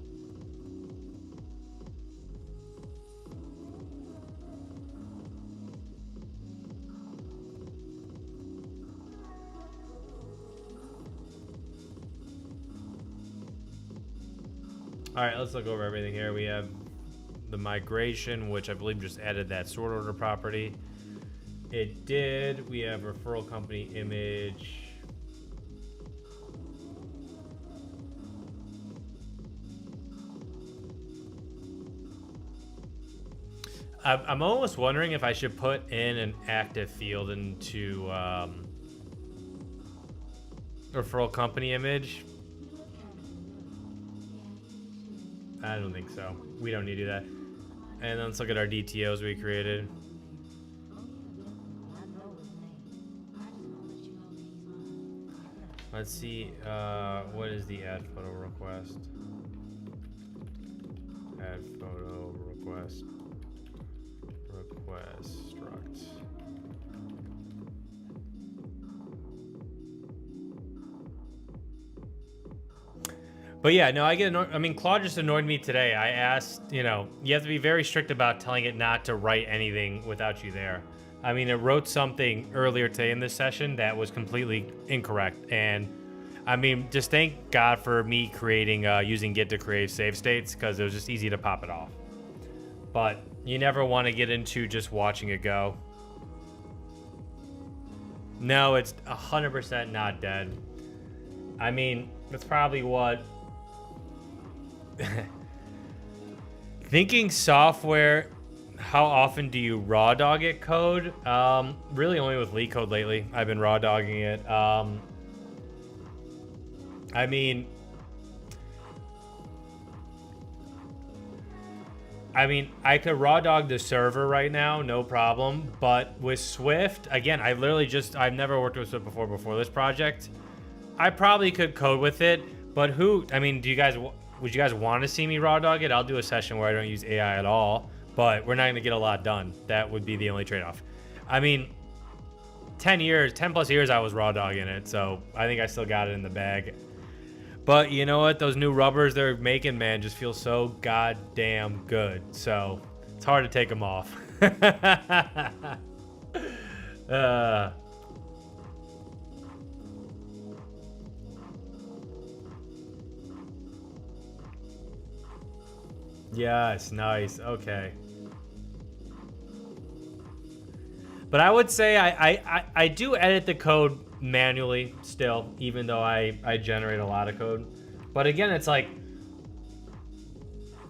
All right, let's look over everything here. We have the migration, which I believe just added that sort order property. It did. We have referral company image. I'm almost wondering if I should put in an active field into referral company image. I don't think so. We don't need to do that. And then let's look at our DTOs we created. Let's see, what is the add photo request? Add photo request. Request struct. But yeah, no, I get annoyed. I mean, Claude just annoyed me today. I asked, you know, you have to be very strict about telling it not to write anything without you there. I mean, it wrote something earlier today in this session that was completely incorrect. And I mean, just thank God for me creating, using Git to create save states, because it was just easy to pop it off. But you never want to get into just watching it go. No, it's 100% not dead. I mean, that's probably what... Thinking software, how often do you raw dog it code? Really only with LeetCode lately. I've been raw dogging it. I mean, I could raw dog the server right now, no problem. But with Swift, again, I've never worked with Swift before this project. I probably could code with it, but would you guys want to see me raw dog it? I'll do a session where I don't use AI at all, but we're not going to get a lot done. That would be the only trade-off. I mean, 10 plus years I was raw dogging it, so I think I still got it in the bag. But you know what? Those new rubbers they're making, man, just feel so goddamn good. So it's hard to take them off. Yes, nice. Okay. But I would say I do edit the code manually still, even though I generate a lot of code. But again, it's like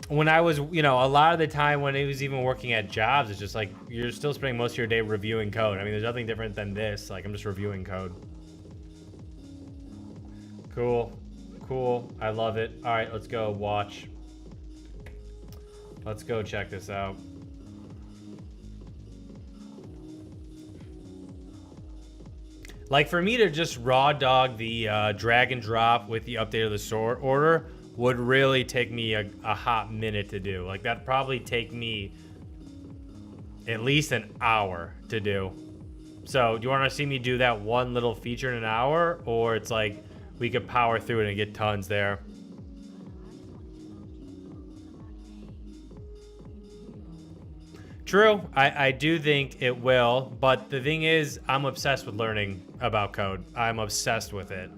when I was, you know, a lot of the time when it was even working at jobs, it's just like you're still spending most of your day reviewing code. I mean, there's nothing different than this. Like, I'm just reviewing code. Cool. I love it. All right, let's go watch. Let's go check this out. Like, for me to just raw dog the drag and drop with the update of the sort order would really take me a hot minute to do. Like, that'd probably take me at least an hour to do. So do you want to see me do that one little feature in an hour? Or it's like we could power through it and get tons there. True, I do think it will, but the thing is, I'm obsessed with learning about code. I'm obsessed with it.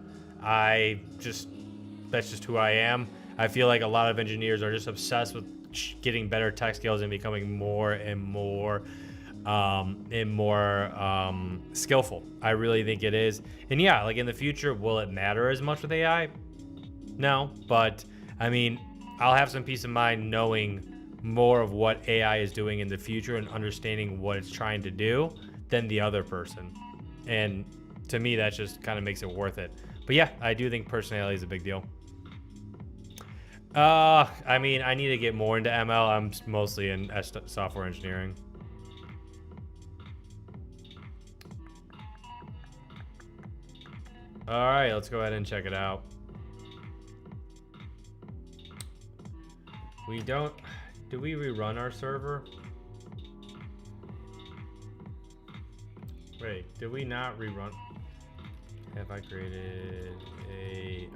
I just, that's just who I am. I feel like a lot of engineers are just obsessed with getting better tech skills and becoming more and more skillful. I really think it is. And yeah, like in the future, will it matter as much with AI? No, but I mean, I'll have some peace of mind knowing more of what AI is doing in the future and understanding what it's trying to do than the other person. And to me, that just kind of makes it worth it. But yeah, I do think personality is a big deal. I mean, I need to get more into ML. I'm mostly in software engineering. All right, let's go ahead and check it out. We don't... Do we rerun our server? Wait, did we not rerun? Have I created a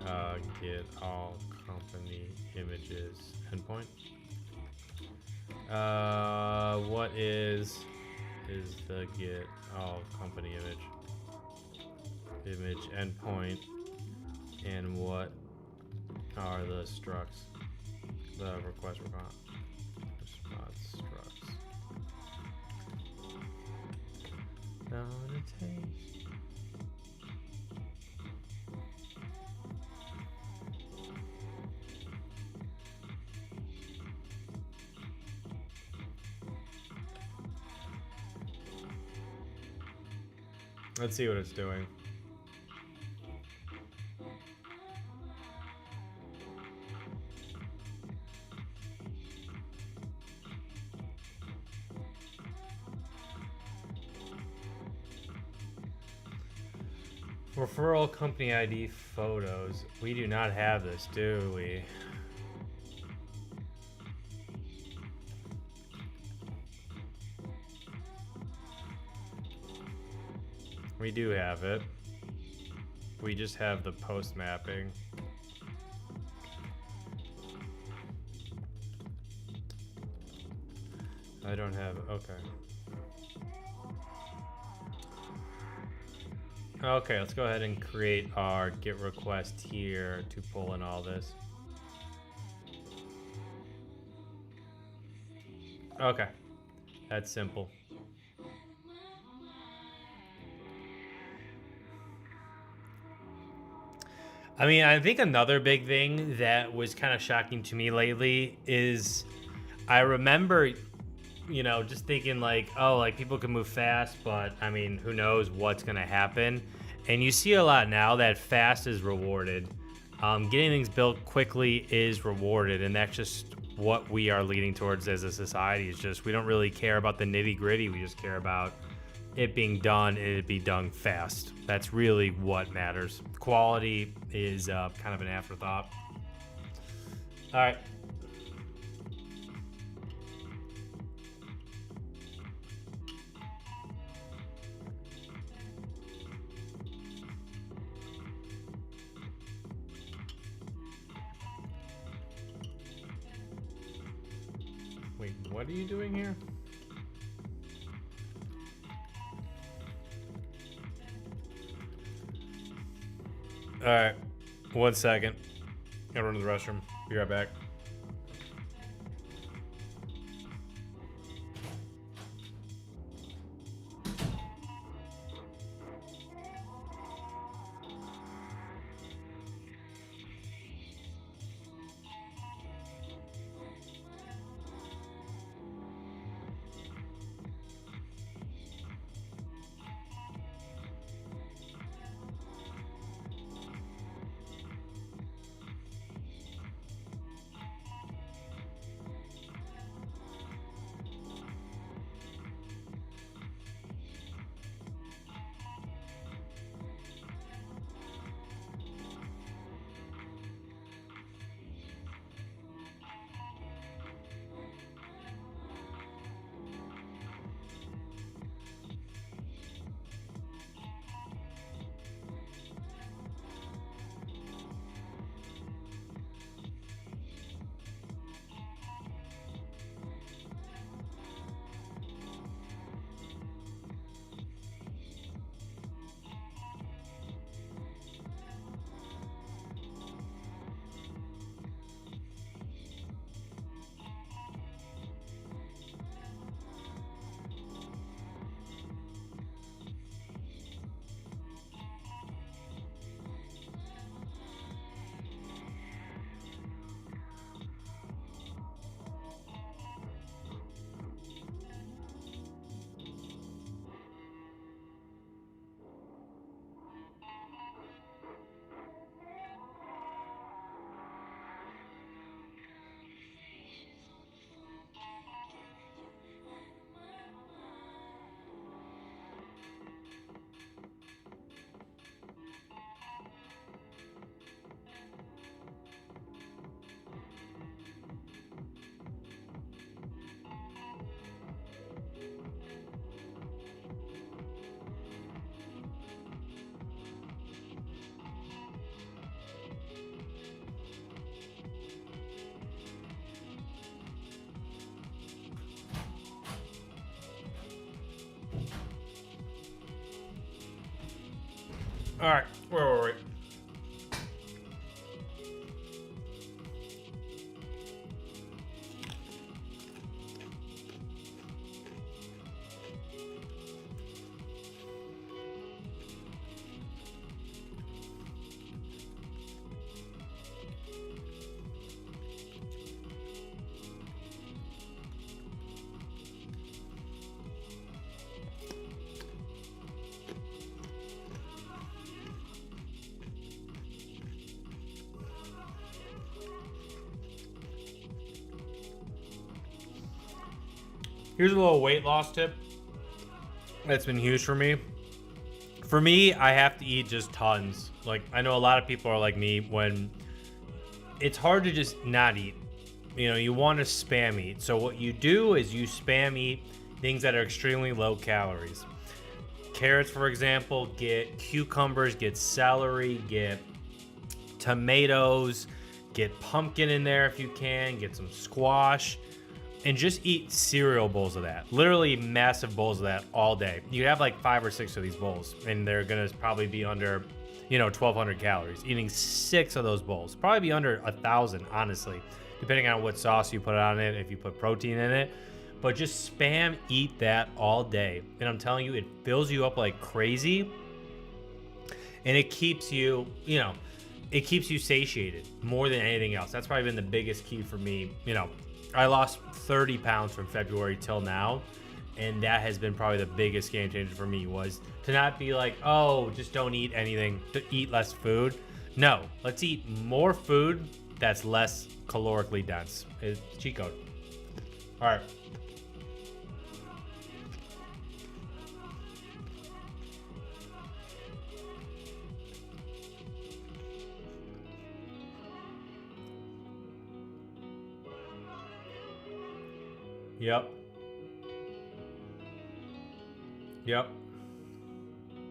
get all company images endpoint? What is the get all company image endpoint, and what are the structs? The request response structs. Annotation. Let's see what it's doing. Referral company ID photos. We do not have this, do we? We do have it. We just have the post mapping. I don't have, okay. Okay, let's go ahead and create our GET request here to pull in all this. Okay, that's simple. I mean, I think another big thing that was kind of shocking to me lately is I remember, you know, just thinking like, oh, like people can move fast, but I mean, who knows what's going to happen. And you see a lot now that fast is rewarded. Getting things built quickly is rewarded. And that's just what we are leading towards as a society. Is just, we don't really care about the nitty gritty. We just care about it being done and it be done fast. That's really what matters. Quality is kind of an afterthought. All right. Wait, what are you doing here? All right, 1 second. Gotta run to the restroom. Be right back. All right, where were we? Here's a little weight loss tip that's been huge for me. For me, I have to eat just tons. Like, I know a lot of people are like me when it's hard to just not eat. You know, you want to spam eat. So what you do is you spam eat things that are extremely low calories. Carrots, for example, get cucumbers, get celery, get tomatoes, get pumpkin in there if you can, get some squash, and just eat cereal bowls of that. Literally massive bowls of that all day. You have like 5 or 6 of these bowls, and they're gonna probably be under, 1,200 calories. Eating 6 of those bowls, probably be under 1,000, honestly, depending on what sauce you put on it, if you put protein in it. But just spam eat that all day, and I'm telling you, it fills you up like crazy, and it keeps you, it keeps you satiated more than anything else. That's probably been the biggest key for me. I lost 30 pounds from February till now, and that has been probably the biggest game changer for me, was to not be like, oh, just don't eat anything, to eat less food. No, let's eat more food that's less calorically dense. It's cheat code. All right. Yep.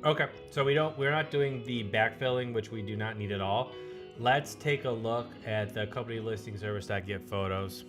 Okay, so we're not doing the backfilling, which we do not need at all. Let's take a look at the company listing service that get photos.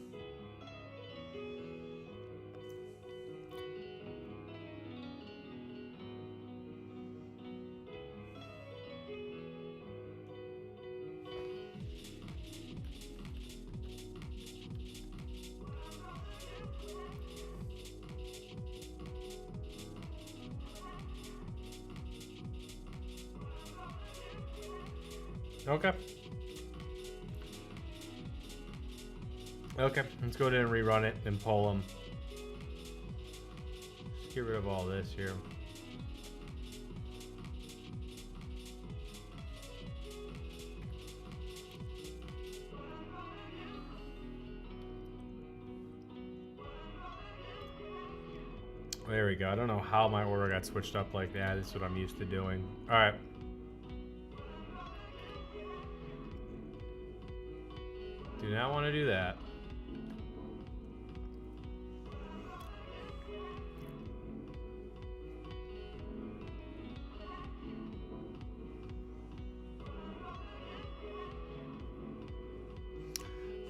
Okay, let's go ahead and rerun it and pull them. Just get rid of all this here. There we go. I don't know how my order got switched up like that. It's what I'm used to doing. All right. Do not want to do that.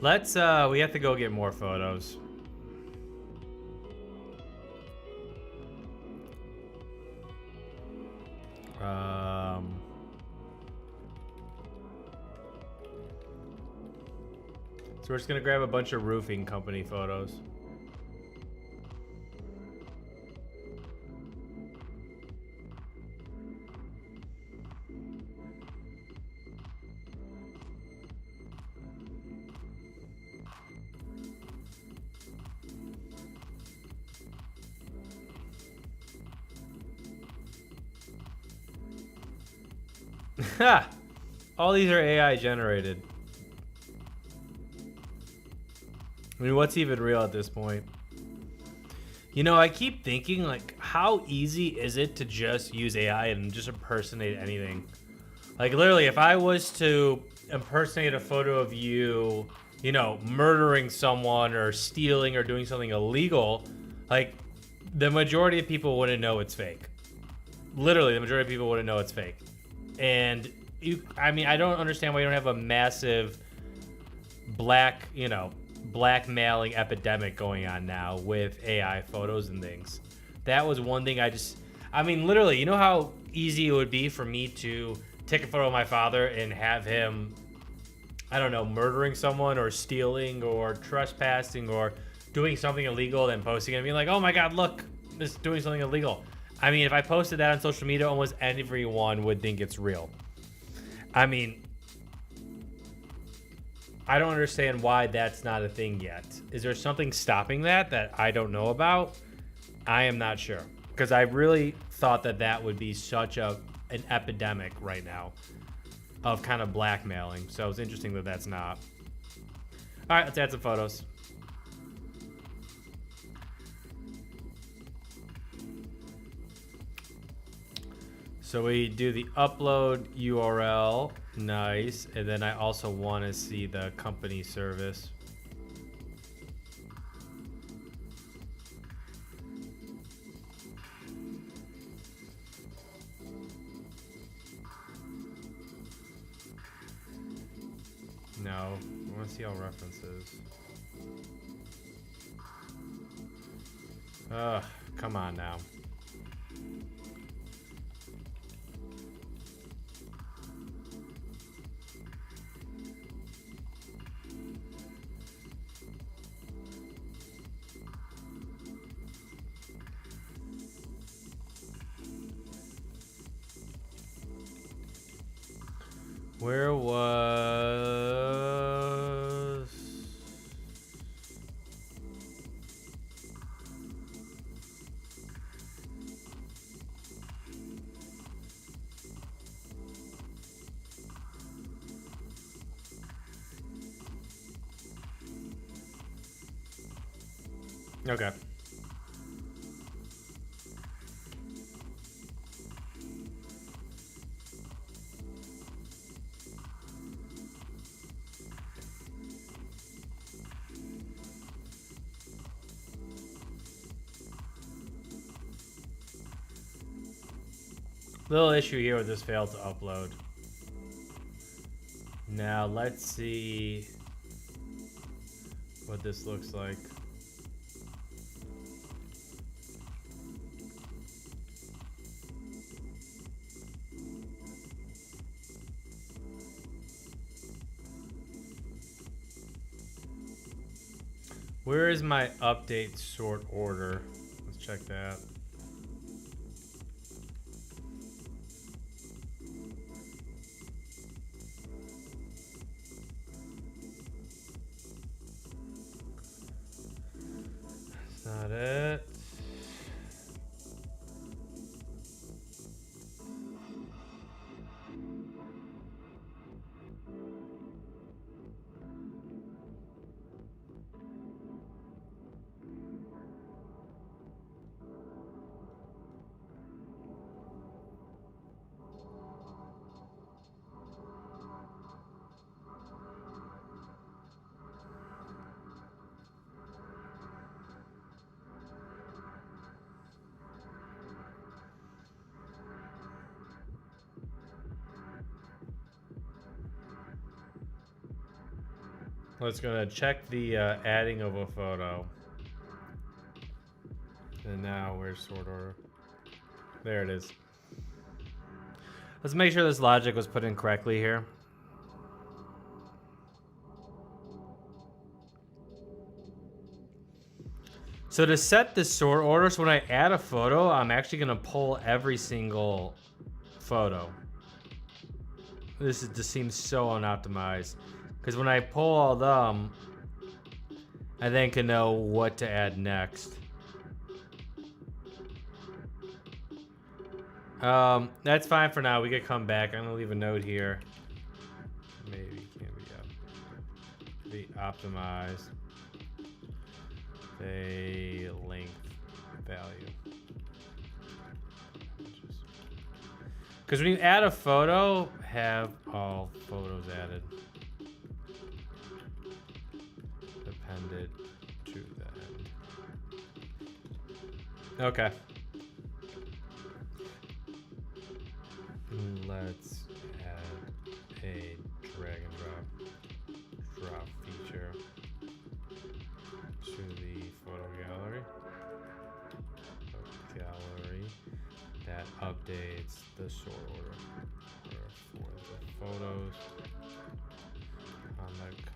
Let's, we have to go get more photos. So we're just gonna grab a bunch of roofing company photos. Ha! All these are AI generated. I mean, what's even real at this point? I keep thinking, like, how easy is it to just use AI and just impersonate anything? Like, literally, if I was to impersonate a photo of you, murdering someone or stealing or doing something illegal, like, the majority of people wouldn't know it's fake. Literally, the majority of people wouldn't know it's fake. And I don't understand why you don't have a massive blackmailing epidemic going on now with AI photos and things. That was one thing I I mean, literally, you know how easy it would be for me to take a photo of my father and have him, I don't know, murdering someone or stealing or trespassing or doing something illegal, then posting it and being like, oh my God, look, this is doing something illegal. I mean, if I posted that on social media, almost everyone would think it's real. I mean, I don't understand why that's not a thing yet. Is there something stopping that I don't know about? I am not sure. Because I really thought that would be such an epidemic right now of kind of blackmailing. So it's interesting that that's not. All right, let's add some photos. So we do the upload URL, nice, and then I also want to see the company service. No, I want to see all references. Ugh, come on now. Where was... Okay. Little issue here with this failed to upload. Now let's see what this looks like. Where is my update sort order? Let's check that. That's not it. Let's go check the adding of a photo. And now where's sort order? There it is. Let's make sure this logic was put in correctly here. So to set the sort order, so when I add a photo, I'm actually gonna pull every single photo. This just seems so unoptimized. Because when I pull all them, I then can know what to add next. That's fine for now. We could come back. I'm gonna leave a note here. Maybe can be optimized. A length value. Because when you add a photo, have all photos added. Appended to the end. Okay. Let's add a drag and drop feature to the photo gallery. updates the sort order for the photos on the companies.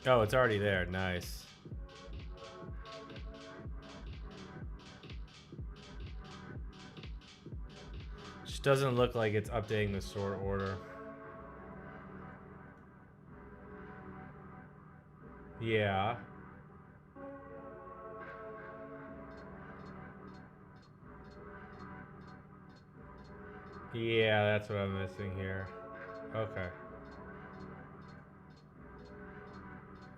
Oh, it's already there. Nice. Just doesn't look like it's updating the sort order. Yeah. Yeah, that's what I'm missing here. Okay.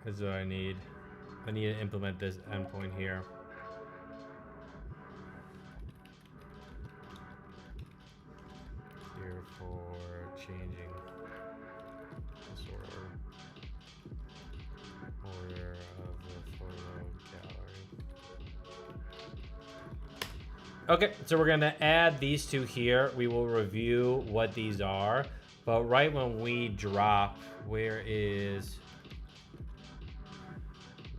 That's what I need. I need to implement this endpoint here. Here for changing the sort order of the photo gallery. Okay, so we're gonna add these two here. We will review what these are, but right when we drop, where is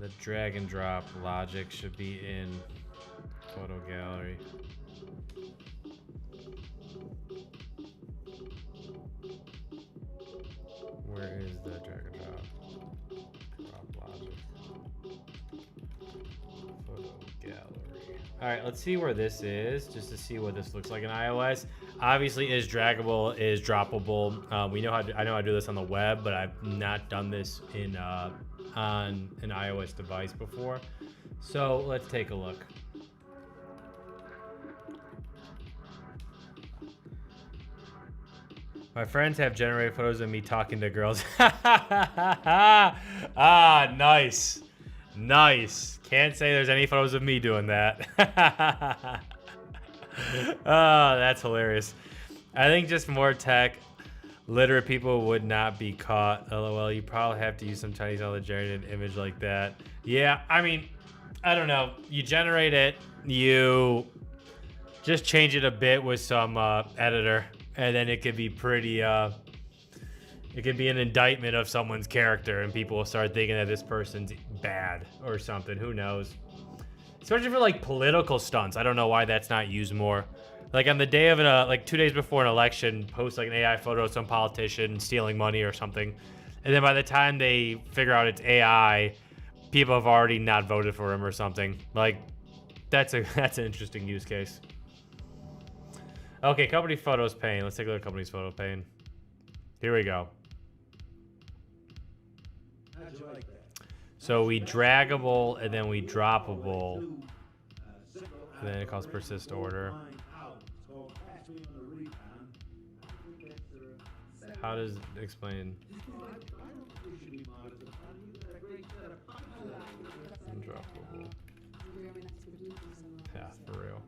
the drag and drop logic? Should be in photo gallery. Where is the drag and drop logic? Photo gallery. All right, let's see where this is, just to see what this looks like in iOS. Obviously, is draggable, is droppable. We know how I know how to do this on the web, but I've not done this in on an iOS device before. So let's take a look. My friends have generated photos of me talking to girls. Ah, nice. Nice. Can't say there's any photos of me doing that. Oh, that's hilarious. I think just more tech. Literate people would not be caught. LOL, you probably have to use some Chinese on the generated image like that. Yeah, I mean, I don't know. You generate it, you just change it a bit with some editor, and then it could be pretty, it could be an indictment of someone's character, and people will start thinking that this person's bad or something. Who knows? Especially for like political stunts. I don't know why that's not used more. Like on the day of like 2 days before an election, post like an AI photo of some politician stealing money or something. And then by the time they figure out it's AI, people have already not voted for him or something. Like that's an interesting use case. Okay, company photos pane. Let's take a look at company's photo pane. Here we go. How'd you like that? So we draggable and then we droppable. And then it calls persist order. How does it explain? Undroppable. Yeah, for real.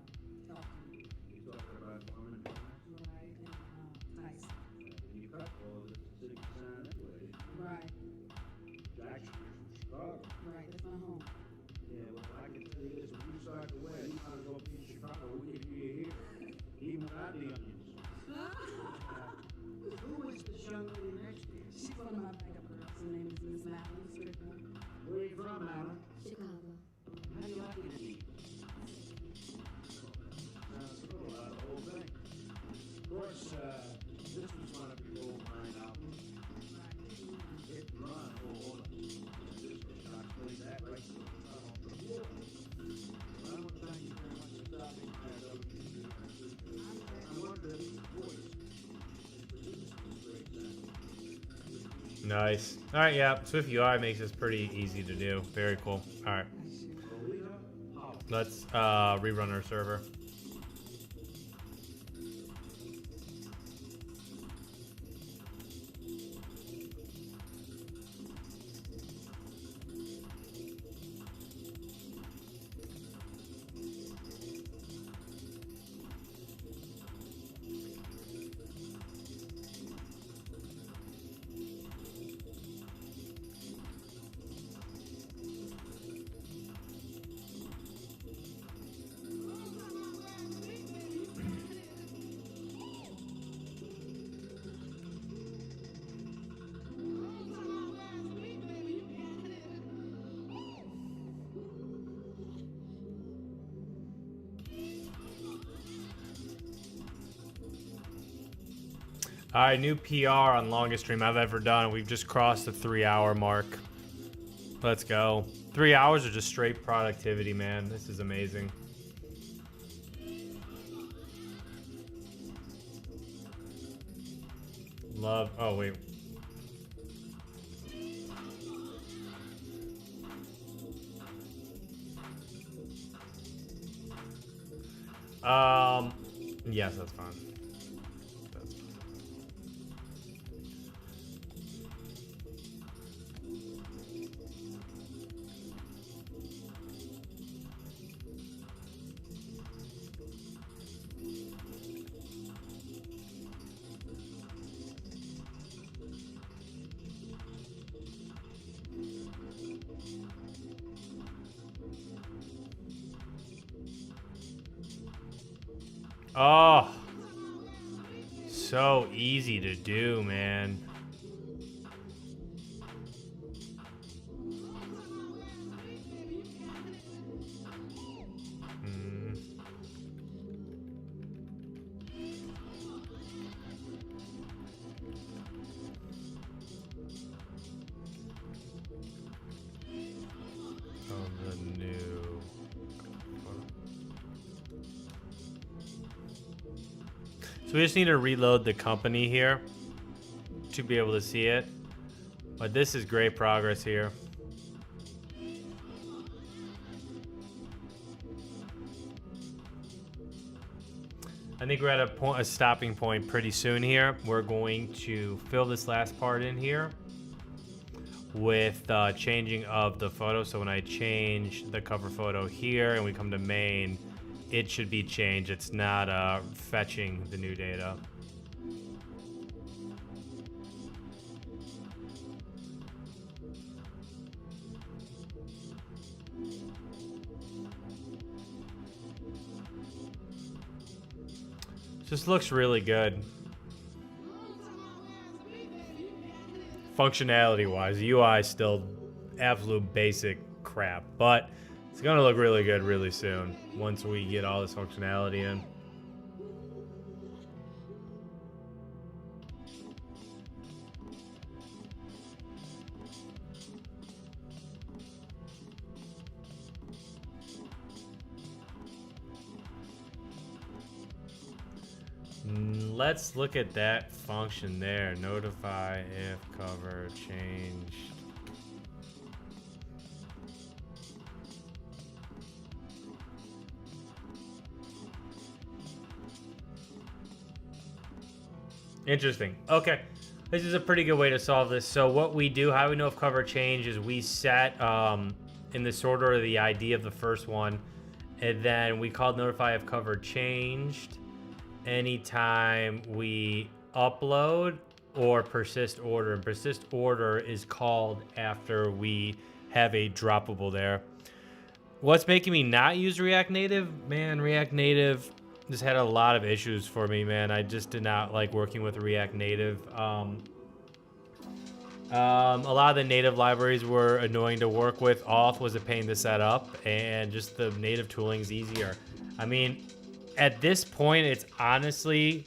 Right, that's my home. Yeah, well, I can tell you this, when you start to wear, you might as well be in Chicago, we can be here, even without the onions. Who is this young lady next to you? She's one of my backup girls. Her name is Miss Madeline Strickland. Where are you from, Alan? Chicago. How do you like it? Sounds cool, the whole thing. Of course, this was one of your old mine albums. Hit and run, hold on. This was not played that right to the top of the floor. Well, I want to thank you very much for stopping by. I wonder if the voice is great sound. Nice. All right, yeah. Swift UI makes this pretty easy to do. Very cool. All right. Let's rerun our server. All right, new PR on longest stream I've ever done. We've just crossed the 3-hour mark. Let's go. 3 hours of just straight productivity, man. This is amazing. Love. Oh, wait. Yes, that's fine. That's fine. Oh, so easy to do, man. So we just need to reload the company here to be able to see it. But this is great progress here. I think we're at a stopping point pretty soon here. We're going to fill this last part in here with changing of the photo. So when I change the cover photo here and we come to main, it should be changed. It's not fetching the new data. Just looks really good. Functionality wise, UI is still absolute basic crap, but it's gonna look really good really soon once we get all this functionality in. Let's look at that function there. Notify if cover changed. Interesting. Okay. This is a pretty good way to solve this. So what we do, how we know if cover changed, is we set in this order the ID of the first one, and then we called notify if cover changed anytime we upload or persist order. And persist order is called after we have a droppable there. What's making me not use React Native? Man, React Native just had a lot of issues for me, man. I just did not like working with React Native. A lot of the native libraries were annoying to work with. Auth was a pain to set up, and just the native tooling is easier. I mean, at this point, it's honestly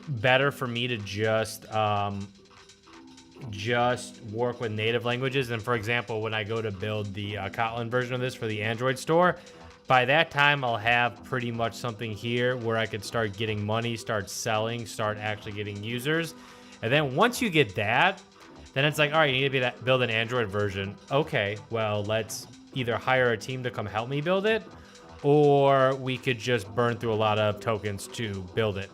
better for me to just work with native languages. And for example, when I go to build the Kotlin version of this for the Android store, by that time, I'll have pretty much something here where I could start getting money, start selling, start actually getting users. And then once you get that, then it's like, all right, you need to build an Android version. Okay, well, let's either hire a team to come help me build it, or we could just burn through a lot of tokens to build it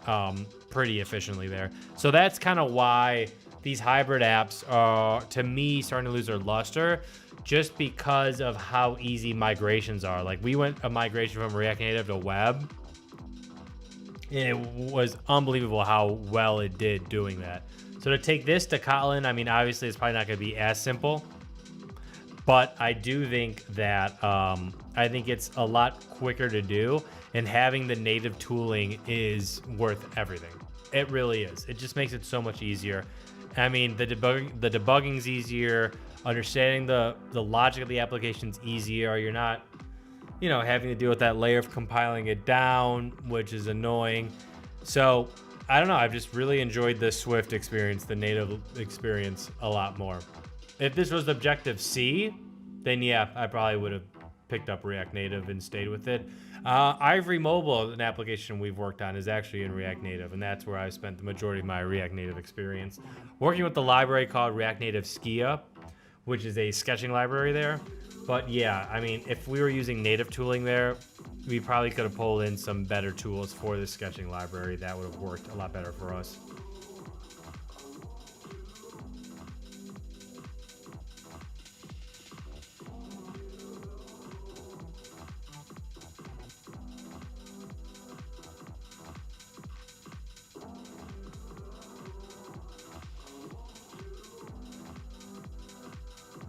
pretty efficiently there. So that's kind of why these hybrid apps are, to me, starting to lose their luster, just because of how easy migrations are. Like, we went a migration from React Native to web, and it was unbelievable how well it did doing that. So to take this to Kotlin, I mean, obviously it's probably not going to be as simple, but I do think that I think it's a lot quicker to do, and having the native tooling is worth everything. It really is. It just makes it so much easier. I mean, the debugging's easier. Understanding the logic of the application's easier. You're not, having to deal with that layer of compiling it down, which is annoying. So I don't know. I've just really enjoyed the Swift experience, the native experience, a lot more. If this was Objective-C, then yeah, I probably would have picked up React Native and stayed with it. Ivory Mobile, an application we've worked on, is actually in React Native, and that's where I spent the majority of my React Native experience. Working with the library called React Native Skia, which is a sketching library there. But yeah, I mean, if we were using native tooling there, we probably could have pulled in some better tools for the sketching library. That would have worked a lot better for us.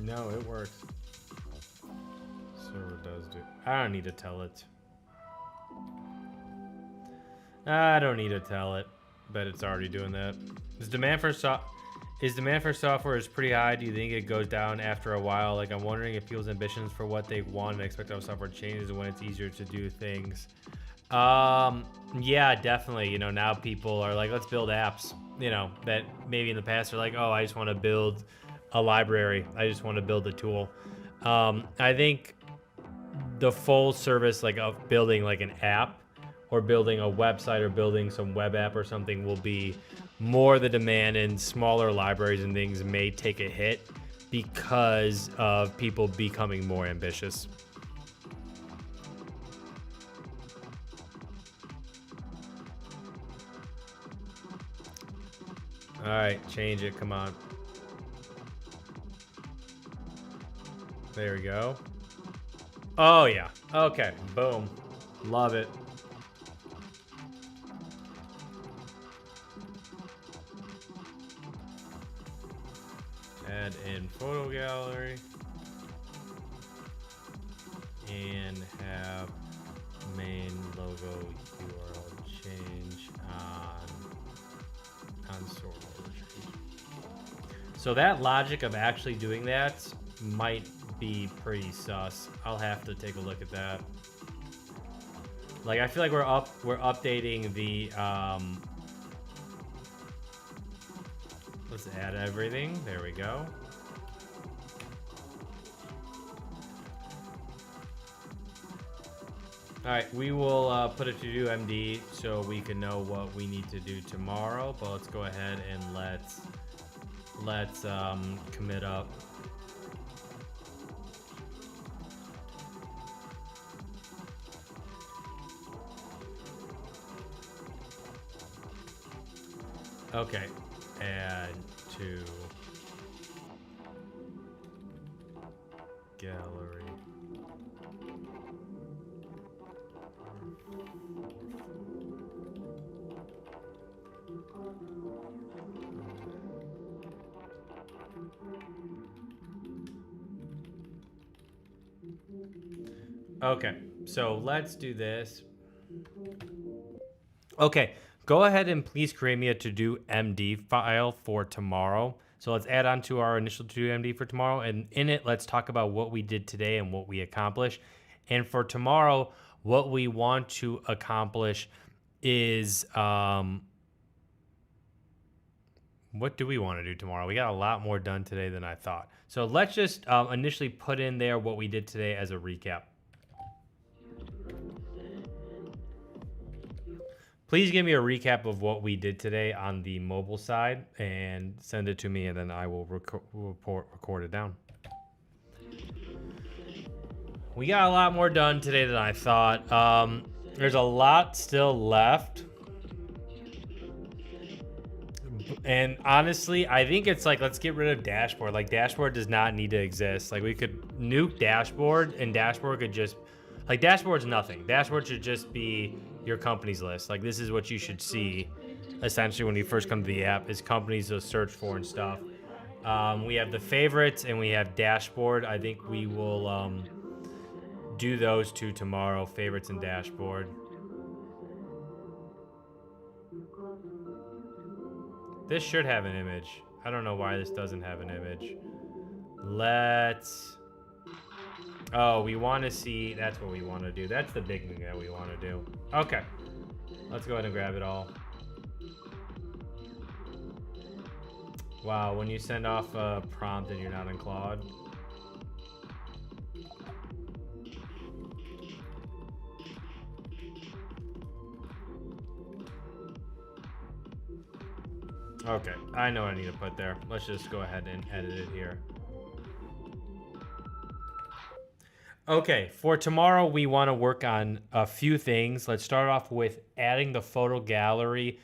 No, it works. Server does do. I don't need to tell it. I don't need to tell it. Bet it's already doing that. Is demand for software is pretty high? Do you think it goes down after a while? Like, I'm wondering if people's ambitions for what they want and expect out of software changes when it's easier to do things. Yeah, definitely. You know, now people are like, let's build apps. You know, that maybe in the past are like, oh, I just want to build a library. I just want to build a tool. I think the full service, like of building like an app or building a website or building some web app or something, will be more the demand, and smaller libraries and things may take a hit because of people becoming more ambitious. All right, change it. Come on. There we go. Oh, yeah. Okay. Boom. Love it. Add in photo gallery. And have main logo URL change on sort order change. So that logic of actually doing that might be pretty sus. I'll have to take a look at that. Like, I feel like we're updating the let's add everything. There we go. All right, we will put it to do MD so we can know what we need to do tomorrow. But let's go ahead and let's commit up. Okay, add to gallery. Okay, so let's do this. Okay, go ahead and please create me a to-do MD file for tomorrow. So let's add on to our initial to-do MD for tomorrow, and in it, let's talk about what we did today and what we accomplished. And for tomorrow, what we want to accomplish is, what do we want to do tomorrow? We got a lot more done today than I thought. So let's just initially put in there what we did today as a recap. Please give me a recap of what we did today on the mobile side and send it to me, and then I will record it down. We got a lot more done today than I thought. There's a lot still left. And honestly, I think it's like, let's get rid of dashboard. Like, dashboard does not need to exist. Like, we could nuke dashboard, and dashboard could just, like, dashboard's nothing. Dashboard should just be your company's list. Like, this is what you should see essentially when you first come to the app, is companies to search for and stuff. We have the favorites and we have dashboard. I think we will do those two tomorrow, favorites and dashboard. This should have an image. I don't know why this doesn't have an image. Let's, oh, we want to see, that's what we want to do. That's the big thing that we want to do. Okay, let's go ahead and grab it all. Wow, when you send off a prompt and you're not in Claude. Okay, I know what I need to put there. Let's just go ahead and edit it here. Okay, for tomorrow, we want to work on a few things. Let's start off with adding the photo gallery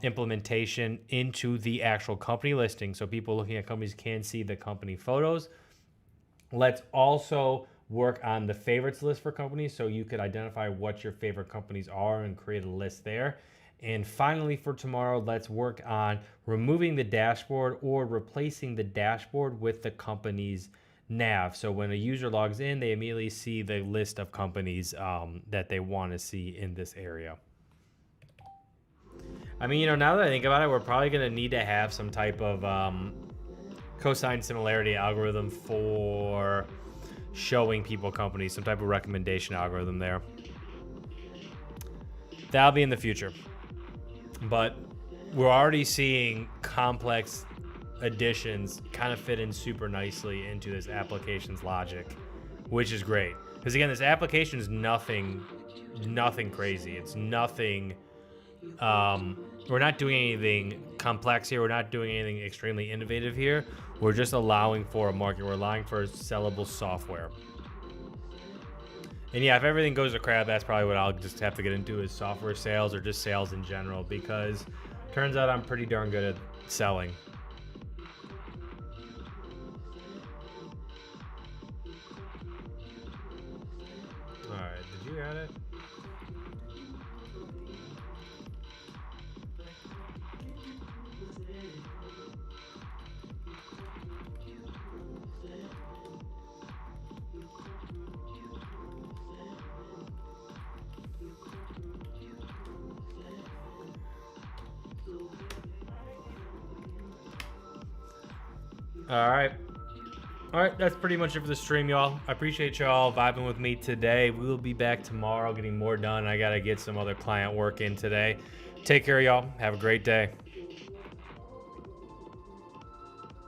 implementation into the actual company listing so people looking at companies can see the company photos. Let's also work on the favorites list for companies so you could identify what your favorite companies are and create a list there. And finally, for tomorrow, let's work on removing the dashboard or replacing the dashboard with the company's nav. So when a user logs in, they immediately see the list of companies that they want to see in this area. I mean, now that I think about it, we're probably going to need to have some type of cosine similarity algorithm for showing people companies, some type of recommendation algorithm there. That'll be in the future. But we're already seeing complex additions kind of fit in super nicely into this application's logic, which is great. Because again, this application is nothing crazy. It's nothing, we're not doing anything complex here. We're not doing anything extremely innovative here. We're just allowing for a market. We're allowing for sellable software. And yeah, if everything goes to crap, that's probably what I'll just have to get into is software sales or just sales in general, because turns out I'm pretty darn good at selling. All right, did you add it? All right, that's pretty much it for the stream, y'all. I appreciate y'all vibing with me today. We will be back tomorrow getting more done. I got to get some other client work in today. Take care, y'all. Have a great day.